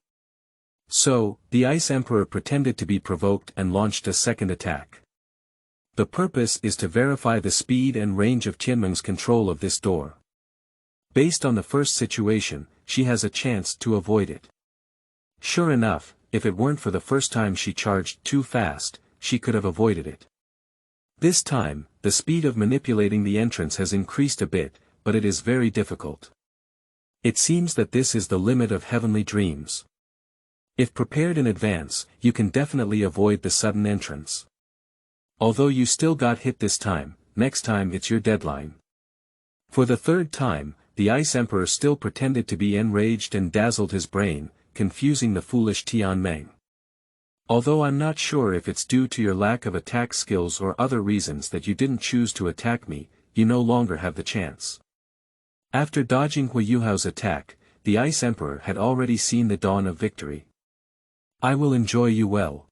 So, the Ice Emperor pretended to be provoked and launched a second attack. The purpose is to verify the speed and range of Tianmeng's control of this door. Based on the first situation, she has a chance to avoid it. Sure enough, if it weren't for the first time she charged too fast, she could have avoided it. This time, the speed of manipulating the entrance has increased a bit, but it is very difficult. It seems that this is the limit of heavenly dreams. If prepared in advance, you can definitely avoid the sudden entrance. Although you still got hit this time, next time it's your deadline. For the third time, the Ice Emperor still pretended to be enraged and dazzled his brain, confusing the foolish Tianmeng. Although I'm not sure if it's due to your lack of attack skills or other reasons that you didn't choose to attack me, you no longer have the chance. After dodging Huo Yuhao's attack, the Ice Emperor had already seen the dawn of victory. I will enjoy you well.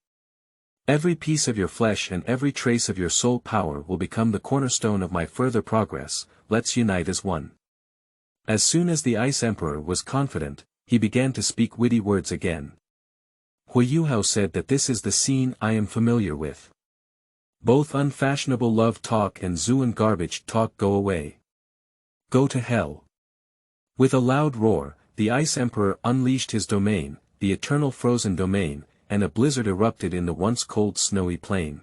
Every piece of your flesh and every trace of your soul power will become the cornerstone of my further progress. Let's unite as one. As soon as the Ice Emperor was confident, he began to speak witty words again. Huo Yuhao said that this is the scene I am familiar with. Both unfashionable love talk and Zuan garbage talk go away. Go to hell. With a loud roar, the Ice Emperor unleashed his domain, the eternal frozen domain, and a blizzard erupted in the once cold snowy plain.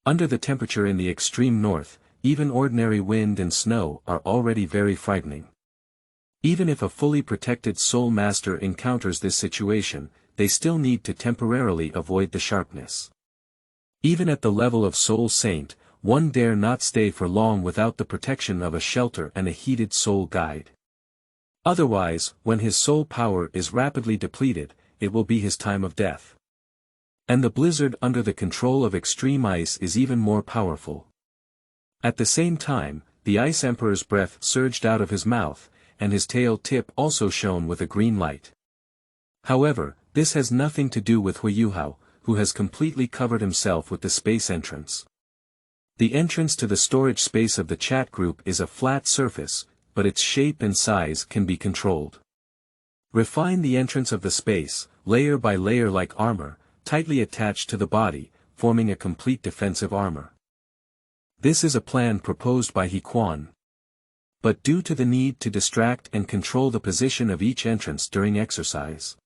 Under the temperature in the extreme north, even ordinary wind and snow are already very frightening. Even if a fully protected soul master encounters this situation, they still need to temporarily avoid the sharpness. Even at the level of soul saint, one dare not stay for long without the protection of a shelter and a heated soul guide. Otherwise, when his soul power is rapidly depleted, it will be his time of death. And the blizzard under the control of extreme ice is even more powerful. At the same time, the Ice Emperor's breath surged out of his mouth, and his tail tip also shone with a green light. However, this has nothing to do with Huo Yuhao, who has completely covered himself with the space entrance. The entrance to the storage space of the chat group is a flat surface, but its shape and size can be controlled. Refine the entrance of the space, layer by layer like armor, tightly attached to the body, forming a complete defensive armor. This is a plan proposed by He Quan. But due to the need to distract and control the position of each entrance during exercise.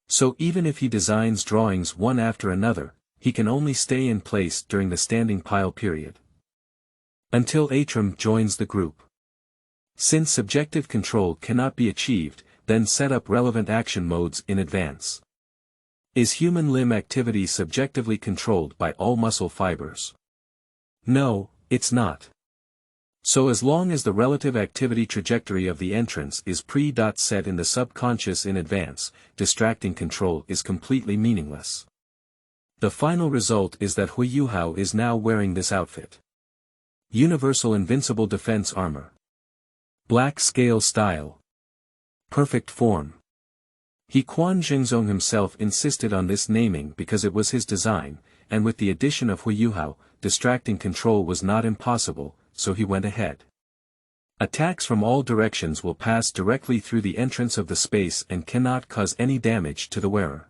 So even if he designs drawings one after another, he can only stay in place during the standing pile period. Until Atram joins the group. Since subjective control cannot be achieved, then set up relevant action modes in advance. Is human limb activity subjectively controlled by all muscle fibers? No, it's not. So as long as the relative activity trajectory of the entrance is pre-set in the subconscious in advance, distracting control is completely meaningless. The final result is that Huo Yuhao is now wearing this outfit. Universal Invincible Defense Armor. Black Scale Style. Perfect Form. He Quan Zhengzong himself insisted on this naming because it was his design, and with the addition of Huo Yuhao, distracting control was not impossible, so he went ahead. Attacks from all directions will pass directly through the entrance of the space and cannot cause any damage to the wearer.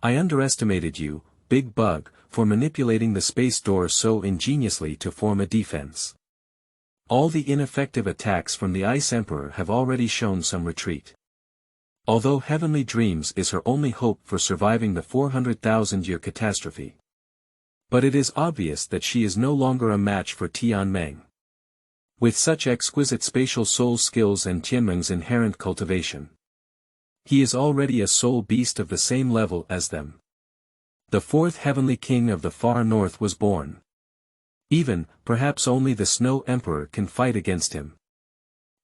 I underestimated you, Big Bug, for manipulating the space door so ingeniously to form a defense. All the ineffective attacks from the Ice Emperor have already shown some retreat. Although Heavenly Dreams is her only hope for surviving the 400,000-year catastrophe. But it is obvious that she is no longer a match for Tianmeng. With such exquisite spatial soul skills and Tianmeng's inherent cultivation. He is already a soul beast of the same level as them. The fourth heavenly king of the far north was born. Even, perhaps only the Snow Emperor can fight against him.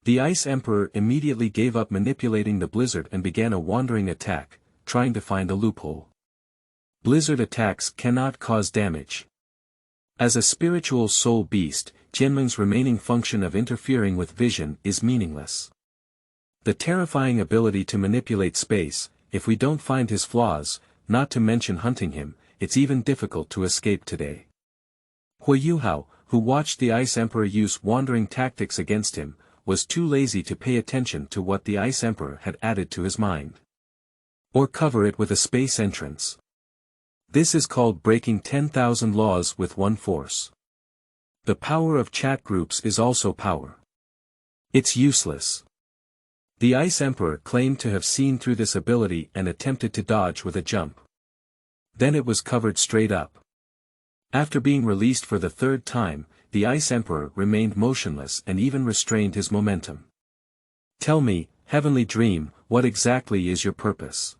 The Ice Emperor immediately gave up manipulating the blizzard and began a wandering attack, trying to find a loophole. Blizzard attacks cannot cause damage. As a spiritual soul beast, Tianmeng's remaining function of interfering with vision is meaningless. The terrifying ability to manipulate space, if we don't find his flaws, not to mention hunting him, it's even difficult to escape today. Huo Yuhao, who watched the Ice Emperor use wandering tactics against him, was too lazy to pay attention to what the Ice Emperor had added to his mind. Or cover it with a space entrance. This is called breaking 10,000 laws with one force. The power of chat groups is also power. It's useless. The Ice Emperor claimed to have seen through this ability and attempted to dodge with a jump. Then it was covered straight up. After being released for the third time, the Ice Emperor remained motionless and even restrained his momentum. Tell me, Heavenly Dream, what exactly is your purpose?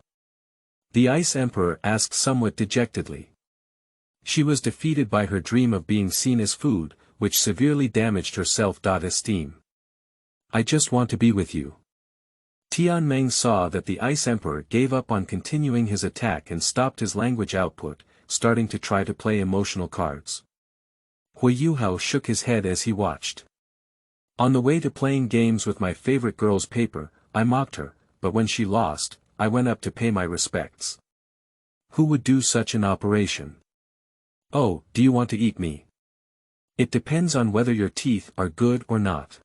The Ice Emperor asked somewhat dejectedly. She was defeated by her dream of being seen as food, which severely damaged her self-esteem. I just want to be with you. Tianmeng saw that the Ice Emperor gave up on continuing his attack and stopped his language output, starting to try to play emotional cards. Huo Yuhao shook his head as he watched. On the way to playing games with my favorite girl's paper, I mocked her, but when she lost, I went up to pay my respects. Who would do such an operation? Oh, do you want to eat me? It depends on whether your teeth are good or not.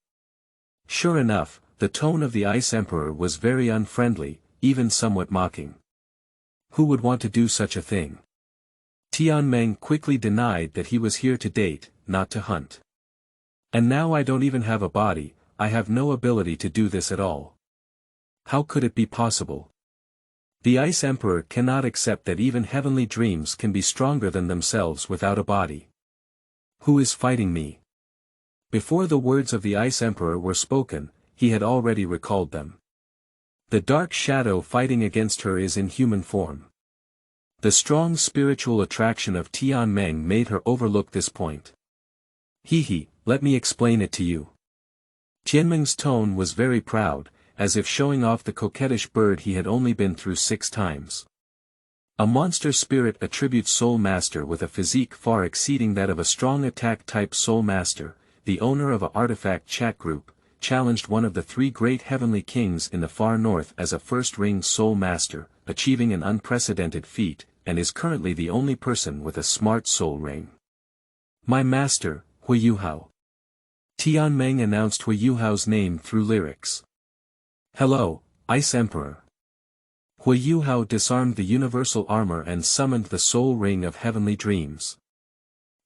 Sure enough, the tone of the Ice Emperor was very unfriendly, even somewhat mocking. Who would want to do such a thing? Tianmeng quickly denied that he was here to date, not to hunt. And now I don't even have a body, I have no ability to do this at all. How could it be possible? The Ice Emperor cannot accept that even heavenly dreams can be stronger than themselves without a body. Who is fighting me? Before the words of the Ice Emperor were spoken, he had already recalled them. The dark shadow fighting against her is in human form. The strong spiritual attraction of Tianmeng made her overlook this point. Hehe, let me explain it to you. Tianmeng's tone was very proud, as if showing off the coquettish bird he had only been through 6 times. A monster spirit attribute Soul Master with a physique far exceeding that of a strong attack-type Soul Master, the owner of an artifact chat group, challenged one of the 3 great heavenly kings in the far north as a first-ring Soul Master, achieving an unprecedented feat, and is currently the only person with a smart soul ring. My master, Huo Yuhao. Tianmeng announced Huo Yuhao's name through lyrics. Hello, Ice Emperor. Huo Yuhao disarmed the universal armor and summoned the soul ring of heavenly dreams.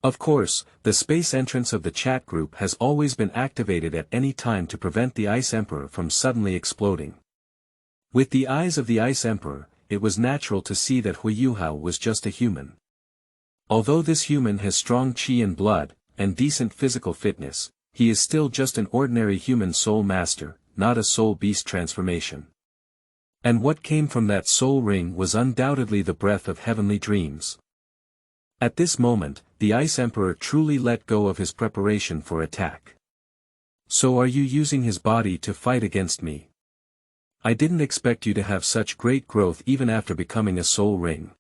Of course, the space entrance of the chat group has always been activated at any time to prevent the Ice Emperor from suddenly exploding. With the eyes of the Ice Emperor, it was natural to see that Huo Yuhao was just a human. Although this human has strong qi and blood, and decent physical fitness, he is still just an ordinary human soul master, not a soul beast transformation. And what came from that soul ring was undoubtedly the breath of heavenly dreams. At this moment, the Ice Emperor truly let go of his preparation for attack. So are you using his body to fight against me? I didn't expect you to have such great growth even after becoming a soul ring.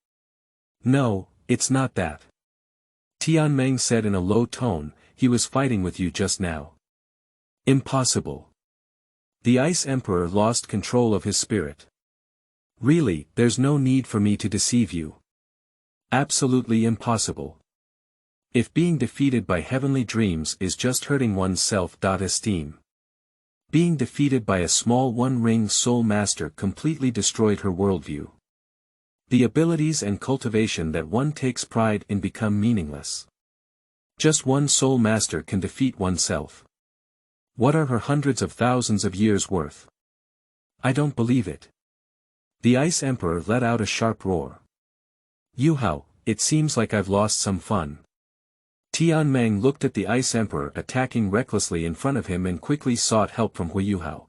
No, it's not that. Tianmeng said in a low tone, he was fighting with you just now. Impossible. The Ice Emperor lost control of his spirit. Really, there's no need for me to deceive you. Absolutely impossible. If being defeated by heavenly dreams is just hurting one's self-esteem. Being defeated by a small one-ring soul master completely destroyed her worldview. The abilities and cultivation that one takes pride in become meaningless. Just one soul master can defeat oneself. What are her hundreds of thousands of years worth? I don't believe it. The Ice Emperor let out a sharp roar. Yuhao, it seems like I've lost some fun. Tianmeng looked at the Ice Emperor attacking recklessly in front of him and quickly sought help from Huo Yuhao.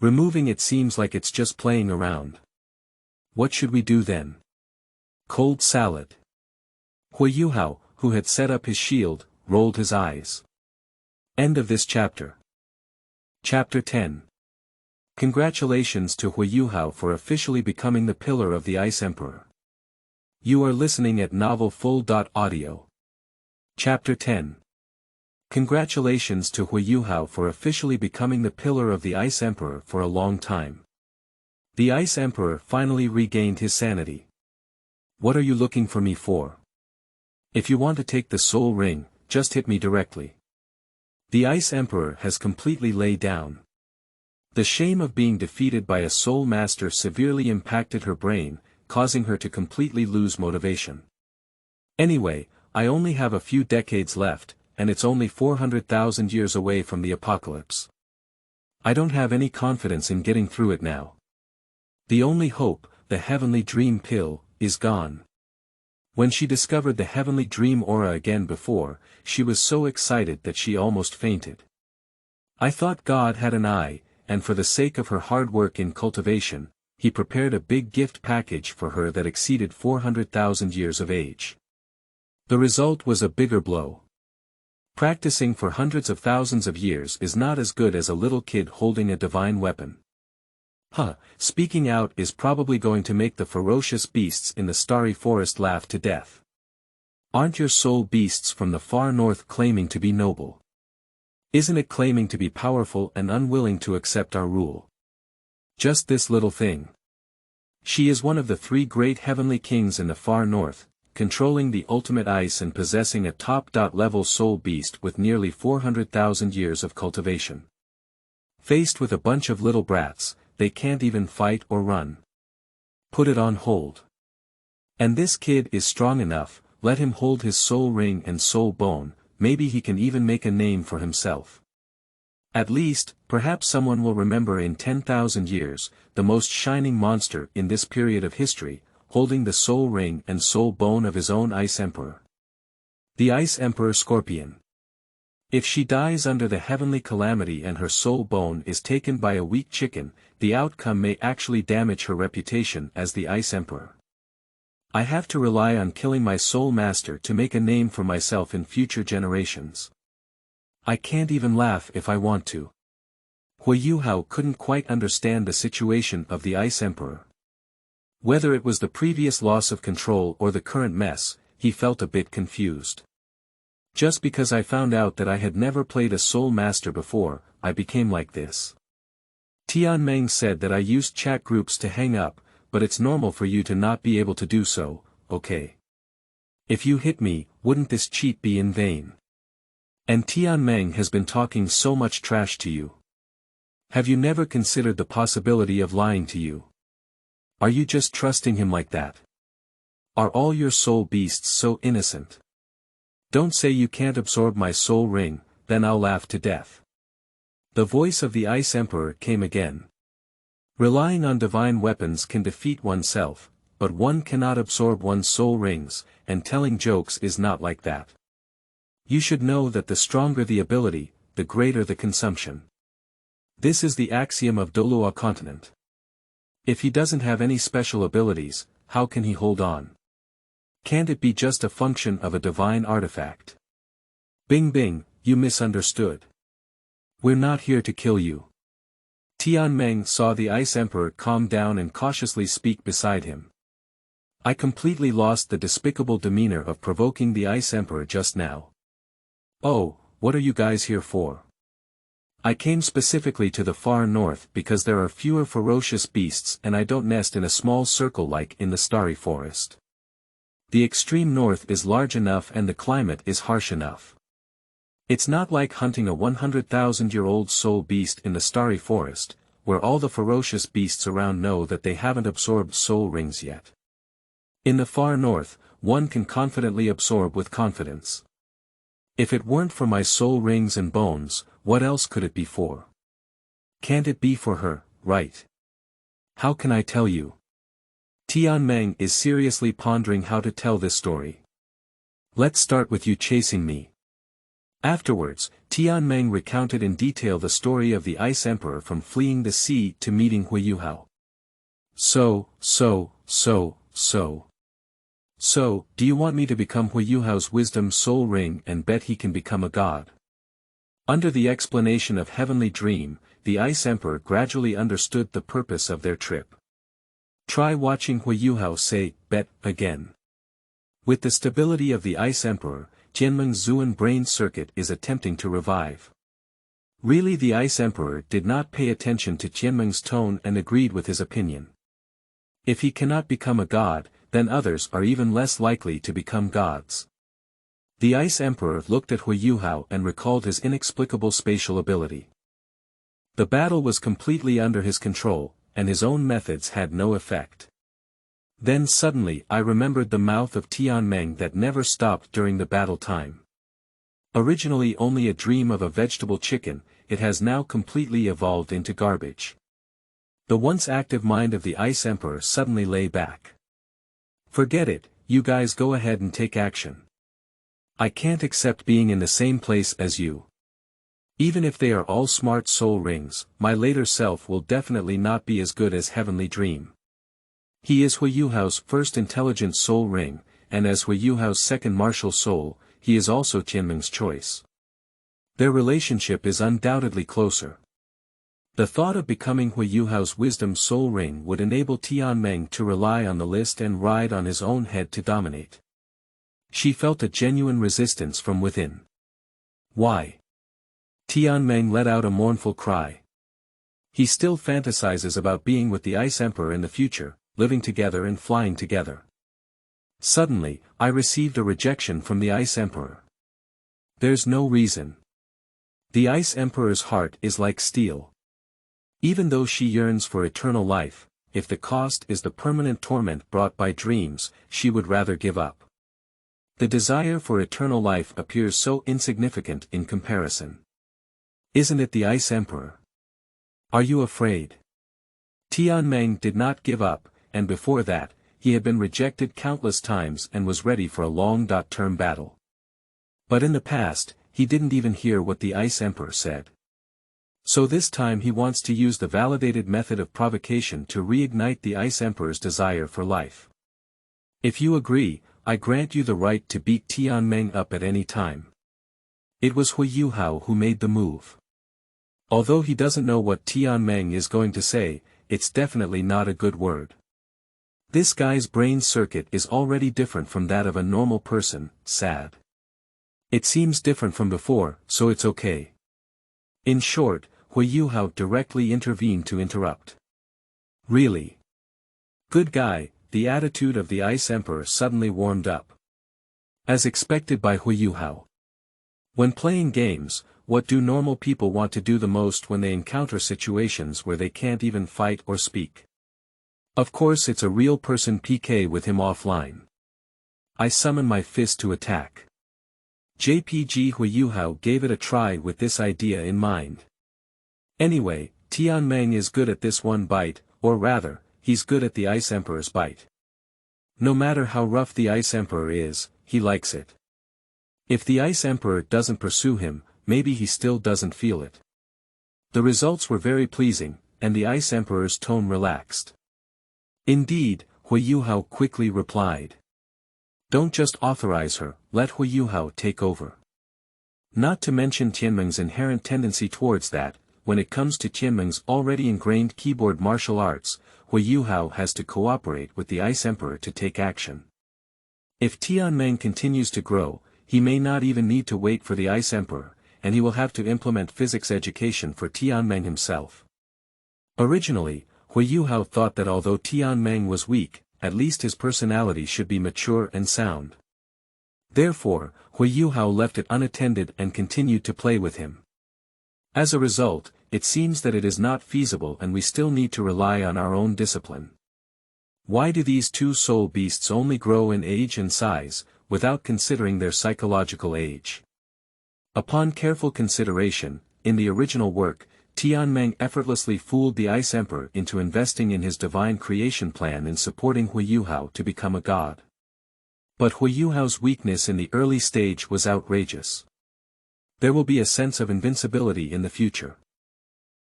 Removing it seems like it's just playing around. What should we do then? Cold salad. Huo Yuhao, who had set up his shield, rolled his eyes. End of this chapter. Chapter 10. Congratulations to Huo Yuhao for officially becoming the pillar of the Ice Emperor. You are listening at novelfull.audio. Chapter 10. Congratulations to Huo Yuhao for officially becoming the pillar of the Ice Emperor for a long time. The Ice Emperor finally regained his sanity. What are you looking for me for? If you want to take the soul ring, just hit me directly. The Ice Emperor has completely laid down. The shame of being defeated by a soul master severely impacted her brain, causing her to completely lose motivation. Anyway, I only have a few decades left, and it's only 400,000 years away from the apocalypse. I don't have any confidence in getting through it now. The only hope, the heavenly dream pill, is gone. When she discovered the heavenly dream aura again before, she was so excited that she almost fainted. I thought God had an eye, and for the sake of her hard work in cultivation, he prepared a big gift package for her that exceeded 400,000 years of age. The result was a bigger blow. Practicing for hundreds of thousands of years is not as good as a little kid holding a divine weapon. Speaking out is probably going to make the ferocious beasts in the starry forest laugh to death. Aren't your soul beasts from the far north claiming to be noble? Isn't it claiming to be powerful and unwilling to accept our rule? Just this little thing. She is one of the 3 great heavenly kings in the far north, controlling the ultimate ice and possessing a top-level soul beast with nearly 400,000 years of cultivation. Faced with a bunch of little brats, they can't even fight or run. Put it on hold. And this kid is strong enough, let him hold his soul ring and soul bone, maybe he can even make a name for himself. At least, perhaps someone will remember in 10,000 years, the most shining monster in this period of history, holding the soul ring and soul bone of his own Ice Emperor. The Ice Emperor Scorpion. If she dies under the heavenly calamity and her soul bone is taken by a weak chicken, the outcome may actually damage her reputation as the Ice Emperor. I have to rely on killing my soul master to make a name for myself in future generations. I can't even laugh if I want to. Huo Yuhao couldn't quite understand the situation of the Ice Emperor. Whether it was the previous loss of control or the current mess, he felt a bit confused. Just because I found out that I had never played a soul master before, I became like this. Tianmeng said that I used chat groups to hang up, but it's normal for you to not be able to do so, okay? If you hit me, wouldn't this cheat be in vain? And Tianmeng has been talking so much trash to you. Have you never considered the possibility of lying to you? Are you just trusting him like that? Are all your soul beasts so innocent? Don't say you can't absorb my soul ring, then I'll laugh to death. The voice of the Ice Emperor came again. Relying on divine weapons can defeat oneself, but one cannot absorb one's soul rings, and telling jokes is not like that. You should know that the stronger the ability, the greater the consumption. This is the axiom of Douluo continent. If he doesn't have any special abilities, how can he hold on? Can't it be just a function of a divine artifact? Bing bing, you misunderstood. We're not here to kill you. Tianmeng saw the Ice Emperor calm down and cautiously speak beside him. I completely lost the despicable demeanor of provoking the Ice Emperor just now. Oh, what are you guys here for? I came specifically to the far north because there are fewer ferocious beasts and I don't nest in a small circle like in the starry forest. The extreme north is large enough and the climate is harsh enough. It's not like hunting a 100,000-year-old soul beast in the starry forest, where all the ferocious beasts around know that they haven't absorbed soul rings yet. In the far north, one can confidently absorb with confidence. If it weren't for my soul rings and bones, what else could it be for? Can't it be for her, right? How can I tell you? Tianmeng is seriously pondering how to tell this story. Let's start with you chasing me. Afterwards, Tianmeng recounted in detail the story of the Ice Emperor from fleeing the sea to meeting Huo Yuhao. So, do you want me to become Huo Yuhao's wisdom soul ring and bet he can become a god? Under the explanation of Heavenly Dream, the Ice Emperor gradually understood the purpose of their trip. Try watching Huo Yuhao say, bet, again. With the stability of the Ice Emperor, Tianmeng's Zuan brain circuit is attempting to revive. Really, the Ice Emperor did not pay attention to Tianmeng's tone and agreed with his opinion. If he cannot become a god, then others are even less likely to become gods. The Ice Emperor looked at Huo Yuhao and recalled his inexplicable spatial ability. The battle was completely under his control, and his own methods had no effect. Then suddenly I remembered the mouth of Tianmeng that never stopped during the battle time. Originally only a dream of a vegetable chicken, it has now completely evolved into garbage. The once active mind of the Ice Emperor suddenly lay back. Forget it, you guys go ahead and take action. I can't accept being in the same place as you. Even if they are all smart soul rings, my later self will definitely not be as good as Heavenly Dream. He is Huo Yuhao's first intelligent soul ring, and as Huo Yuhao's second martial soul, he is also Tianmeng's choice. Their relationship is undoubtedly closer. The thought of becoming Huo Yuhao's wisdom soul ring would enable Tianmeng to rely on the list and ride on his own head to dominate. She felt a genuine resistance from within. Why? Tianmeng let out a mournful cry. He still fantasizes about being with the Ice Emperor in the future, living together and flying together. Suddenly, I received a rejection from the Ice Emperor. There's no reason. The Ice Emperor's heart is like steel. Even though she yearns for eternal life, if the cost is the permanent torment brought by dreams, she would rather give up. The desire for eternal life appears so insignificant in comparison. Isn't it the Ice Emperor? Are you afraid? Tianmeng did not give up, and before that, he had been rejected countless times and was ready for a long-term battle. But in the past, he didn't even hear what the Ice Emperor said. So this time he wants to use the validated method of provocation to reignite the Ice Emperor's desire for life. If you agree, I grant you the right to beat Tianmeng up at any time. It was Huo Yuhao who made the move. Although he doesn't know what Tianmeng is going to say, it's definitely not a good word. This guy's brain circuit is already different from that of a normal person, sad. It seems different from before, so it's okay. In short, Huo Yuhao directly intervened to interrupt. Really? Good guy, the attitude of the Ice Emperor suddenly warmed up. As expected by Huo Yuhao. When playing games, what do normal people want to do the most when they encounter situations where they can't even fight or speak? Of course it's a real person PK with him offline. I summon my fist to attack. JPG Huo Yuhao gave it a try with this idea in mind. Anyway, Tianmeng is good at this one bite, or rather, he's good at the Ice Emperor's bite. No matter how rough the Ice Emperor is, he likes it. If the Ice Emperor doesn't pursue him, maybe he still doesn't feel it. The results were very pleasing, and the Ice Emperor's tone relaxed. Indeed, Huo Yuhao quickly replied. Don't just authorize her, let Huo Yuhao take over. Not to mention Tianmeng's inherent tendency towards that, when it comes to Tianmeng's already ingrained keyboard martial arts, Huo Yuhao has to cooperate with the Ice Emperor to take action. If Tianmeng continues to grow, he may not even need to wait for the Ice Emperor, and he will have to implement physics education for Tianmeng himself. Originally, Huo Yuhao thought that although Tianmeng was weak, at least his personality should be mature and sound. Therefore, Huo Yuhao left it unattended and continued to play with him. As a result, it seems that it is not feasible and we still need to rely on our own discipline. Why do these two soul beasts only grow in age and size, without considering their psychological age? Upon careful consideration, in the original work, Tianmeng effortlessly fooled the Ice Emperor into investing in his divine creation plan in supporting Huo Yuhao to become a god. But Huo Yuhao's weakness in the early stage was outrageous. There will be a sense of invincibility in the future.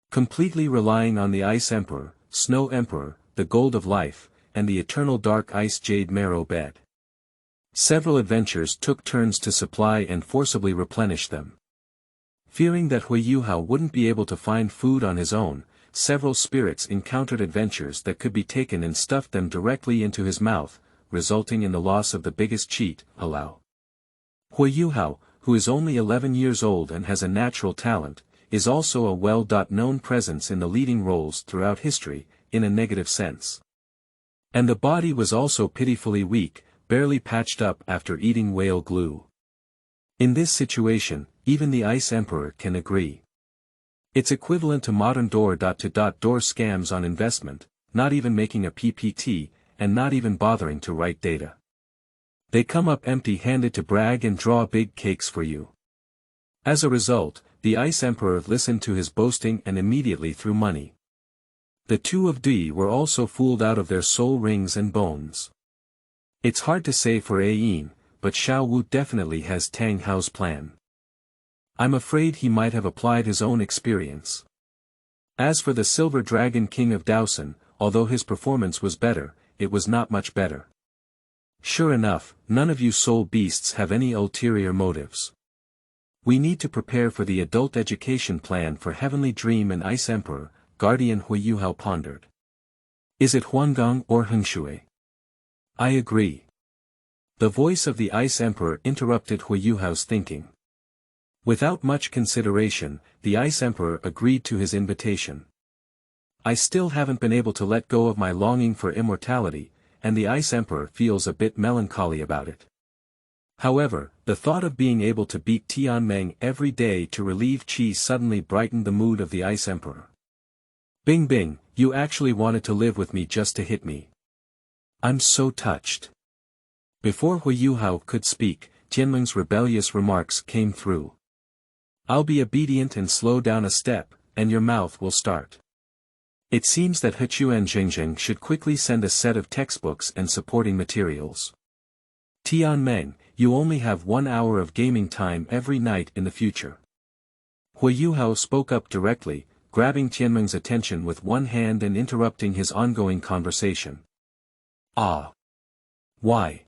Completely relying on the Ice Emperor, Snow Emperor, the Gold of Life, and the eternal dark ice jade marrow bed. Several adventures took turns to supply and forcibly replenish them. Fearing that Huo Yuhao wouldn't be able to find food on his own, several spirits encountered adventures that could be taken and stuffed them directly into his mouth, resulting in the loss of the biggest cheat, Alao. Huo Yuhao, who is only 11 years old and has a natural talent, is also a well-known presence in the leading roles throughout history, in a negative sense. And the body was also pitifully weak, barely patched up after eating whale glue. In this situation, even the Ice Emperor can agree. It's equivalent to modern door-to-door scams on investment, not even making a PPT, and not even bothering to write data. They come up empty-handed to brag and draw big cakes for you. As a result, the Ice Emperor listened to his boasting and immediately threw money. The two of D were also fooled out of their soul rings and bones. It's hard to say for Ayin, but Xiao Wu definitely has Tang Hao's plan. I'm afraid he might have applied his own experience. As for the Silver Dragon King of Daosan, although his performance was better, it was not much better. Sure enough, none of you soul beasts have any ulterior motives. We need to prepare for the adult education plan for Heavenly Dream and Ice Emperor, Guardian Huo Yuhao pondered. Is it Huanggang or Hengshui? I agree. The voice of the Ice Emperor interrupted Huo Yuhao's thinking. Without much consideration, the Ice Emperor agreed to his invitation. I still haven't been able to let go of my longing for immortality, and the Ice Emperor feels a bit melancholy about it. However, the thought of being able to beat Tianmeng every day to relieve qi suddenly brightened the mood of the Ice Emperor. Bing Bing, you actually wanted to live with me just to hit me. I'm so touched. Before Huo Yuhao could speak, Tianmeng's rebellious remarks came through. I'll be obedient and slow down a step, and your mouth will start. It seems that Hechuan Zhengzheng should quickly send a set of textbooks and supporting materials. Tianmeng, you only have 1 hour of gaming time every night in the future. Huo Yuhao spoke up directly, grabbing Tianmeng's attention with one hand and interrupting his ongoing conversation. Ah! Why?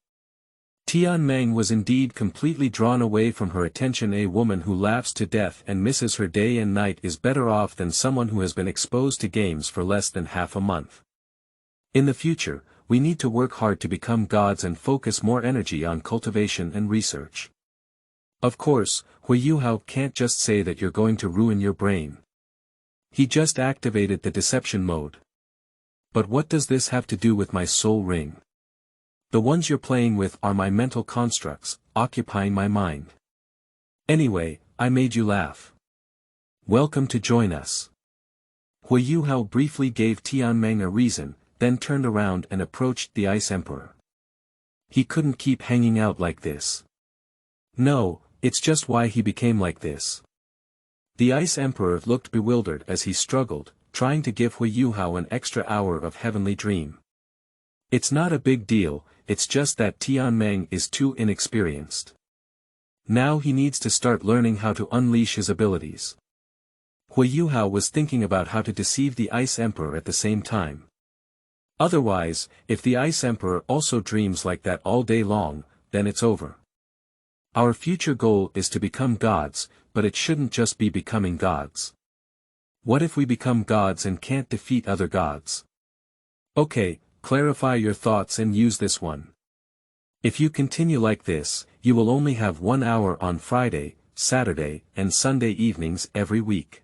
Tianmeng was indeed completely drawn away from her attention. A woman who laughs to death and misses her day and night is better off than someone who has been exposed to games for less than half a month. In the future, we need to work hard to become gods and focus more energy on cultivation and research. Of course, Huo Yuhao can't just say that you're going to ruin your brain. He just activated the deception mode. But what does this have to do with my soul ring? The ones you're playing with are my mental constructs, occupying my mind. Anyway, I made you laugh. Welcome to join us. Huo Yuhao briefly gave Tianmeng a reason, then turned around and approached the Ice Emperor. He couldn't keep hanging out like this. No, it's just why he became like this. The Ice Emperor looked bewildered as he struggled, trying to give Huo Yuhao an extra hour of Heavenly Dream. It's not a big deal, it's just that Tianmeng is too inexperienced. Now he needs to start learning how to unleash his abilities. Huo Yuhao was thinking about how to deceive the Ice Emperor at the same time. Otherwise, if the Ice Emperor also dreams like that all day long, then it's over. Our future goal is to become gods, but it shouldn't just be becoming gods. What if we become gods and can't defeat other gods? Okay, clarify your thoughts and use this one. If you continue like this, you will only have 1 hour on Friday, Saturday, and Sunday evenings every week.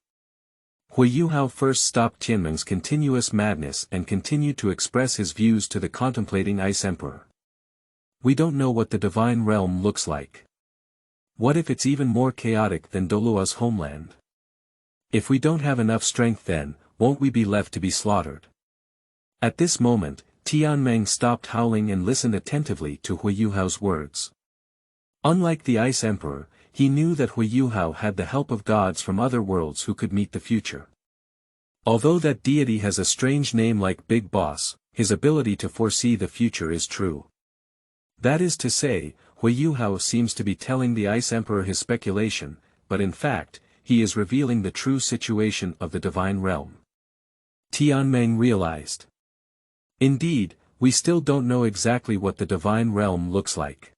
Huo Yuhao first stopped Tianmeng's continuous madness and continued to express his views to the contemplating Ice Emperor. We don't know what the divine realm looks like. What if it's even more chaotic than Douluo's homeland? If we don't have enough strength, then, won't we be left to be slaughtered? At this moment, Tianmeng stopped howling and listened attentively to Huo Yuhao's words. Unlike the Ice Emperor, he knew that Huo Yuhao had the help of gods from other worlds who could meet the future. Although that deity has a strange name like Big Boss, his ability to foresee the future is true. That is to say, Huo Yuhao seems to be telling the Ice Emperor his speculation, but in fact, he is revealing the true situation of the divine realm. Tianmeng realized. Indeed, we still don't know exactly what the divine realm looks like.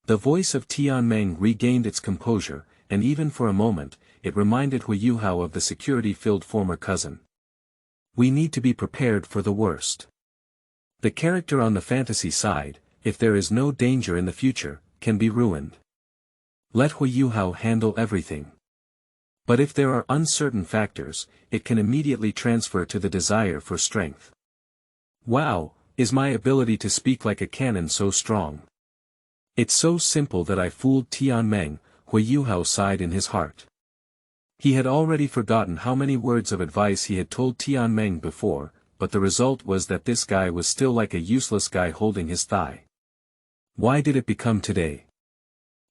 The voice of Tianmeng regained its composure, and even for a moment, it reminded Huo Yuhao of the security-filled former cousin. We need to be prepared for the worst. The character on the fantasy side, if there is no danger in the future, can be ruined. Let Huo Yuhao handle everything. But if there are uncertain factors, it can immediately transfer to the desire for strength. Wow, is my ability to speak like a cannon so strong? It's so simple that I fooled Tianmeng, Huo Yuhao sighed in his heart. He had already forgotten how many words of advice he had told Tianmeng before, but the result was that this guy was still like a useless guy holding his thigh. Why did it become today?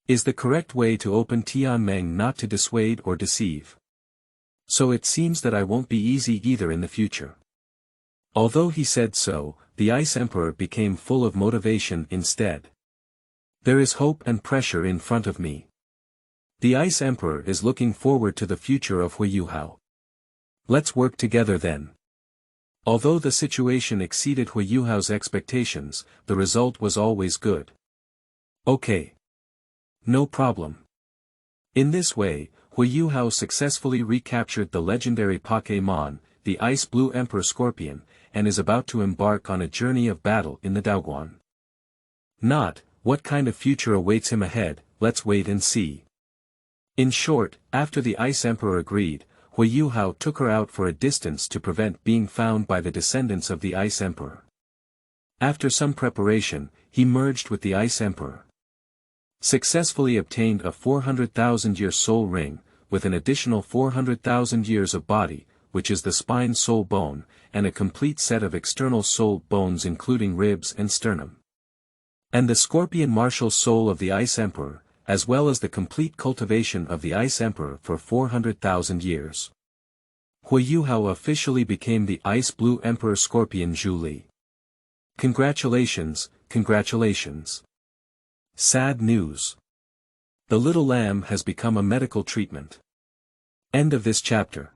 is the correct way to open Tianmeng, not to dissuade or deceive. So it seems that I won't be easy either in the future. Although he said so, the Ice Emperor became full of motivation instead. There is hope and pressure in front of me. The Ice Emperor is looking forward to the future of Huo Yuhao. Let's work together then. Although the situation exceeded Huo Yuhao's expectations, the result was always good. Okay. No problem. In this way, Huo Yuhao successfully recaptured the legendary Pokémon, the Ice Blue Emperor Scorpion, and is about to embark on a journey of battle in the Daoguan. Not, what kind of future awaits him ahead, let's wait and see. In short, after the Ice Emperor agreed, Huo Yuhao took her out for a distance to prevent being found by the descendants of the Ice Emperor. After some preparation, he merged with the Ice Emperor. Successfully obtained a 400,000-year soul ring, with an additional 400,000 years of body, which is the spine soul bone, and a complete set of external soul bones including ribs and sternum. And the scorpion martial soul of the Ice Emperor, as well as the complete cultivation of the Ice Emperor for 400,000 years. Huo Yuhao officially became the Ice Blue Emperor Scorpion Zhu Li. Congratulations, congratulations. Sad news. The little lamb has become a medical treatment. End of this chapter.